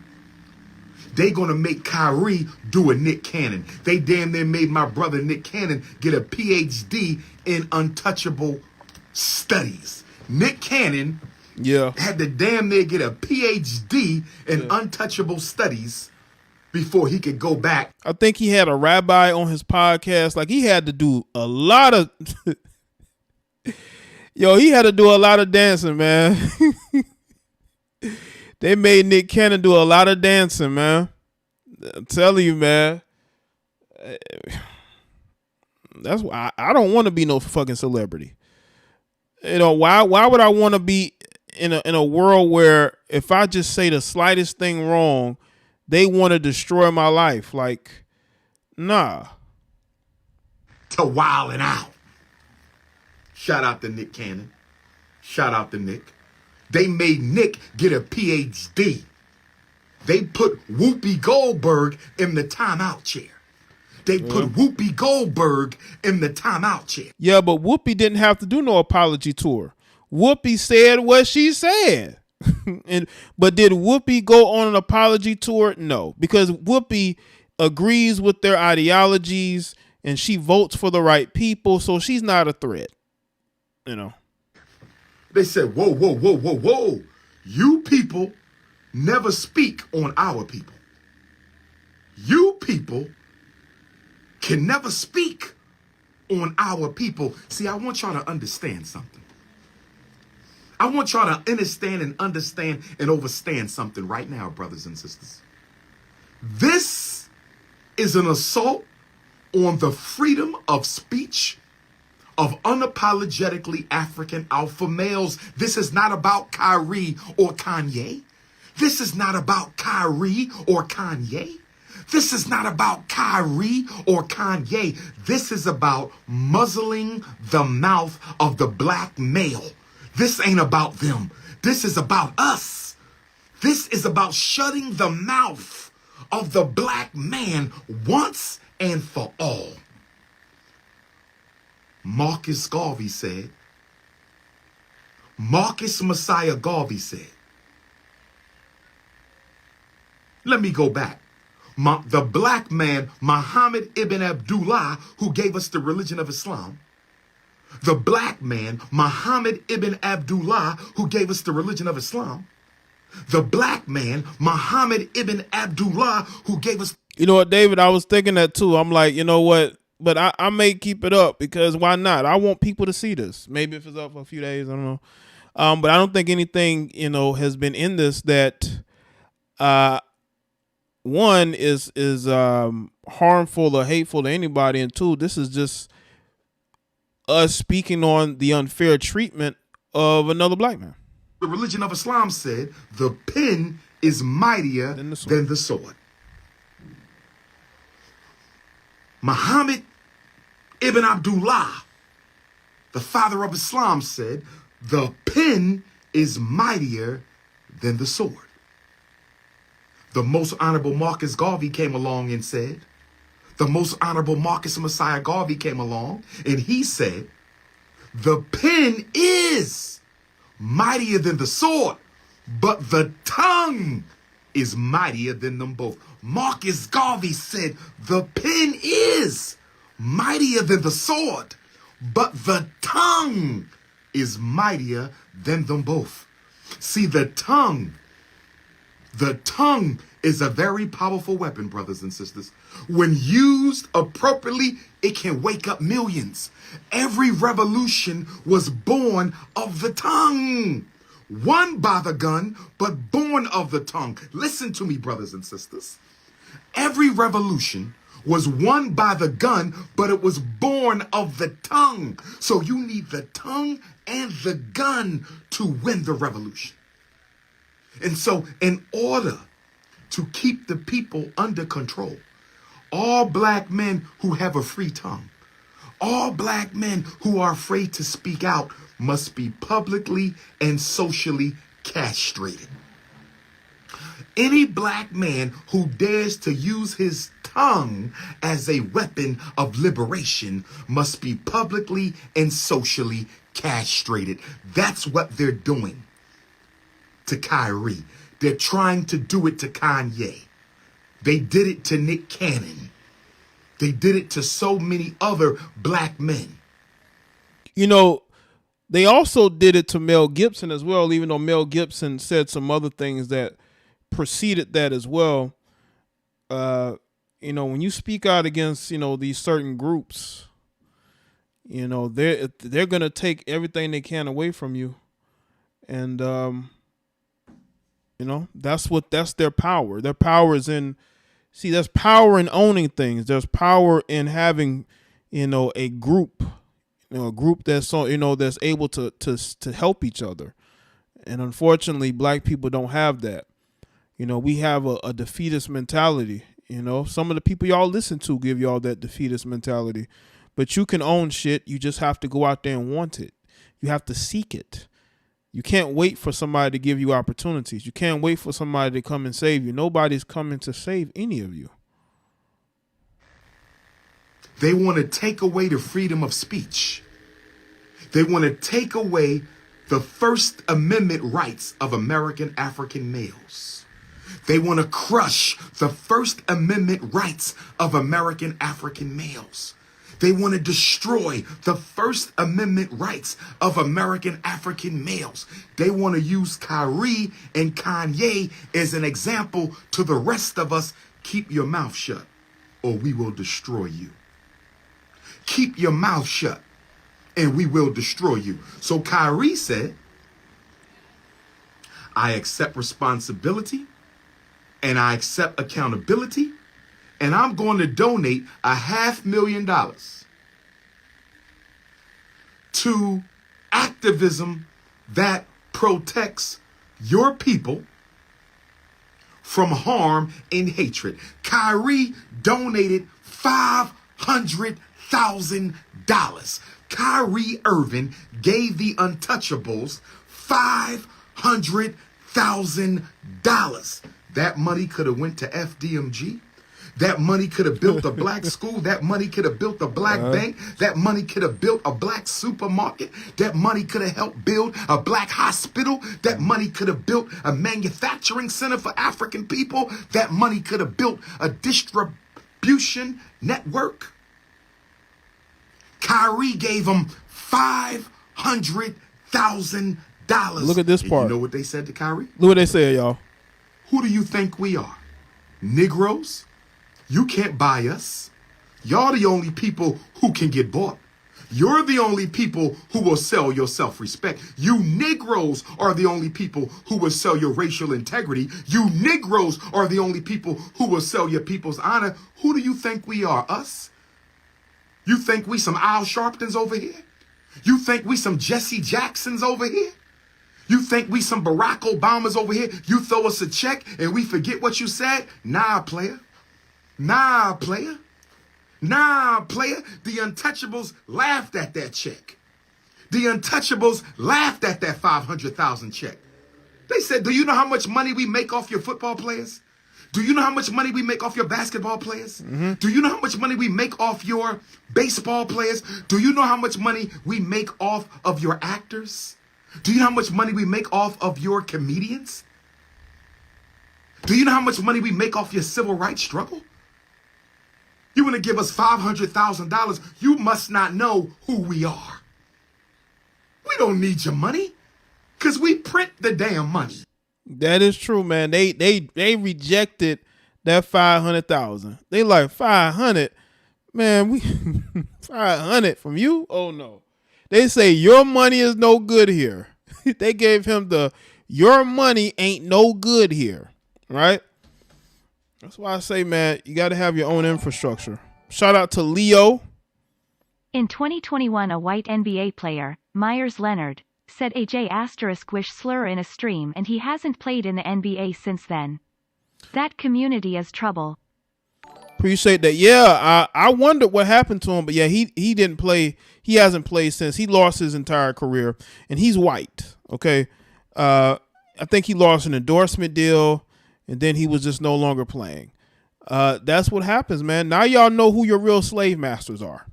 They're going to make Kyrie do a Nick Cannon. They damn near made my brother Nick Cannon get a PhD in untouchable studies. Nick Cannon had to damn near get a PhD in untouchable studies before he could go back. I think he had a rabbi on his podcast. Like, he had to do a lot of... he had to do a lot of dancing, man. They made Nick Cannon do a lot of dancing, man. I'm telling you, man. That's why I don't want to be no fucking celebrity. Why would I want to be in a world where if I just say the slightest thing wrong, they want to destroy my life? Like, nah. To wilding out. Shout out to Nick Cannon. Shout out to Nick. They made Nick get a PhD. They put Whoopi Goldberg in the timeout chair. They put Whoopi Goldberg in the timeout chair. Yeah, but Whoopi didn't have to do no apology tour. Whoopi said what she said. But did Whoopi go on an apology tour? No, because Whoopi agrees with their ideologies and she votes for the right people, so she's not a threat. They said, whoa, whoa, whoa, whoa, whoa. You people never speak on our people. You people can never speak on our people. See, I want y'all to understand something. I want y'all to understand and overstand something right now, brothers and sisters. This is an assault on the freedom of speech of unapologetically African alpha males. This is not about Kyrie or Kanye. This is not about Kyrie or Kanye. This is not about Kyrie or Kanye. This is about muzzling the mouth of the black male. This ain't about them. This is about us. This is about shutting the mouth of the black man once and for all. Marcus Messiah Garvey said, let me go back. The black man, Muhammad ibn Abdullah, who gave us the religion of Islam, The black man, Muhammad ibn Abdullah, who gave us the religion of Islam. The black man, Muhammad ibn Abdullah, who gave us... You know what, David? I was thinking that too. I'm like, you know what? But I may keep it up because why not? I want people to see this. Maybe if it's up for a few days, I don't know. But I don't think anything, has been in this that one is harmful or hateful to anybody, and two, this is just us speaking on the unfair treatment of another black man. The religion of Islam said the pen is mightier than the sword. Muhammad ibn Abdullah, the father of Islam, said the pen is mightier than the sword. The most honorable Marcus Garvey came along and said, the most honorable Marcus Messiah Garvey came along and he said, the pen is mightier than the sword, but the tongue is mightier than them both. Marcus Garvey said, the pen is mightier than the sword, but the tongue is mightier than them both. See, the tongue is a very powerful weapon, brothers and sisters. When used appropriately, it can wake up millions. Every revolution was born of the tongue. Won by the gun, but born of the tongue. Listen to me, brothers and sisters. Every revolution was won by the gun, but it was born of the tongue. So you need the tongue and the gun to win the revolution. And so in order to keep the people under control, all black men who have a free tongue, all black men who are afraid to speak out must be publicly and socially castrated. Any black man who dares to use his tongue as a weapon of liberation must be publicly and socially castrated. That's what they're doing to Kyrie. They're trying to do it to Kanye. They did it to Nick Cannon. They did it to so many other black men. They also did it to Mel Gibson as well, even though Mel Gibson said some other things that preceded that as well. When you speak out against, these certain groups, they're going to take everything they can away from you. And, that's their power. Their power is there's power in owning things. There's power in having, a group, a group that's that's able to help each other. And unfortunately, black people don't have that. We have a defeatist mentality. Some of the people y'all listen to give y'all that defeatist mentality, but you can own shit. You just have to go out there and want it. You have to seek it. You can't wait for somebody to give you opportunities. You can't wait for somebody to come and save you. Nobody's coming to save any of you. They want to take away the freedom of speech. They want to take away the First Amendment rights of American African males. They want to crush the First Amendment rights of American African males. They want to destroy the First Amendment rights of American African males. They want to use Kyrie and Kanye as an example to the rest of us. Keep your mouth shut or we will destroy you. Keep your mouth shut and we will destroy you. So Kyrie said, I accept responsibility and I accept accountability. And I'm going to donate $500,000 to activism that protects your people from harm and hatred. Kyrie donated $500,000. Kyrie Irving gave the Untouchables $500,000. That money could have went to FDMG. That money could have built a black school. That money could have built a black bank. That money could have built a black supermarket. That money could have helped build a black hospital. That money could have built a manufacturing center for African people. That money could have built a distribution network. Kyrie gave him $500,000. Look at this And part. you know what they said to Kyrie? Look what they said, y'all. Who do you think we are? Negroes? You can't buy us. Y'all the only people who can get bought. You're the only people who will sell your self-respect. You Negroes are the only people who will sell your racial integrity. You Negroes are the only people who will sell your people's honor. Who do you think we are? Us? You think we some Al Sharptons over here? You think we some Jesse Jacksons over here? You think we some Barack Obamas over here? You throw us a check and we forget what you said? Nah, player. Nah, player. Nah, player. The Untouchables laughed at that check. The Untouchables laughed at that 500,000 check. They said, do you know how much money we make off your football players? Do you know how much money we make off your basketball players? Do you know how much money we make off your baseball players? Do you know how much money we make off of your actors? Do you know how much money we make off of your comedians? Do you know how much money we make off your civil rights struggle? You want to give us $500,000? You must not know who we are. We don't need your money because we print the damn money. That is true, man. They rejected that 500,000. They like 500, man. We 500 from you? Oh no. They say your money is no good here. They gave him your money ain't no good here, right? That's why I say, man, you got to have your own infrastructure. Shout out to Leo. In 2021, a white NBA player, Myers Leonard, said a J** wish slur in a stream, and he hasn't played in the NBA since then. That community is trouble. Appreciate that. Yeah, I wondered what happened to him, but yeah, he didn't play. He hasn't played since. He lost his entire career, and he's white. Okay, I think he lost an endorsement deal, and then he was just no longer playing. That's what happens, man. Now y'all know who your real slave masters are.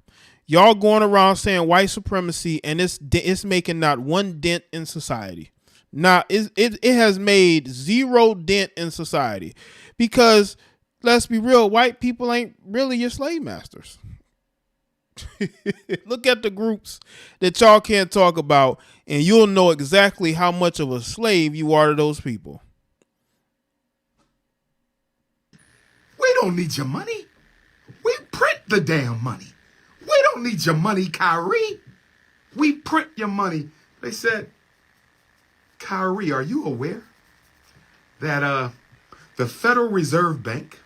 Y'all going around saying white supremacy, and it's making not one dent in society. Now it has made zero dent in society, because let's be real, white people ain't really your slave masters. Look at the groups that y'all can't talk about, and you'll know exactly how much of a slave you are to those people. We don't need your money. We print the damn money. We don't need your money, Kyrie. We print your money. They said, Kyrie, are you aware that the Federal Reserve Bank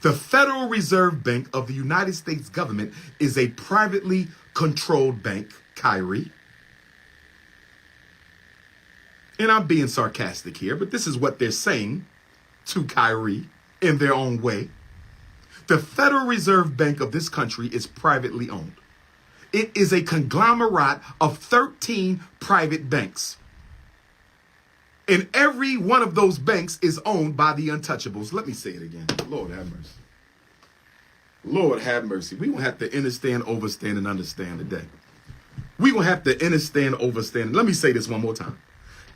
of the United States government is a privately controlled bank, Kyrie? And I'm being sarcastic here, but this is what they're saying to Kyrie in their own way. The Federal Reserve Bank of this country is privately owned. It is a conglomerate of 13 private banks. And every one of those banks is owned by the Untouchables. Let me say it again. Lord have mercy. Lord have mercy. We're going to have to understand, overstand, and understand today. We're going to have to understand, overstand. Let me say this one more time.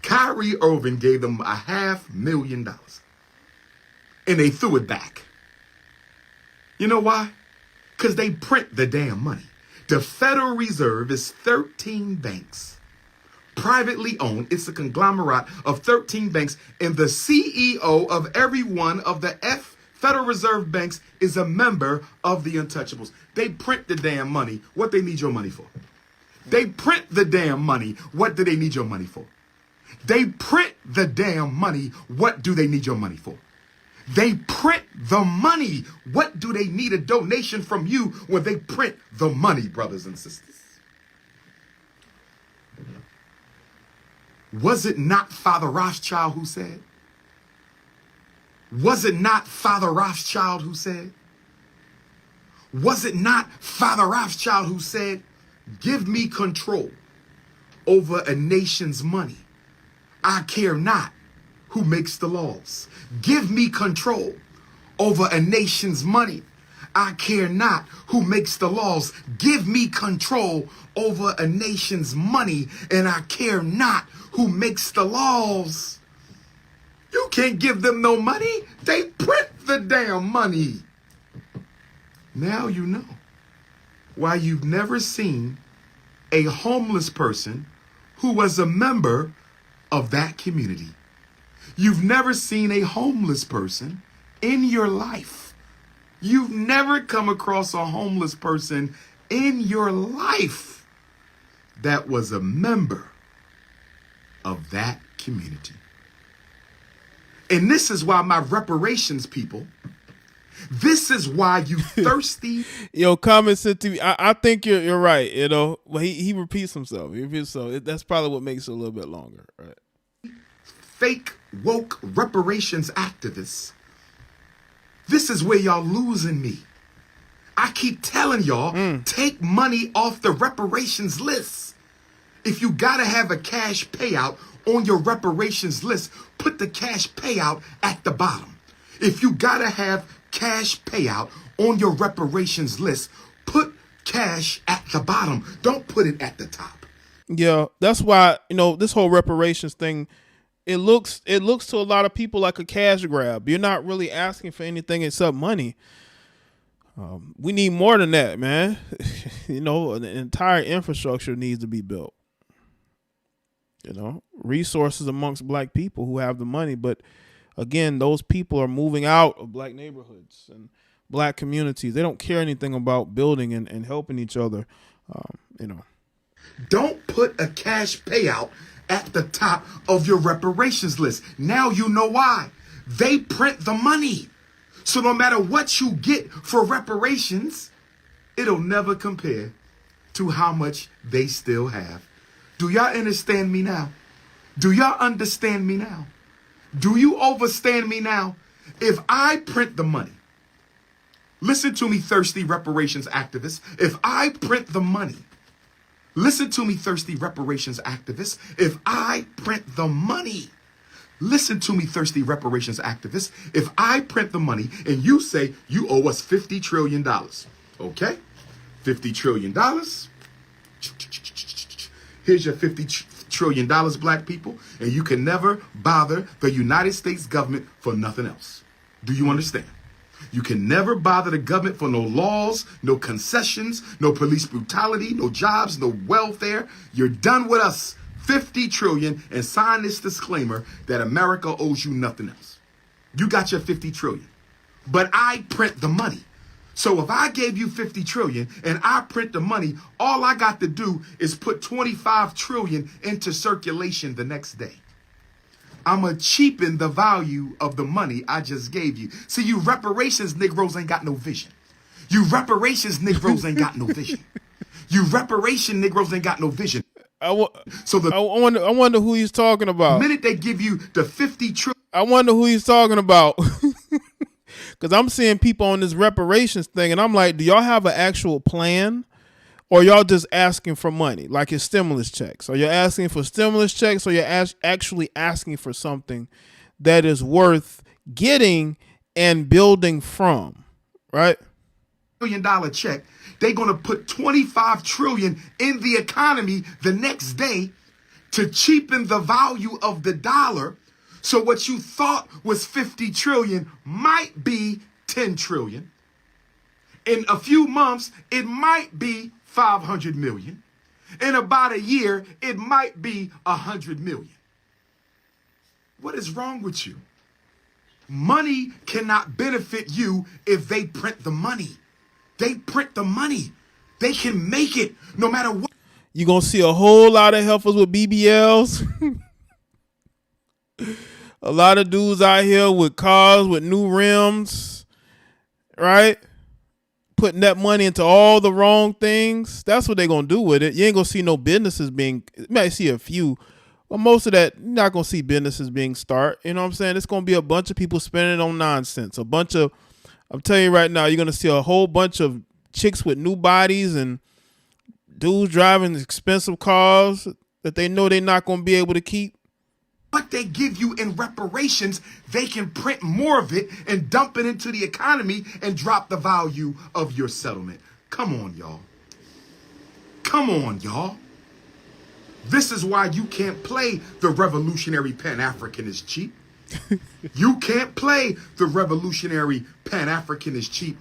Kyrie Irving gave them $500,000. And they threw it back. You know why? Because they print the damn money. The Federal Reserve is 13 banks, privately owned. It's a conglomerate of 13 banks, and the CEO of every one of the Federal Reserve banks is a member of the Untouchables. They print the damn money. What they need your money for? They print the damn money. What do they need your money for? They print the damn money. What do they need your money for? They print the money. What do they need a donation from you when they print the money, brothers and sisters? Was it not Father Rothschild who said? Was it not Father Rothschild who said? Was it not Father Rothschild who said, give me control over a nation's money. I care not who makes the laws. Give me control over a nation's money. I care not who makes the laws. Give me control over a nation's money, and I care not who makes the laws. You can't give them no money. They print the damn money. Now you know. why you've never seen a homeless person who was a member of that community. You've never seen a homeless person in your life. You've never come across a homeless person in your life that was a member of that community. And this is why my reparations people, this is why you thirsty. Yo, Common Sense TV. I think you're right. You know, but he repeats himself. That's probably what makes it a little bit longer, right? Fake woke reparations activists. This is where y'all losing me. I keep telling y'all, take money off the reparations list. If you gotta have a cash payout on your reparations list, put the cash payout at the bottom. If you gotta have cash payout on your reparations list, put cash at the bottom. Don't put it at the top. Yeah, that's why, this whole reparations thing, it looks to a lot of people like a cash grab. You're not really asking for anything except money. We need more than that, man. An entire infrastructure needs to be built. Resources amongst black people who have the money, but again, those people are moving out of black neighborhoods and black communities. They don't care anything about building and helping each other. Don't put a cash payout at the top of your reparations list. Now you know why. They print the money. So no matter what you get for reparations, it'll never compare to how much they still have. Do y'all understand me now? Do y'all understand me now? Do you understand me now? If I print the money, listen to me, thirsty reparations activists. If I print the money, listen to me, thirsty reparations activists. If I print the money, listen to me, thirsty reparations activists. If I print the money and you say you owe us $50 trillion, okay? $50 trillion. Here's your $50 trillion, black people, and you can never bother the United States government for nothing else. Do you understand? You can never bother the government for no laws, no concessions, no police brutality, no jobs, no welfare. You're done with us. 50 trillion, and sign this disclaimer that America owes you nothing else. You got your 50 trillion, but I print the money. So if I gave you 50 trillion and I print the money, all I got to do is put 25 trillion into circulation the next day. I'm going to cheapen the value of the money I just gave you. See, you reparations Negroes ain't got no vision. You reparations Negroes ain't got no vision. You reparation Negroes ain't got no vision. I wonder who he's talking about. The minute they give you the 50 trillion. I wonder who he's talking about. Because I'm seeing people on this reparations thing, and I'm like, do y'all have an actual plan? Or y'all just asking for money, like your stimulus checks? Or you're asking for stimulus checks, or you're actually asking for something that is worth getting and building from, right? $1 billion check. They're going to put 25 trillion in the economy the next day to cheapen the value of the dollar. So what you thought was 50 trillion might be 10 trillion. In a few months, it might be 500 million. In about a year, it might be 100 million. What is wrong with you? Money cannot benefit you if they print the money. They print the money. They can make it no matter what. You're going to see a whole lot of helpers with BBLs. A lot of dudes out here with cars with new rims, right? Putting that money into all the wrong things. That's what they're going to do with it. You ain't going to see no businesses being, you might see a few, but most of that, you're not going to see businesses being started. You know what I'm saying? It's going to be a bunch of people spending it on nonsense. I'm telling you right now, you're going to see a whole bunch of chicks with new bodies and dudes driving expensive cars that they know they're not going to be able to keep. What they give you in reparations, they can print more of it and dump it into the economy and drop the value of your settlement. Come on, y'all. Come on, y'all. This is why you can't play the revolutionary Pan-African is cheap. You can't play the revolutionary Pan-African is cheap.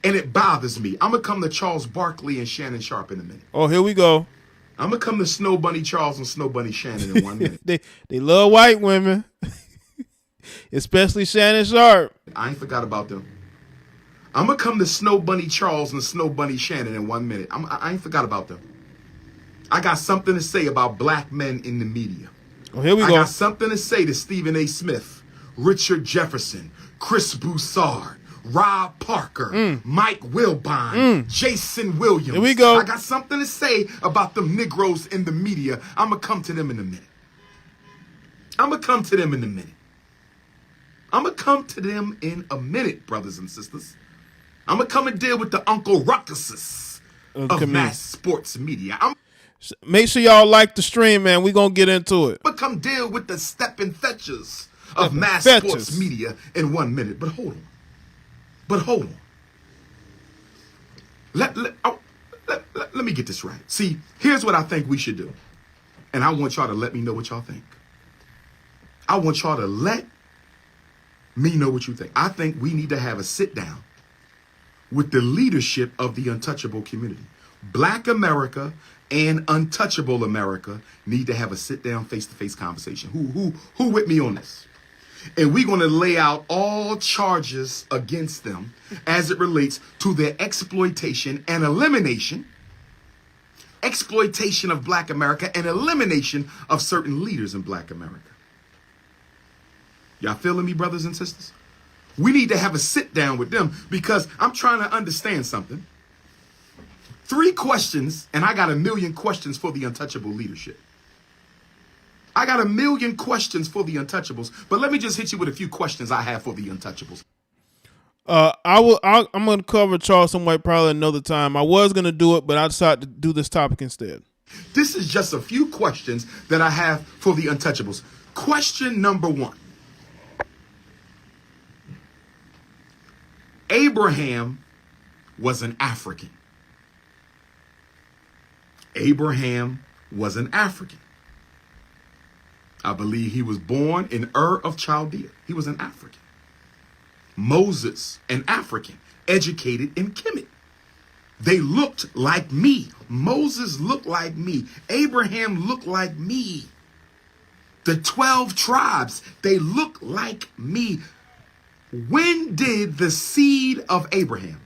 And it bothers me. I'm going to come to Charles Barkley and Shannon Sharp in a minute. Oh, here we go. I'm going to come to Snow Bunny Charles and Snow Bunny Shannon in 1 minute. They love white women, especially Shannon Sharp. I ain't forgot about them. I'm going to come to Snow Bunny Charles and Snow Bunny Shannon in 1 minute. I ain't forgot about them. I got something to say about black men in the media. Oh, here we I go. got something to say to Stephen A. Smith, Richard Jefferson, Chris Broussard, Rob Parker, Mike Wilbon, Jason Williams. Here we go. I got something to say about them Negroes in the media. I'm going to come to them in a minute. I'm going to come to them in a minute. I'm going to come to them in a minute, brothers and sisters. I'm going to come and deal with the Uncle Ruckuses of mass sports media. Make sure y'all like the stream, man. We're going to get into it. I'm going to come deal with the stepping fetchers of mass sports media in 1 minute. But hold on. Let me get this right. See, here's what I think we should do. And I want y'all to let me know what y'all think. I want y'all to let me know what you think. I think we need to have a sit down with the leadership of the untouchable community. Black America and untouchable America need to have a sit down face-to-face conversation. Who with me on this? And we're going to lay out all charges against them as it relates to their exploitation and elimination of black America and elimination of certain leaders in black America. Y'all feeling me, brothers and sisters? We need to have a sit down with them because I'm trying to understand something. 3 questions, and I got a million questions for the untouchable leadership. I got a million questions for the untouchables, but let me just hit you with a few questions I have for the untouchables. I'm going to cover Charleston White probably another time. I was going to do it, but I decided to do this topic instead. This is just a few questions that I have for the untouchables. Question number 1. Abraham was an African. Abraham was an African. I believe he was born in Ur of Chaldea. He was an African. Moses, an African, educated in Kemet. They looked like me. Moses looked like me. Abraham looked like me. The 12 tribes, they look like me. When did the seed of Abraham?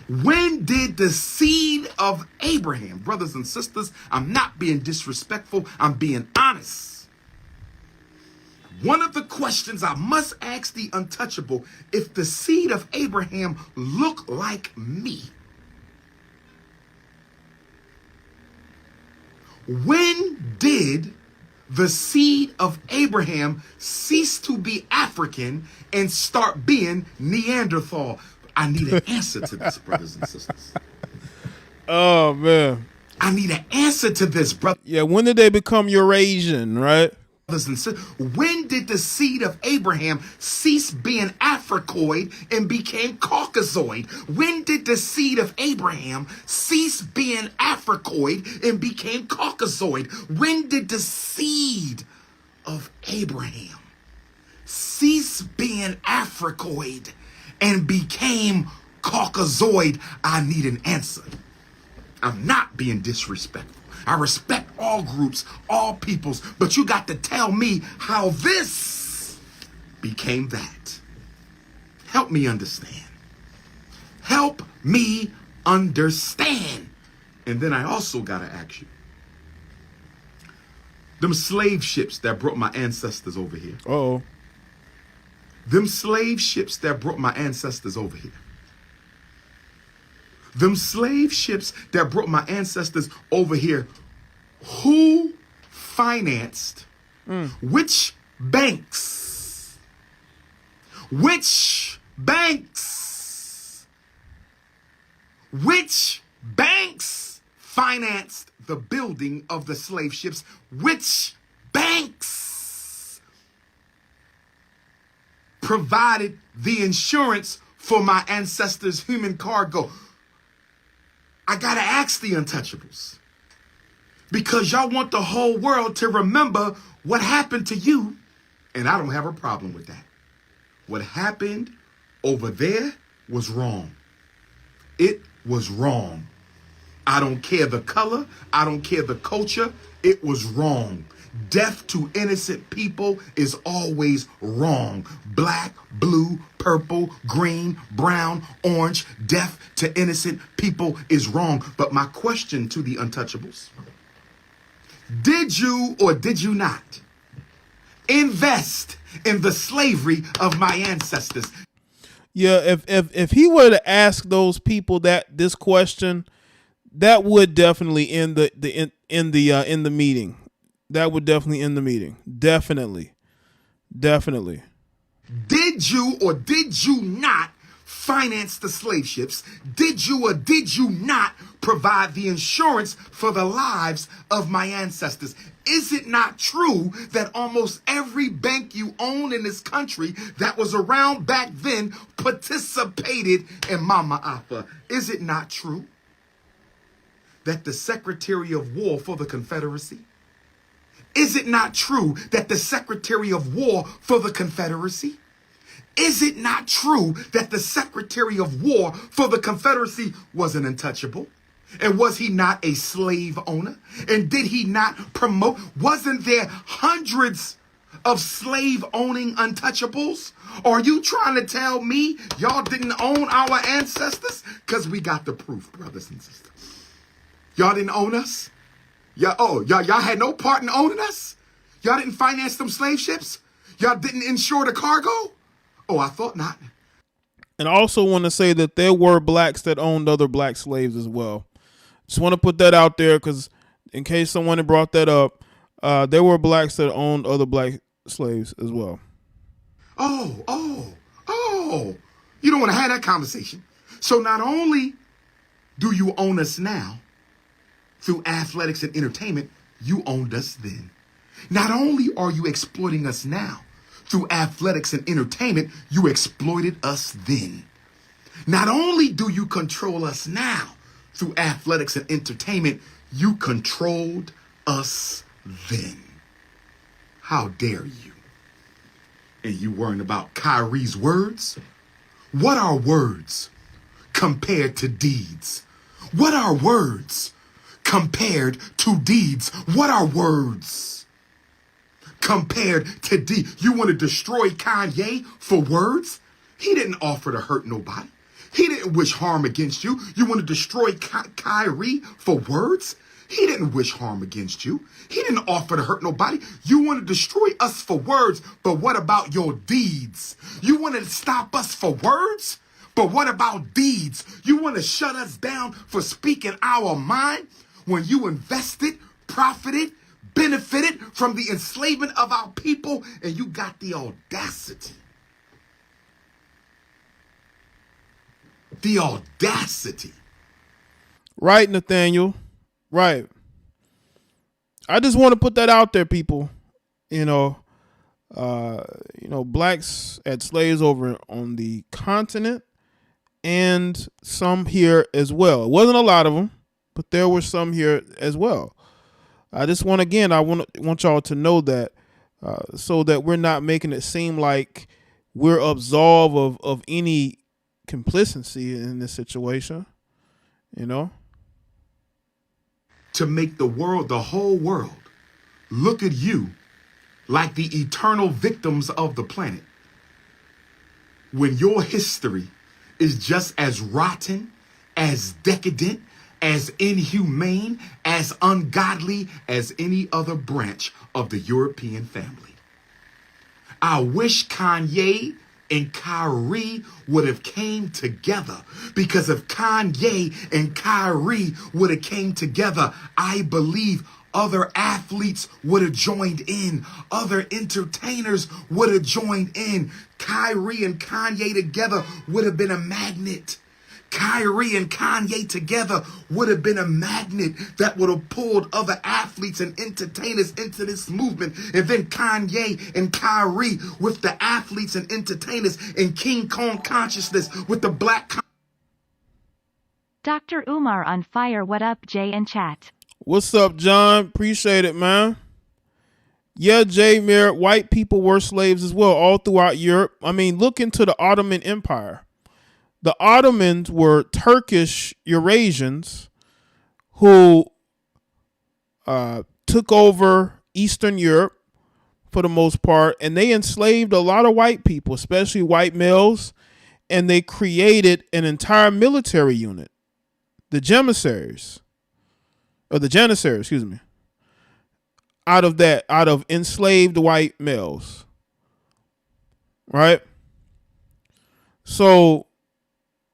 When did the seed of Abraham, brothers and sisters, I'm not being disrespectful, I'm being honest. One of the questions I must ask the untouchable, if the seed of Abraham look like me, when did the seed of Abraham cease to be African and start being Neanderthal? I need an answer to this, brothers and sisters. Oh, man. I need an answer to this, brother. Yeah, when did they become Eurasian, right? Brothers and sisters, when did the seed of Abraham cease being Africoid and became Caucasoid? When did the seed of Abraham cease being Africoid and became Caucasoid? When did the seed of Abraham cease being Africoid and became Caucasoid? I need an answer. I'm not being disrespectful. I respect all groups, all peoples, but you got to tell me how this became that. Help me understand. Help me understand. And then I also got to ask you, them slave ships that brought my ancestors over here. Uh-oh. Them slave ships that brought my ancestors over here. Them slave ships that brought my ancestors over here, who financed which banks? Which banks? Which banks financed the building of the slave ships? Which banks provided the insurance for my ancestors' human cargo? I gotta ask the untouchables, because y'all want the whole world to remember what happened to you, and I don't have a problem with that. What happened over there was wrong. It was wrong. I don't care the color. I don't care the culture. It was wrong. Death to innocent people is always wrong. Black, blue, purple, green, brown, orange. Death to innocent people is wrong. But my question to the untouchables, did you or did you not invest in the slavery of my ancestors? Yeah, if he were to ask those people this question, that would definitely end the meeting. That would definitely end the meeting. Definitely. Did you or did you not finance the slave ships? Did you or did you not provide the insurance for the lives of my ancestors? Is it not true that almost every bank you own in this country that was around back then participated in Mama Apa? Is it not true that the Secretary of War for the Confederacy? Is it not true that the Secretary of War for the Confederacy? Is it not true that the Secretary of War for the Confederacy was an untouchable? And was he not a slave owner? And did he not promote? Wasn't there hundreds of slave owning untouchables? Or are you trying to tell me y'all didn't own our ancestors? Because we got the proof, brothers and sisters. Y'all didn't own us? Y'all had no part in owning us? Y'all didn't finance them slave ships? Y'all didn't insure the cargo? Oh, I thought not. And I also want to say that there were blacks that owned other black slaves as well. Just want to put that out there because in case someone had brought that up, there were blacks that owned other black slaves as well. Oh. You don't want to have that conversation. So not only do you own us now through athletics and entertainment, you owned us then. Not only are you exploiting us now through athletics and entertainment, you exploited us then. Not only do you control us now through athletics and entertainment, you controlled us then. How dare you? And you worrying about Kyrie's words? What are words compared to deeds? What are words compared to deeds? What are words compared to deeds? You want to destroy Kanye for words? He didn't offer to hurt nobody. He didn't wish harm against you. You want to destroy Kyrie for words? He didn't wish harm against you. He didn't offer to hurt nobody. You want to destroy us for words, but what about your deeds? You want to stop us for words, but what about deeds? You want to shut us down for speaking our mind when you invested, profited, benefited from the enslavement of our people, and you got the audacity. The audacity. Right, Nathaniel. Right. I just want to put that out there, people. Blacks had slaves over on the continent and some here as well. It wasn't a lot of them, but there were some here as well. I want y'all to know that so that we're not making it seem like we're absolved of any complicity in this situation, To make the whole world, look at you like the eternal victims of the planet, when your history is just as rotten, as decadent, as inhumane, as ungodly as any other branch of the European family. I wish Kanye and Kyrie would have came together, because if Kanye and Kyrie would have came together, I believe other athletes would have joined in. Other entertainers would have joined in. Kyrie and Kanye together would have been a magnet. Kyrie and Kanye together would have been a magnet that would have pulled other athletes and entertainers into this movement. And then Kanye and Kyrie with the athletes and entertainers and King Kong consciousness with the black. Dr. Umar on fire. What up, Jay and chat? What's up, John? Appreciate it, man. Yeah, Jay Merritt, white people were slaves as well, all throughout Europe. I mean, look into the Ottoman Empire. The Ottomans were Turkish Eurasians who took over Eastern Europe for the most part, and they enslaved a lot of white people, especially white males, and they created an entire military unit, the Janissaries, excuse me, out of enslaved white males, right? So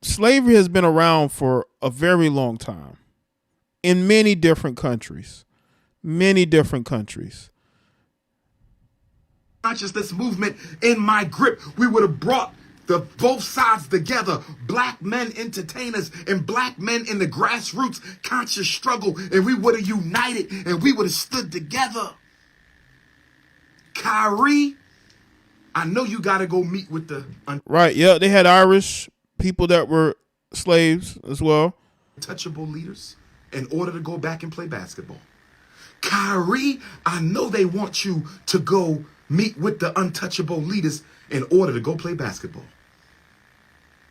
slavery has been around for a very long time in many different countries. Consciousness movement in my grip, we would have brought the both sides together, black men entertainers and black men in the grassroots conscious struggle, and we would have united and we would have stood together. Kyrie, I know you got to go meet with the Right, yeah, they had Irish people that were slaves as well. untouchable leaders in order to go back and play basketball. Kyrie, I know they want you to go meet with the untouchable leaders in order to go play basketball.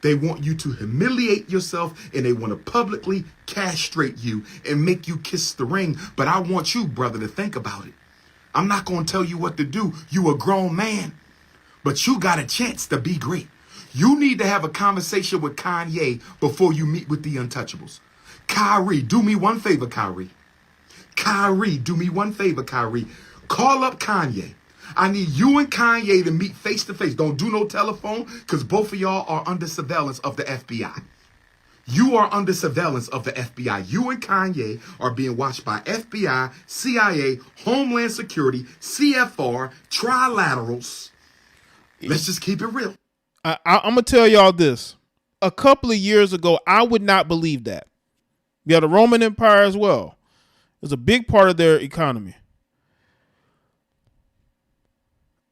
They want you to humiliate yourself, and they want to publicly castrate you and make you kiss the ring. But I want you, brother, to think about it. I'm not going to tell you what to do. You a grown man, but you got a chance to be great. You need to have a conversation with Kanye before you meet with the untouchables. Kyrie, do me one favor, Kyrie. Kyrie, do me one favor, Kyrie. Call up Kanye. I need you and Kanye to meet face to face. Don't do no telephone, because both of y'all are under surveillance of the FBI. You are under surveillance of the FBI. You and Kanye are being watched by FBI, CIA, Homeland Security, CFR, trilaterals. Let's just keep it real. I'm going to tell y'all this. A couple of years ago, I would not believe that. Yeah, the Roman Empire as well. It was a big part of their economy.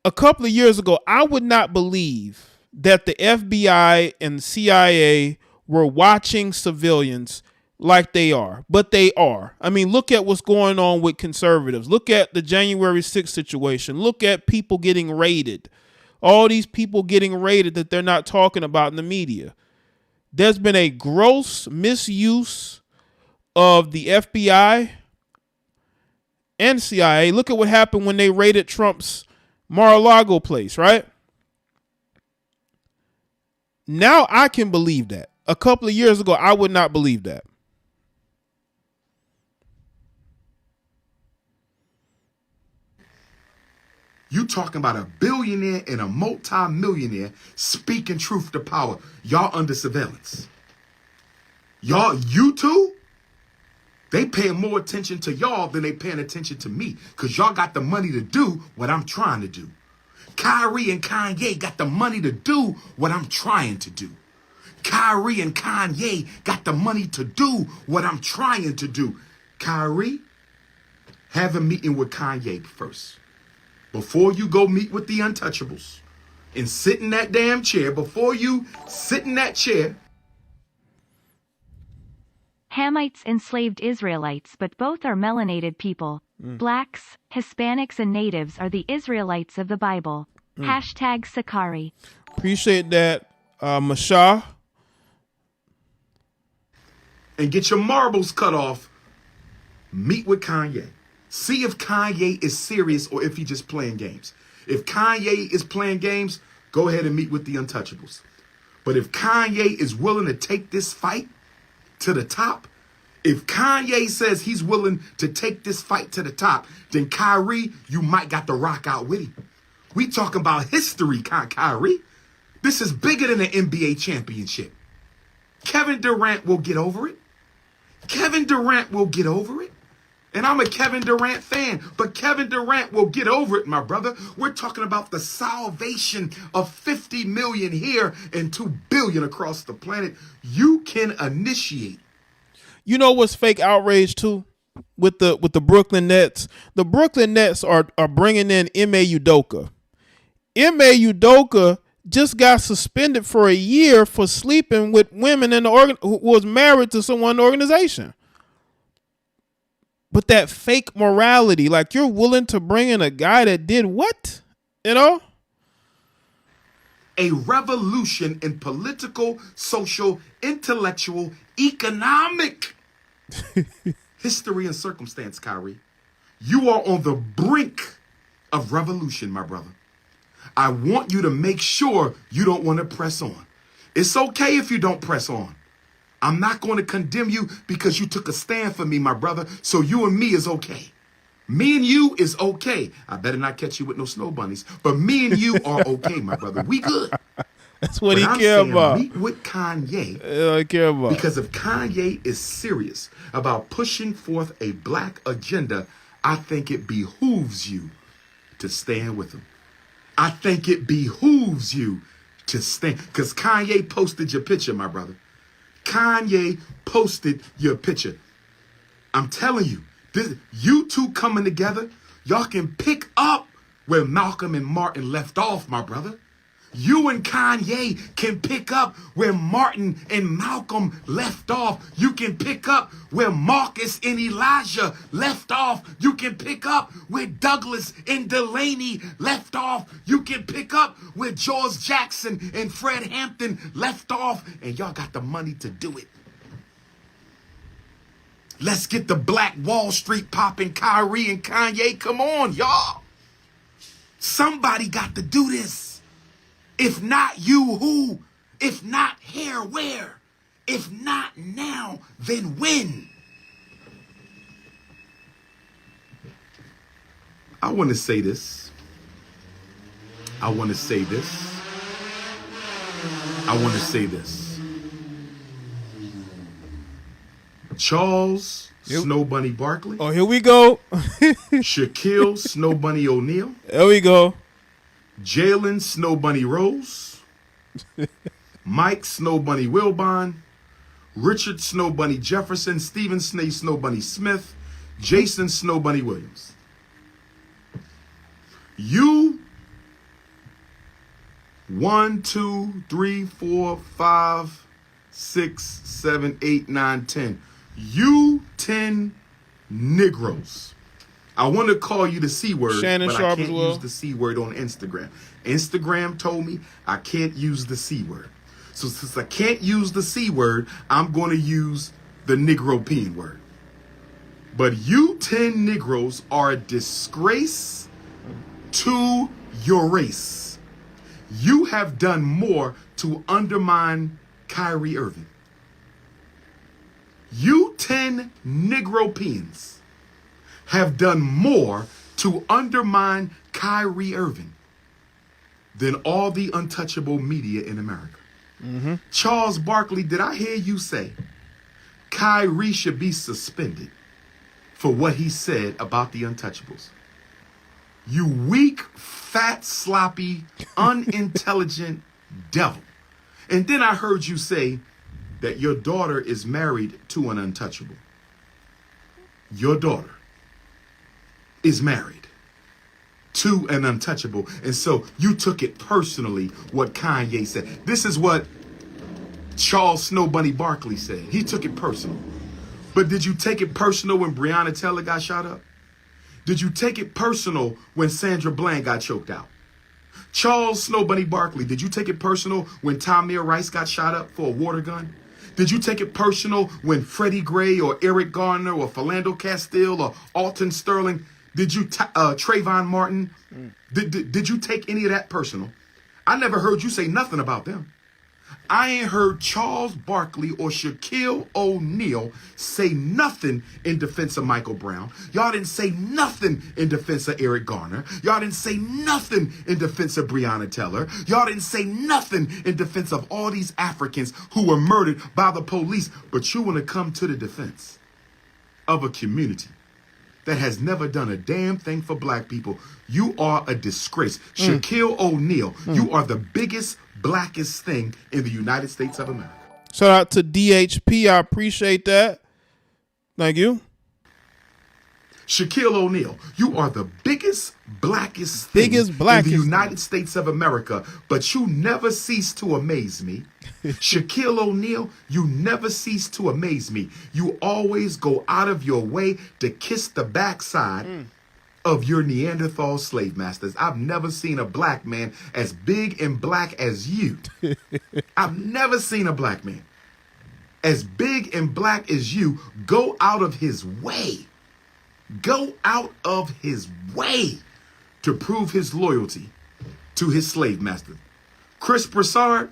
A couple of years ago, I would not believe that the FBI and CIA were watching civilians like they are, but they are. I mean, look at what's going on with conservatives. Look at the January 6th situation. Look at people getting raided. All these people getting raided that they're not talking about in the media. There's been a gross misuse of the FBI and CIA. Look at what happened when they raided Trump's Mar-a-Lago place, right? Now I can believe that. A couple of years ago, I would not believe that. You talking about a billionaire and a multi-millionaire speaking truth to power. Y'all under surveillance. You two, they paying more attention to y'all than they paying attention to me, because y'all got the money to do what I'm trying to do. Kyrie and Kanye got the money to do what I'm trying to do. Kyrie and Kanye got the money to do what I'm trying to do. Kyrie, have a meeting with Kanye first. Before you go meet with the untouchables and sit in that damn chair, before you sit in that chair. Hamites enslaved Israelites, but both are melanated people. Blacks, Hispanics, and natives are the Israelites of the Bible. Hashtag Sakari. Appreciate that, Masha. And get your marbles cut off. Meet with Kanye. See if Kanye is serious or if he's just playing games. If Kanye is playing games, go ahead and meet with the untouchables. But if Kanye is willing to take this fight to the top, if Kanye says he's willing to take this fight to the top, then Kyrie, you might got to rock out with him. We talking about history, Kyrie. This is bigger than an NBA championship. Kevin Durant will get over it. Kevin Durant will get over it. And I'm a Kevin Durant fan, but Kevin Durant will get over it, my brother. We're talking about the salvation of 50 million here and 2 billion across the planet. You can initiate. You know what's fake outrage too? With the Brooklyn Nets. The Brooklyn Nets are bringing in Ime Udoka. Ime Udoka just got suspended for a year for sleeping with women in the who was married to someone in the organization. But that fake morality, like you're willing to bring in a guy that did what? You know? A revolution in political, social, intellectual, economic history and circumstance, Kyrie. You are on the brink of revolution, my brother. I want you to make sure you don't want to press on. It's okay if you don't press on. I'm not going to condemn you because you took a stand for me, my brother. So you and me is okay. Me and you is okay. I better not catch you with no snow bunnies. But me and you are okay, my brother. We good. That's what But he I'm care saying about. meet with Kanye. I care about. Because if Kanye is serious about pushing forth a black agenda, I think it behooves you to stand with him. I think it behooves you to stand. Because Kanye posted your picture, my brother. Kanye posted your picture. I'm telling you, you two coming together, y'all can pick up where Malcolm and Martin left off, my brother. You and Kanye can pick up where Martin and Malcolm left off. You can pick up where Marcus and Elijah left off. You can pick up where Douglas and Delaney left off. You can pick up where George Jackson and Fred Hampton left off. And y'all got the money to do it. Let's get the Black Wall Street popping, Kyrie and Kanye. Come on, y'all. Somebody got to do this. If not you, who? If not here, where? If not now, then when? I want to say this. I want to say this. I want to say this. Charles Snow Bunny Barkley. Oh, here we go. Shaquille Snow Bunny O'Neal. There we go. Jalen Snow Bunny Rose. Mike Snow Bunny Wilbon. Richard Snow Bunny Jefferson. Stephen Snow Bunny Smith. Jason Snow Bunny Williams. You 1, 2, 3, 4, 5, 6, 7, 8, 9, 10. You 10 Negroes. I want to call you the C word, Shannon but Sharp I can't as well. use the C word on Instagram. Instagram told me I can't use the C word. So since I can't use the C word, I'm going to use the Negropean word. But you 10 Negroes are a disgrace to your race. You have done more to undermine Kyrie Irving. You 10 Negropeans have done more to undermine Kyrie Irving than all the untouchable media in America. Mm-hmm. Charles Barkley, did I hear you say Kyrie should be suspended for what he said about the untouchables? You weak, fat, sloppy, unintelligent devil. And then I heard you say that your daughter is married to an untouchable. Your daughter is married to an untouchable. And so you took it personally what Kanye said. This is what Charles Snow Bunny Barkley said. He took it personal. But did you take it personal when Breonna Taylor got shot up? Did you take it personal when Sandra Bland got choked out? Charles Snow Bunny Barkley, did you take it personal when Tamir Rice got shot up for a water gun? Did you take it personal when Freddie Gray or Eric Garner or Philando Castile or Alton Sterling? Did you, Trayvon Martin, did you take any of that personal? I never heard you say nothing about them. I ain't heard Charles Barkley or Shaquille O'Neal say nothing in defense of Michael Brown. Y'all didn't say nothing in defense of Eric Garner. Y'all didn't say nothing in defense of Breonna Taylor. Y'all didn't say nothing in defense of all these Africans who were murdered by the police. But you want to come to the defense of a community that has never done a damn thing for black people. You are a disgrace. Shaquille O'Neal, you are the biggest, blackest thing in the United States of America. Shout out to DHP. I appreciate that. Thank you. Shaquille O'Neal, you are the biggest, blackest thing Biggest, in blackest the thing. United States of America, but you never cease to amaze me. Shaquille O'Neal, you never cease to amaze me. You always go out of your way to kiss the backside of your Neanderthal slave masters. I've never seen a black man as big and black as you. I've never seen a black man as big and black as you go out of his way. Go out of his way to prove his loyalty to his slave master. Chris Broussard,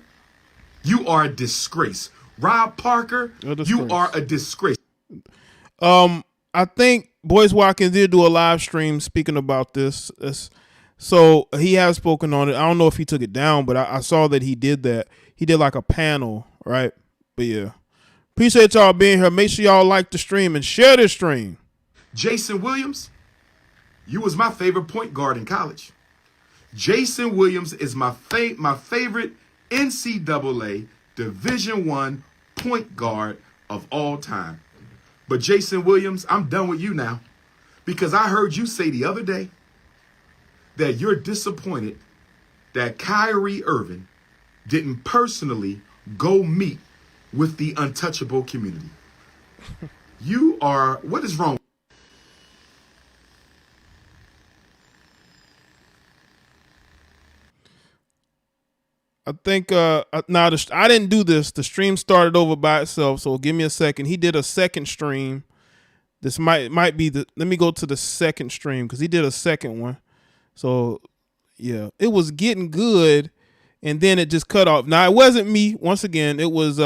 you are a disgrace. Rob Parker, you are a disgrace. I think Boyce Watkins did do a live stream speaking about this. So he has spoken on it. I don't know if he took it down, but I saw that he did that. He did like a panel, right? But yeah. Appreciate y'all being here. Make sure y'all like the stream and share the stream. Jason Williams, you was my favorite point guard in college. Jason Williams is my favorite NCAA Division I point guard of all time. But Jason Williams, I'm done with you now, because I heard you say the other day that you're disappointed that Kyrie Irving didn't personally go meet with the untouchable community. What is wrong? I think now I didn't do this. The stream started over by itself, so give me a second. He did a second stream. This might be the. Let me go to the second stream because he did a second one. So yeah, it was getting good, and then it just cut off. Now it wasn't me. Once again, it was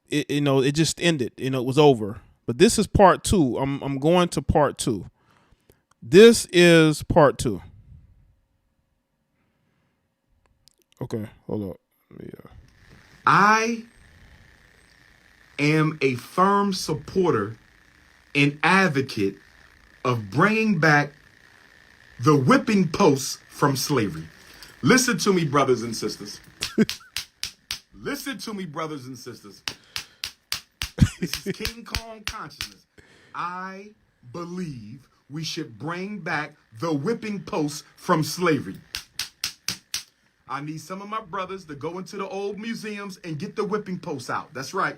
it just ended. It was over. But this is part 2. I'm going to part 2. This is part 2. Okay, hold up. Yeah. I am a firm supporter and advocate of bringing back the whipping post from slavery. Listen to me, brothers and sisters. Listen to me, brothers and sisters. This is King Kong consciousness. I believe we should bring back the whipping post from slavery. I need some of my brothers to go into the old museums and get the whipping posts out. That's right.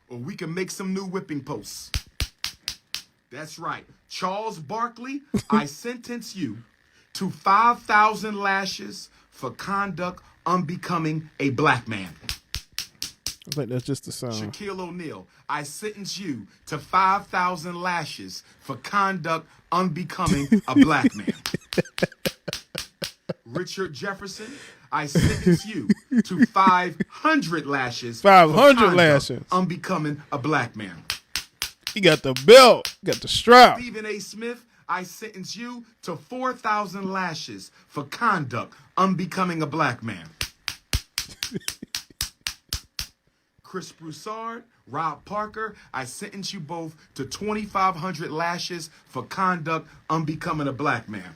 Or we can make some new whipping posts. That's right. Charles Barkley, I sentence you to 5,000 lashes for conduct unbecoming a black man. I think that's just the sound. Shaquille O'Neal, I sentence you to 5,000 lashes for conduct unbecoming a black man. Richard Jefferson, I sentence you to 500 lashes. 500 lashes. Unbecoming a black man. He got the belt, got the strap. Stephen A. Smith, I sentence you to 4,000 lashes for conduct unbecoming a black man. Chris Broussard, Rob Parker, I sentence you both to 2,500 lashes for conduct unbecoming a black man.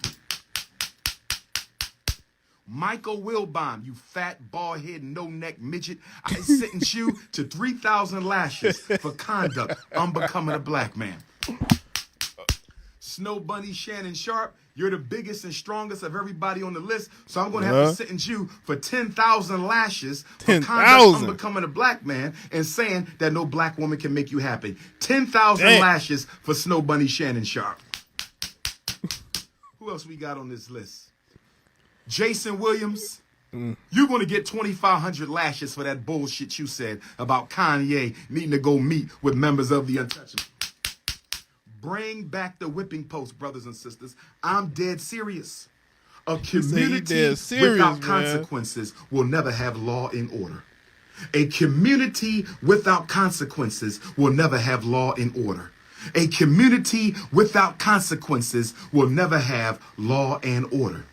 Michael Wilbon, you fat, bald-headed, no-neck midget, I sentence you to 3,000 lashes for conduct unbecoming a black man. Snow Bunny Shannon Sharp, you're the biggest and strongest of everybody on the list, so I'm going to have to sentence you for 10,000 lashes for conduct unbecoming a black man and saying that no black woman can make you happy. 10,000 lashes for Snow Bunny Shannon Sharp. Who else we got on this list? Jason Williams, you're going to get 2,500 lashes for that bullshit you said about Kanye needing to go meet with members of the Untouchable. Bring back the whipping post, brothers and sisters. I'm dead serious. A community without consequences will never have law and order. A community without consequences will never have law and order. A community without consequences will never have law and order.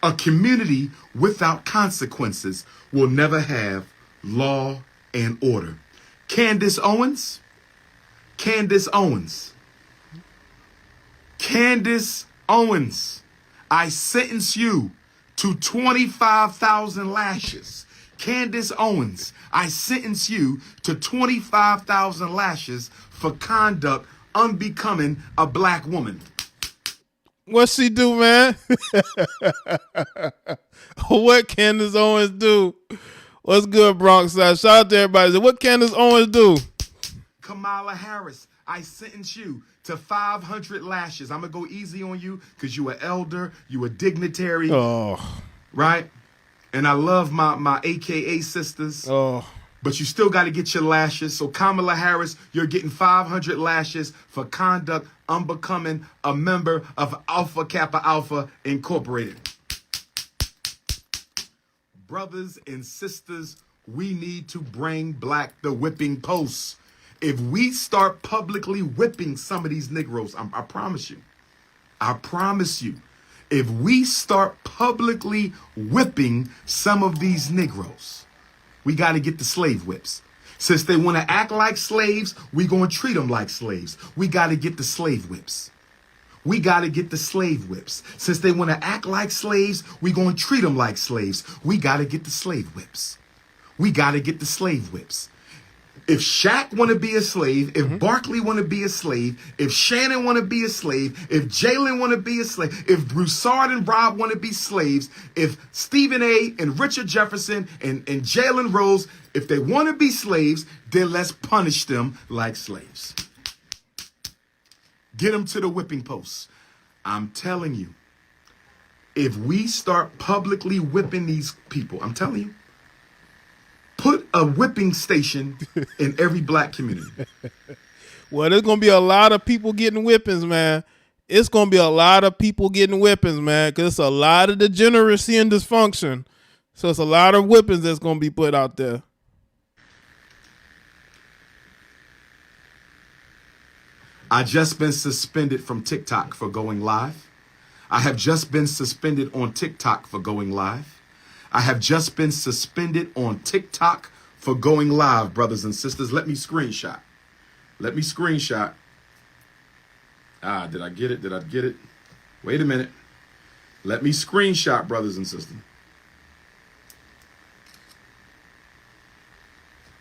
A community without consequences will never have law and order. Candace Owens, I sentence you to 25,000 lashes. Candace Owens, I sentence you to 25,000 lashes for conduct unbecoming a black woman. What she do, man? What Candace Owens do? What's good, Bronx side? Shout out to everybody. What Candace Owens do? Kamala Harris, I sentence you to 500 lashes. I'm going to go easy on you because you an elder, you a dignitary, Oh, right? And I love my AKA sisters. oh. But you still got to get your lashes. So Kamala Harris, you're getting 500 lashes for conduct unbecoming a member of Alpha Kappa Alpha Incorporated. Brothers and sisters, we need to bring black the whipping post. If we start publicly whipping some of these Negroes, I promise you, if we start publicly whipping some of these Negroes, we got to get the slave whips. Since they want to act like slaves, we going to treat them like slaves. We got to get the slave whips. We got to get the slave whips. Since they want to act like slaves, we going to treat them like slaves. We got to get the slave whips. We got to get the slave whips. If Shaq want to be a slave, if Barkley want to be a slave, if Shannon want to be a slave, if Jalen want to be a slave, if Broussard and Rob want to be slaves, if Stephen A. and Richard Jefferson and Jalen Rose, if they want to be slaves, then let's punish them like slaves. Get them to the whipping post. I'm telling you, if we start publicly whipping these people, I'm telling you, put a whipping station in every black community. Well, there's going to be a lot of people getting whippings, man. It's going to be a lot of people getting whippings, man, because it's a lot of degeneracy and dysfunction. So it's a lot of whippings that's going to be put out there. I just been suspended from TikTok for going live. I have just been suspended on TikTok for going live. I have just been suspended on TikTok for going live, brothers and sisters. Let me screenshot. Did I get it? Wait a minute. Let me screenshot, brothers and sisters.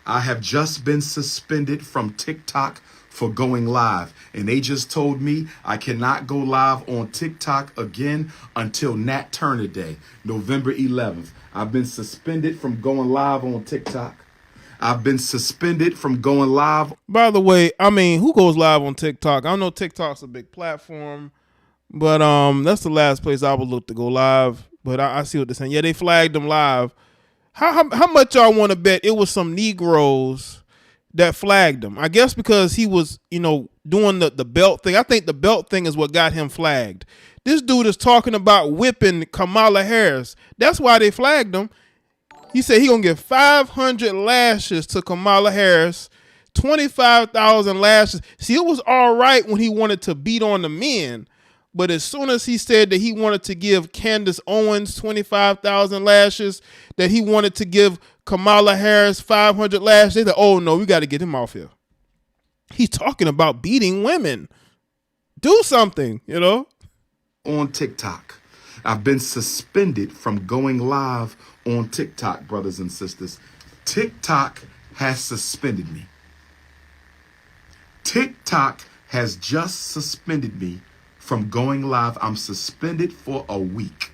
I have just been suspended from TikTok for going live. And they just told me I cannot go live on TikTok again until Nat Turner Day, November 11th. I've been suspended from going live on TikTok. I've been suspended from going live. By the way, I mean, who goes live on TikTok? I know TikTok's a big platform, but that's the last place I would look to go live. But I see what they're saying. Yeah, they flagged them live. How much y'all want to bet it was some Negroes that flagged him? I guess because he was, doing the belt thing. I think the belt thing is what got him flagged. This dude is talking about whipping Kamala Harris. That's why they flagged him. He said he gonna give 500 lashes to Kamala Harris, 25,000 lashes. See, it was all right when he wanted to beat on the men, but as soon as he said that he wanted to give Candace Owens 25,000 lashes, that he wanted to give Kamala Harris 500 lashes, they said, "Oh no, we got to get him off here." He's talking about beating women. Do something, On TikTok. I've been suspended from going live on TikTok, brothers and sisters. TikTok has suspended me. TikTok has just suspended me from going live. I'm suspended for a week.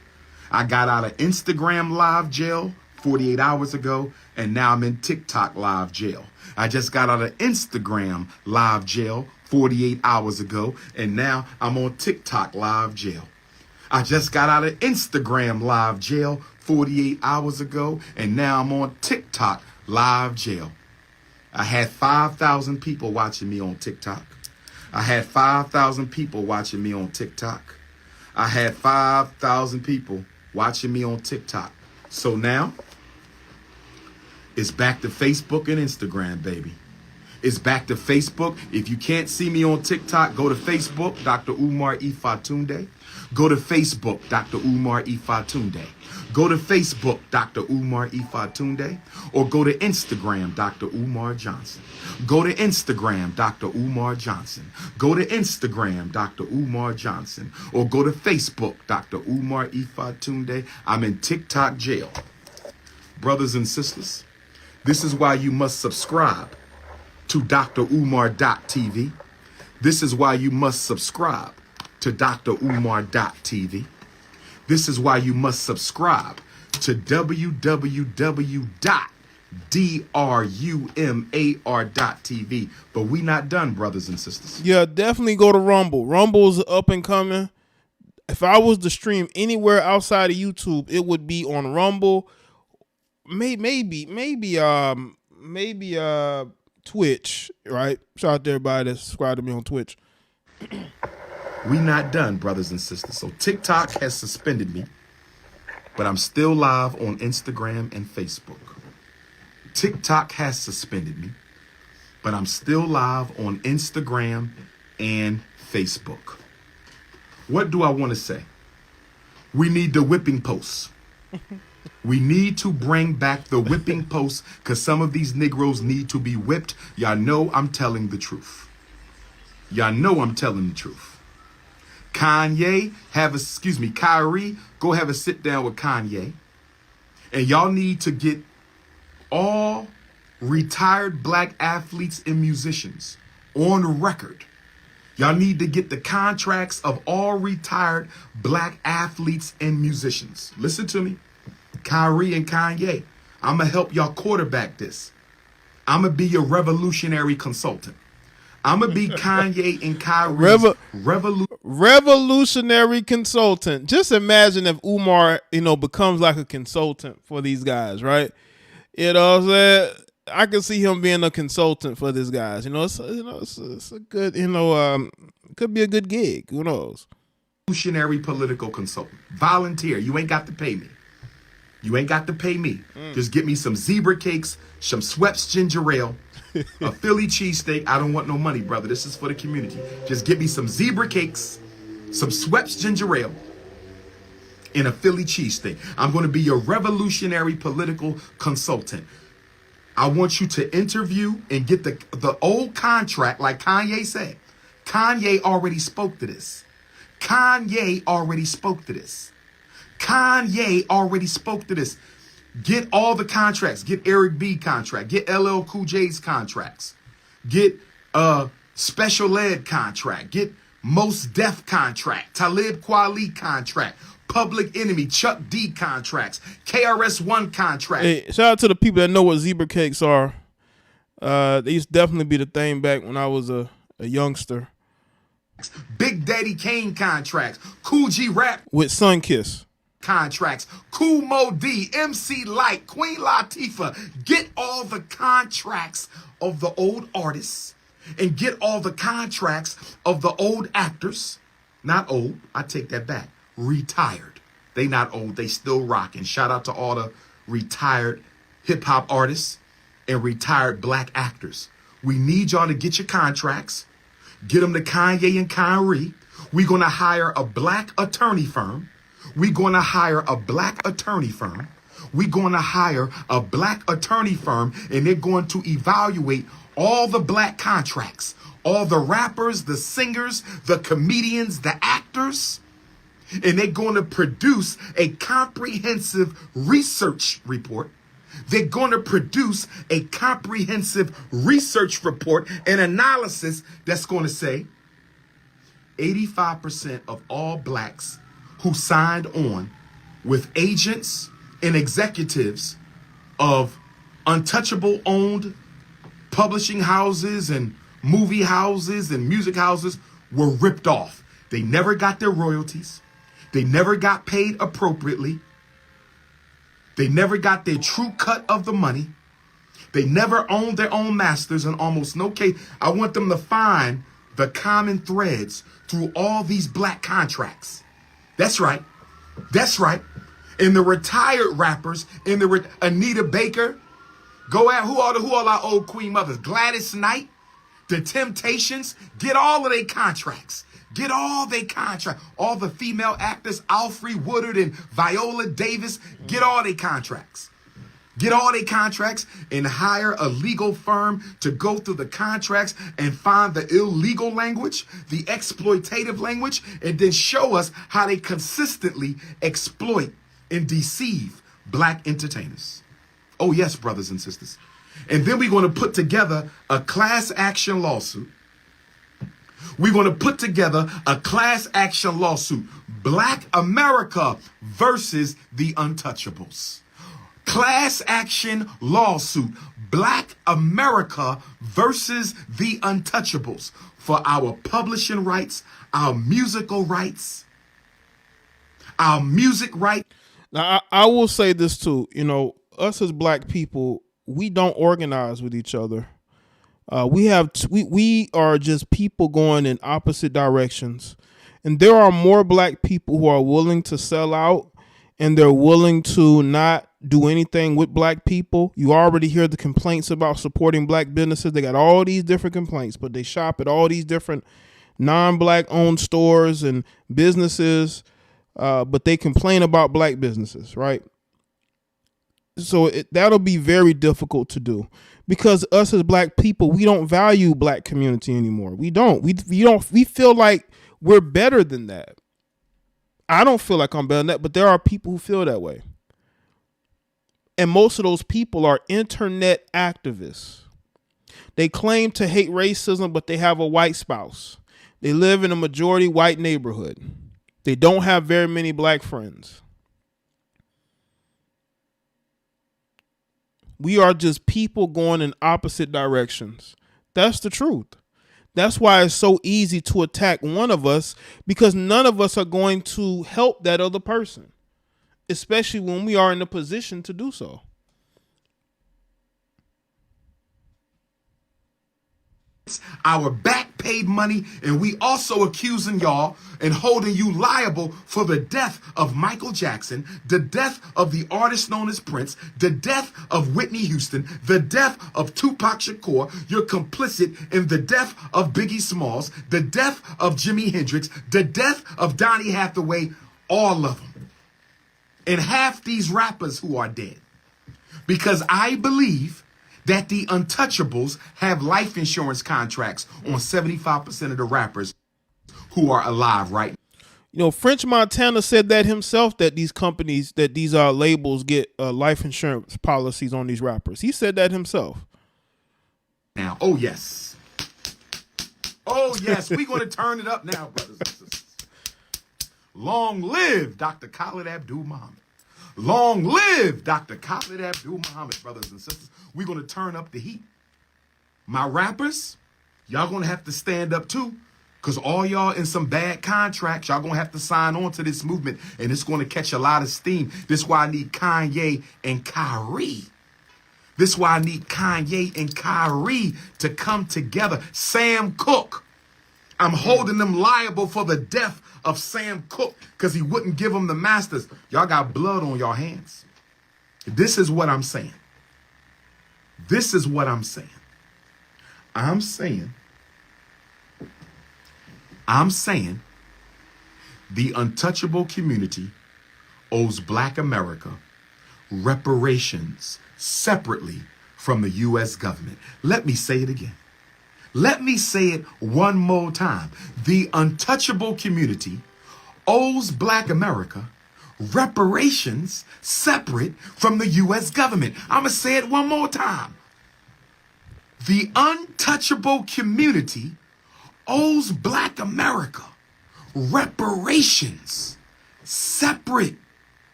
I got out of Instagram live jail 48 hours ago, and now I'm in TikTok live jail. I just got out of Instagram live jail 48 hours ago, and now I'm on TikTok live jail. I just got out of Instagram live jail 48 hours ago, and now I'm on TikTok live jail. I had 5,000 people watching me on TikTok. I had 5,000 people watching me on TikTok. I had 5,000 people watching me on TikTok. So now, it's back to Facebook and Instagram, baby. It's back to Facebook. If you can't see me on TikTok, go to Facebook, Dr. Umar Ifatunde. Go to Facebook, Dr. Umar Ifatunde. Go to Facebook, Dr. Umar Ifatunde. Or go to Instagram, Dr. Umar Johnson. Go to Instagram, Dr. Umar Johnson. Go to Instagram, Dr. Umar Johnson. Or go to Facebook, Dr. Umar Ifatunde. I'm in TikTok jail. Brothers and sisters, this is why you must subscribe to drumar.tv. This is why you must subscribe to drumar.tv. This is why you must subscribe to www.drumar.tv. But we not done, brothers and sisters. Yeah, definitely go to Rumble. Rumble's up and coming. If I was to stream anywhere outside of YouTube, it would be on Rumble. Maybe Twitch, right? Shout out to everybody that subscribed to me on Twitch. We not done, brothers and sisters. So TikTok has suspended me, but I'm still live on Instagram and Facebook. TikTok has suspended me, but I'm still live on Instagram and Facebook. What do I want to say? We need the whipping posts. We need to bring back the whipping posts because some of these Negroes need to be whipped. Y'all know I'm telling the truth. Y'all know I'm telling the truth. Kyrie, go have a sit down with Kanye. And y'all need to get all retired black athletes and musicians on record. Y'all need to get the contracts of all retired black athletes and musicians. Listen to me. Kyrie and Kanye, I'm going to help y'all quarterback this. I'm going to be your revolutionary consultant. I'm going to be Kanye and Kyrie's revolutionary consultant. Just imagine if Umar, becomes like a consultant for these guys, right? You know what I'm saying? I can see him being a consultant for these guys. It's a good, could be a good gig. Who knows? Revolutionary political consultant. Volunteer. You ain't got to pay me. You ain't got to pay me. Just get me some zebra cakes, some Schweppes ginger ale, a Philly cheesesteak. I don't want no money, brother. This is for the community. Just get me some zebra cakes, some Schweppes ginger ale, and a Philly cheesesteak. I'm going to be your revolutionary political consultant. I want you to interview and get the old contract like Kanye said. Kanye already spoke to this. Kanye already spoke to this. Kanye already spoke to this. Get all the contracts. Get Eric B contract. Get LL Cool J's contracts. Get Special Ed contract. Get Mos Def contract. Talib Kweli contract. Public Enemy, Chuck D contracts. KRS-One contract. Hey, shout out to the people that know what zebra cakes are. They used to definitely be the thing back when I was a youngster. Big Daddy Kane contracts. Cool G Rap with Sunkiss contracts. Cool Mo D, MC Light, Queen Latifah. Get all the contracts of the old artists and get all the contracts of the old actors. Not old, I take that back. Retired. They not old, they still rocking. Shout out to all the retired hip hop artists and retired black actors. We need y'all to get your contracts. Get them to Kanye and Kyrie. We're going to hire a black attorney firm. We're going to hire a black attorney firm. We're going to hire a black attorney firm, and they're going to evaluate all the black contracts, all the rappers, the singers, the comedians, the actors, and they're going to produce a comprehensive research report. They're going to produce a comprehensive research report and analysis that's going to say 85% of all blacks who signed on with agents and executives of untouchable owned publishing houses and movie houses and music houses were ripped off. They never got their royalties. They never got paid appropriately. They never got their true cut of the money. They never owned their own masters in almost no case. I want them to find the common threads through all these black contracts. That's right. That's right. And the retired rappers, and the Anita Baker, go at who all our old queen mothers? Gladys Knight, the Temptations, get all of their contracts. Get all their contracts. All the female actors, Alfre Woodard and Viola Davis, get all their contracts. Get all their contracts and hire a legal firm to go through the contracts and find the illegal language, the exploitative language, and then show us how they consistently exploit and deceive black entertainers. Oh, yes, brothers and sisters. And then we're going to put together a class action lawsuit. We're going to put together a class action lawsuit. Black America versus the Untouchables. Class action lawsuit. Black America versus the Untouchables for our publishing rights, our musical rights, our music rights. Now, I will say this too. You know, us as black people, we don't organize with each other. We are just people going in opposite directions, and there are more black people who are willing to sell out, and they're willing to not do anything with black people. You already hear the complaints about supporting black businesses. They got all these different complaints, but they shop at all these different non-black owned stores and businesses, but they complain about black businesses, right? So that'll be very difficult to do, because us as black people, we don't value black community anymore. We don't. We feel like we're better than that. I don't feel like I'm better than that, but there are people who feel that way. And most of those people are internet activists. They claim to hate racism, but they have a white spouse. They live in a majority white neighborhood. They don't have very many black friends. We are just people going in opposite directions. That's the truth. That's why it's so easy to attack one of us, because none of us are going to help that other person, especially when we are in a position to do so. Our back paid money, and we also accusing y'all and holding you liable for the death of Michael Jackson, the death of the artist known as Prince, the death of Whitney Houston, the death of Tupac Shakur. You're complicit in the death of Biggie Smalls, the death of Jimi Hendrix, the death of Donny Hathaway, all of them. And half these rappers who are dead. Because I believe that the Untouchables have life insurance contracts on 75% of the rappers who are alive right now. You know, French Montana said that himself, that these companies, that these labels get life insurance policies on these rappers. He said that himself. Now, oh yes. Oh yes, we're going to turn it up now, brothers and sisters. Long live Dr. Khalid Abdul-Muhammad. Long live Dr. Khalid Abdul-Muhammad, brothers and sisters. We're going to turn up the heat. My rappers, y'all going to have to stand up too, because all y'all in some bad contracts, y'all going to have to sign on to this movement, and it's going to catch a lot of steam. This is why I need Kanye and Kyrie. This is why I need Kanye and Kyrie to come together. Sam Cooke, I'm holding them liable for the death of Sam Cooke because he wouldn't give them the masters. Y'all got blood on your hands. This is what I'm saying. This is what I'm saying. I'm saying the untouchable community owes Black America reparations separately from the U.S. government. Let me say it again. Let me say it one more time. The untouchable community owes Black America reparations separate from the U.S. government. I'm going to say it one more time. The untouchable community owes Black America reparations separate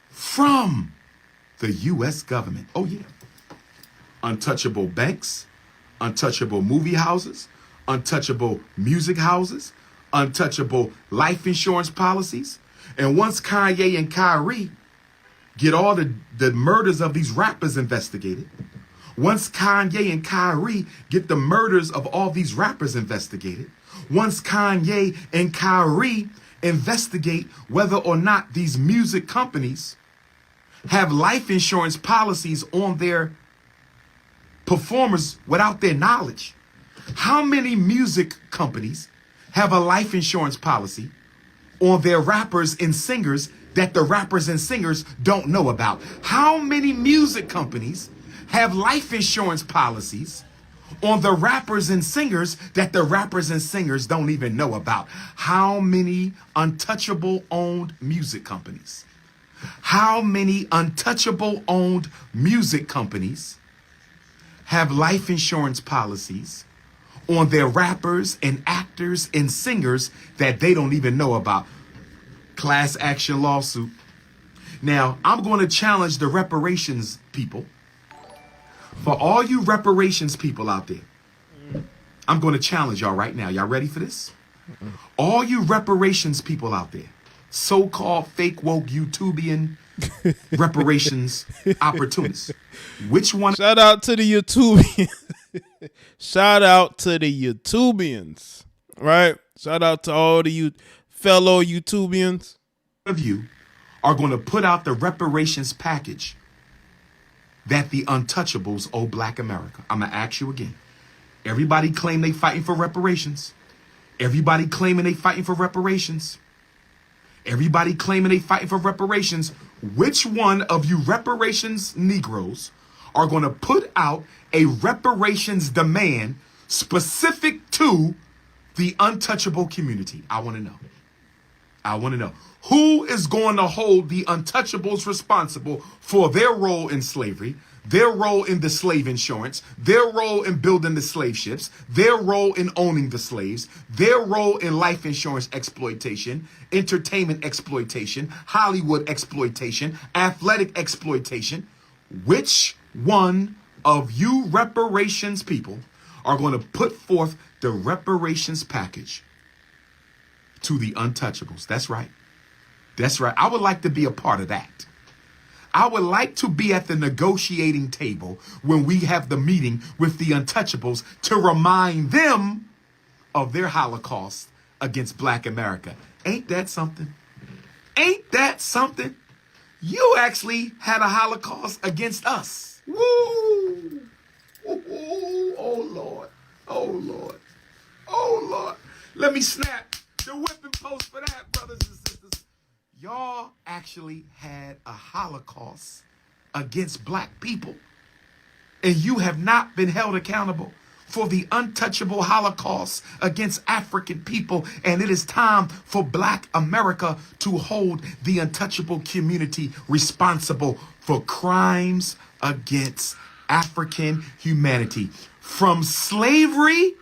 from the U.S. government. Oh, yeah. Untouchable banks, untouchable movie houses, untouchable music houses, untouchable life insurance policies. And once Kanye and Kyrie get all the murders of these rappers investigated, once Kanye and Kyrie get the murders of all these rappers investigated, once Kanye and Kyrie investigate whether or not these music companies have life insurance policies on their performers without their knowledge. How many music companies have a life insurance policy on their rappers and singers that the rappers and singers don't know about? How many music companies have life insurance policies on the rappers and singers that the rappers and singers don't even know about? How many untouchable owned music companies? How many untouchable owned music companies have life insurance policies on their rappers and actors and singers that they don't even know about? Class action lawsuit. Now, I'm going to challenge the reparations people. For all you reparations people out there, I'm going to challenge y'all right now. Y'all ready for this? All you reparations people out there, so-called fake woke YouTubian reparations opportunists. Which one? Shout out to the YouTubians. Shout out to the YouTubians. Right? Shout out to all the fellow YouTubians. Of you are going to put out the reparations package that the untouchables owe Black America? I'm going to ask you again. Everybody claim they fighting for reparations. Everybody claiming they fighting for reparations. Everybody claiming they fighting for reparations. Which one of you reparations Negroes are going to put out a reparations demand specific to the untouchable community? I want to know. I want to know. Who is going to hold the untouchables responsible for their role in slavery, their role in the slave insurance, their role in building the slave ships, their role in owning the slaves, their role in life insurance exploitation, entertainment exploitation, Hollywood exploitation, athletic exploitation? Which one of you reparations people are going to put forth the reparations package to the untouchables? That's right. That's right. I would like to be a part of that. I would like to be at the negotiating table when we have the meeting with the untouchables to remind them of their Holocaust against Black America. Ain't that something? Ain't that something? You actually had a Holocaust against us. Woo! Ooh, oh, Lord. Oh, Lord. Oh, Lord. Let me snap the whipping post for that, brothers and sisters. Y'all actually had a Holocaust against Black people. And you have not been held accountable for the untouchable Holocaust against African people. And it is time for Black America to hold the untouchable community responsible for crimes against African humanity. From slavery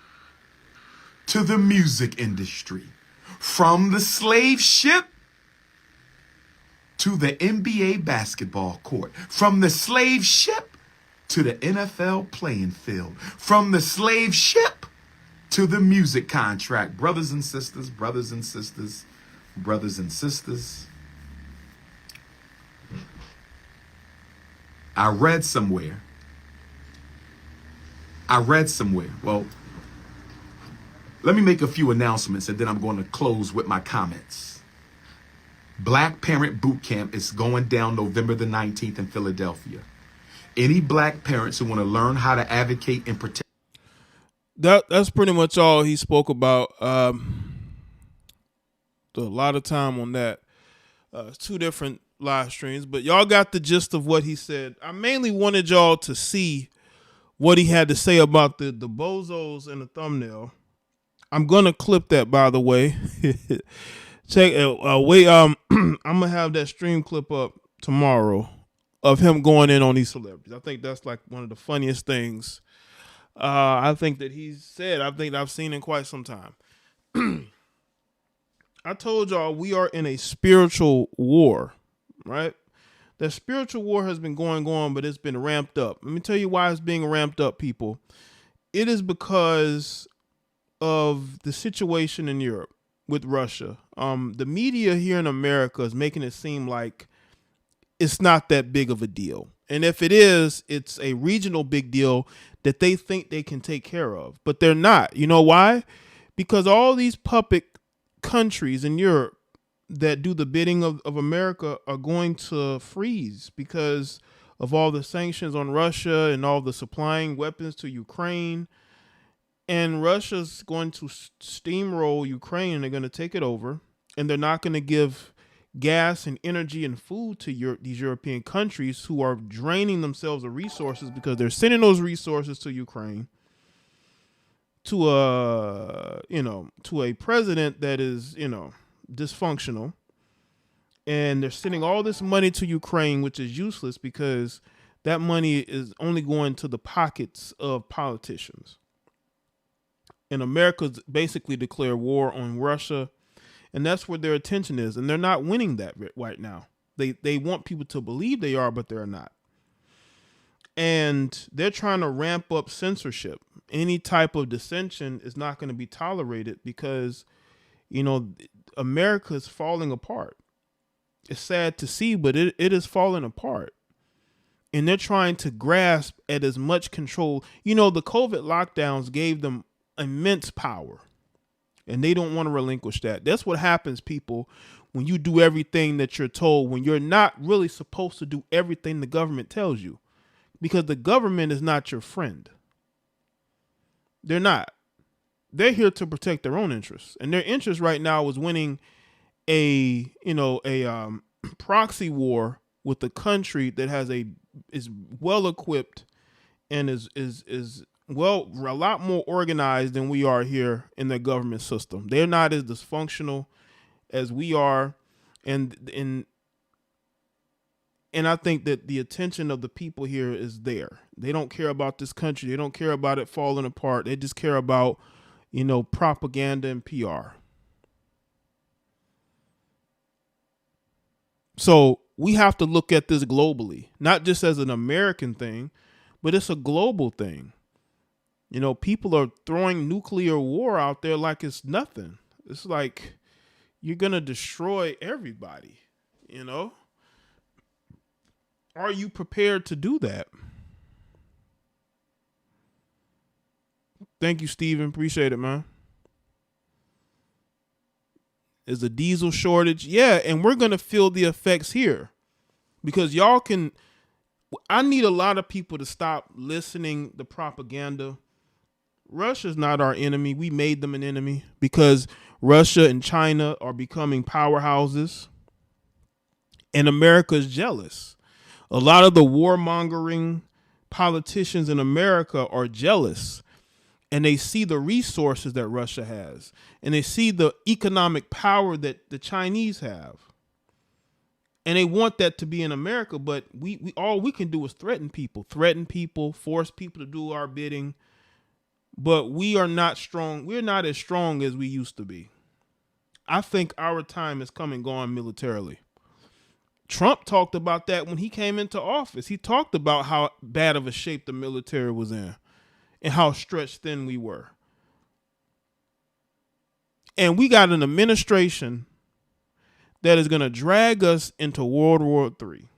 to the music industry. From the slave ship to the NBA basketball court. From the slave ship to the NFL playing field. From the slave ship to the music contract. Brothers and sisters, brothers and sisters, brothers and sisters. I read somewhere. Well, let me make a few announcements and then I'm going to close with my comments. Black Parent Boot Camp is going down November the 19th in Philadelphia. Any Black parents who want to learn how to advocate and protect. That's pretty much all he spoke about. A lot of time on that. Two different live streams, but y'all got the gist of what he said. I mainly wanted y'all to see what he had to say about the bozos in the thumbnail. I'm gonna clip that, by the way. Check. Wait. I'm gonna have that stream clip up tomorrow of him going in on these celebrities. I think that's like one of the funniest things. I think that he's said. I think I've seen in quite some time. I told y'all we are in a spiritual war, right? The spiritual war has been going on, but it's been ramped up. Let me tell you why it's being ramped up, people. It is because of the situation in Europe with Russia. The media here in America is making it seem like it's not that big of a deal. And if it is, it's a regional big deal that they think they can take care of. But they're not. You know why? Because all these puppet countries in Europe that do the bidding of America are going to freeze because of all the sanctions on Russia and all the supplying weapons to Ukraine. And Russia's going to steamroll Ukraine and they're going to take it over. And they're not going to give gas and energy and food to these European countries who are draining themselves of resources because they're sending those resources to Ukraine to a president that is, dysfunctional. And they're sending all this money to Ukraine, which is useless because that money is only going to the pockets of politicians. And America's basically declared war on Russia, and that's where their attention is. And they're not winning that right now. They want people to believe they are, but they're not. And they're trying to ramp up censorship. Any type of dissension is not going to be tolerated because, America is falling apart. It's sad to see, but it is falling apart. And they're trying to grasp at as much control. The COVID lockdowns gave them immense power, and they don't want to relinquish that. That's what happens, people, when you do everything that you're told, when you're not really supposed to do everything the government tells you, because the government is not your friend. They're not. They're here to protect their own interests, and their interest right now is winning a proxy war with a country that is well equipped and is well a lot more organized than we are here in the government system. They're not as dysfunctional as we are, and I think that the attention of the people here is there. They don't care about this country. They don't care about it falling apart. They just care about propaganda and PR. So we have to look at this globally, not just as an American thing, but it's a global thing. People are throwing nuclear war out there like it's nothing. It's like you're going to destroy everybody, Are you prepared to do that? Thank you, Steven. Appreciate it, man. Is a diesel shortage? Yeah, and we're going to feel the effects here because I need a lot of people to stop listening to propaganda. Russia's not our enemy. We made them an enemy because Russia and China are becoming powerhouses, and America is jealous. A lot of the warmongering politicians in America are jealous, and they see the resources that Russia has, and they see the economic power that the Chinese have, and they want that to be in America. But we all we can do is threaten people, force people to do our bidding. But we are not strong. We're not as strong as we used to be. I think our time is come and gone militarily. Trump talked about that when he came into office. He talked about how bad of a shape the military was in and how stretched thin we were. And we got an administration that is going to drag us into World War III.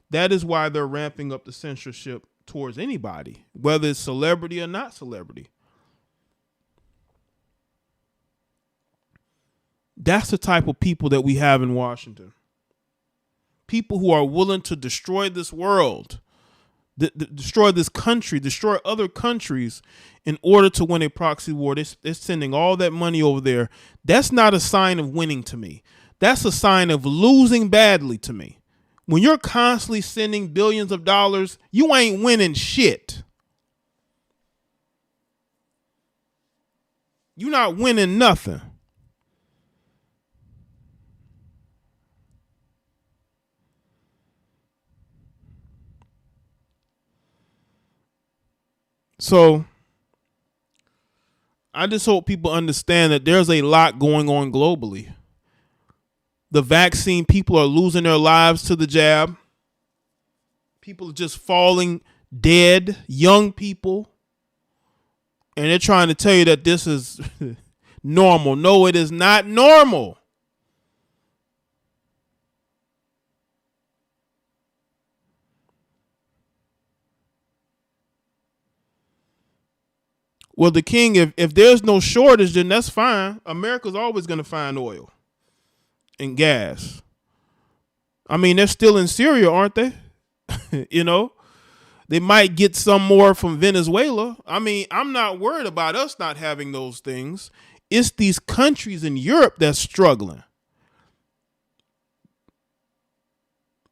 That is why they're ramping up the censorship towards anybody, whether it's celebrity or not celebrity. That's the type of people that we have in Washington. People who are willing to destroy this world, destroy this country, destroy other countries in order to win a proxy war. They're sending all that money over there. That's not a sign of winning to me. That's a sign of losing badly to me. When you're constantly sending billions of dollars, you ain't winning shit. You're not winning nothing. So I just hope people understand that there's a lot going on globally. The vaccine, people are losing their lives to the jab. People are just falling dead, young people. And they're trying to tell you that this is normal. No, it is not normal. Well, the king, if there's no shortage, then that's fine. America's always going to find oil and gas. I mean, they're still in Syria, aren't they? They might get some more from Venezuela. I mean, I'm not worried about us not having those things. It's these countries in Europe that's struggling.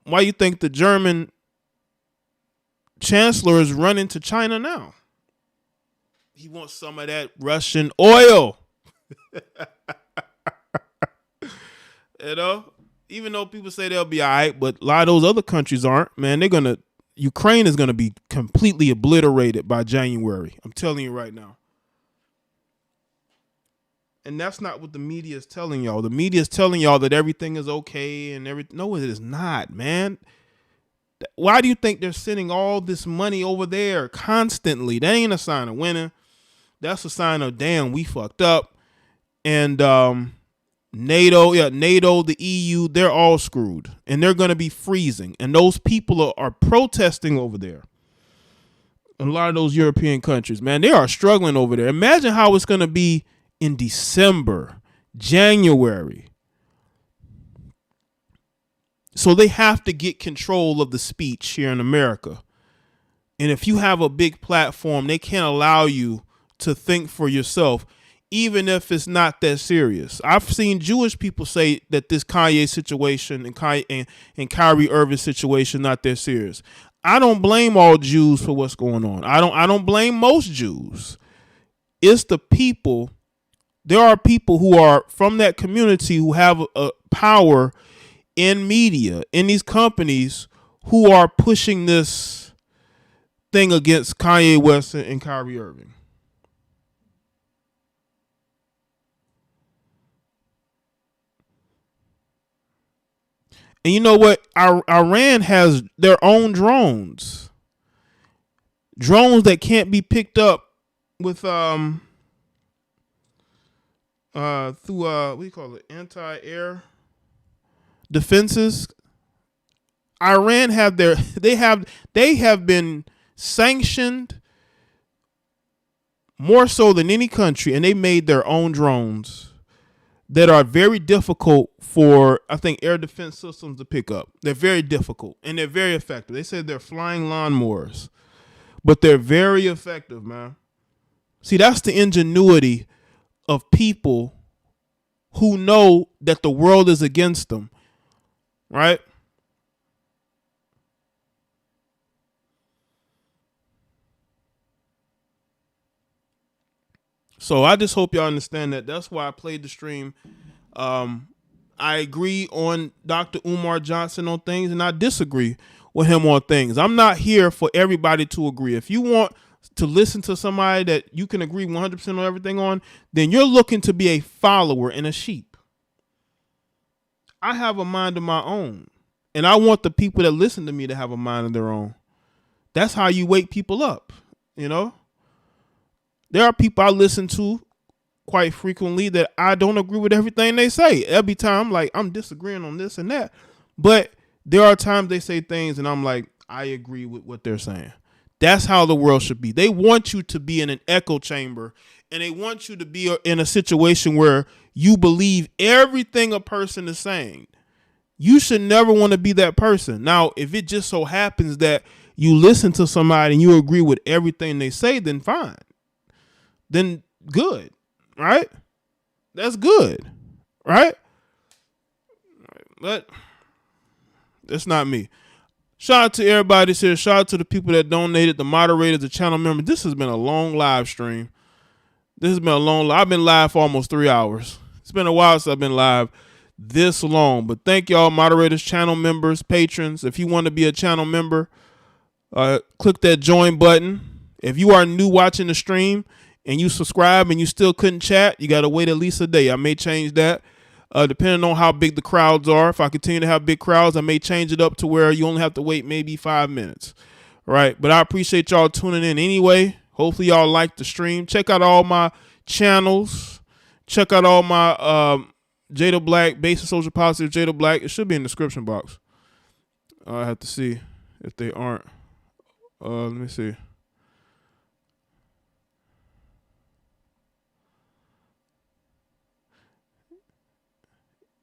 Why you think the German chancellor is running to China now? He wants some of that Russian oil. even though people say they'll be all right, but a lot of those other countries aren't, man. Ukraine is going to be completely obliterated by January. I'm telling you right now. And that's not what the media is telling y'all. The media is telling y'all that everything is okay and everything. No, it is not, man. Why do you think they're sending all this money over there constantly? That ain't a sign of winning. That's a sign of, damn, we fucked up. And NATO, the EU, they're all screwed. And they're going to be freezing. And those people are protesting over there. A lot of those European countries, man, they are struggling over there. Imagine how it's going to be in December, January. So they have to get control of the speech here in America. And if you have a big platform, they can't allow you to think for yourself, even if it's not that serious. I've seen Jewish people say that this Kanye situation and Kyrie Irving situation not that serious. I don't blame all Jews for what's going on. I don't blame most Jews. It's the people. There are people who are from that community who have a power in media, in these companies, who are pushing this thing against Kanye West and Kyrie Irving. And you know what? Iran has their own drones. Drones that can't be picked up with through what do you call it? Anti-air defenses. Iran have they have been sanctioned more so than any country, and they made their own drones that are very difficult for, I think, air defense systems to pick up. They're very difficult and they're very effective. They said they're flying lawnmowers, but they're very effective, man. See, that's the ingenuity of people who know that the world is against them, right? So I just hope y'all understand that. That's why I played the stream. I agree on Dr. Umar Johnson on things, and I disagree with him on things. I'm not here for everybody to agree. If you want to listen to somebody that you can agree 100% on everything on, then you're looking to be a follower and a sheep. I have a mind of my own, and I want the people that listen to me to have a mind of their own. That's how you wake people up, you know? There are people I listen to quite frequently that I don't agree with everything they say. Every time, like, I'm disagreeing on this and that. But there are times they say things and I'm like, I agree with what they're saying. That's how the world should be. They want you to be in an echo chamber, and they want you to be in a situation where you believe everything a person is saying. You should never want to be that person. Now, if it just so happens that you listen to somebody and you agree with everything they say, then fine. Then good, right? That's good, right? But that's not me. Shout out to everybody that's here. Shout out to the people that donated, the moderators, the channel members. This has been a long live stream. I've been live for almost 3 hours. It's been a while since I've been live this long. But thank y'all, moderators, channel members, patrons. If you want to be a channel member, click that join button. If you are new watching the stream and you subscribe and you still couldn't chat, you got to wait at least a day. I may change that depending on how big the crowds are. If I continue to have big crowds, I may change it up to where you only have to wait maybe 5 minutes. Right? But I appreciate y'all tuning in anyway. Hopefully y'all like the stream. Check out all my channels. Check out all my Jada Black, Basic Social Positive Jada Black. It should be in the description box. I have to see if they aren't. Let me see.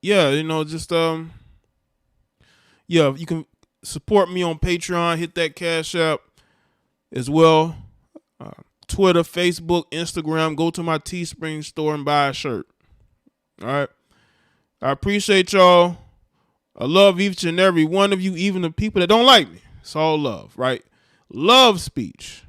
Yeah, just yeah, you can support me on Patreon, hit that Cash App as well. Twitter, Facebook, Instagram, go to my Teespring store and buy a shirt. All right. I appreciate y'all. I love each and every one of you, even the people that don't like me. It's all love, right? Love speech.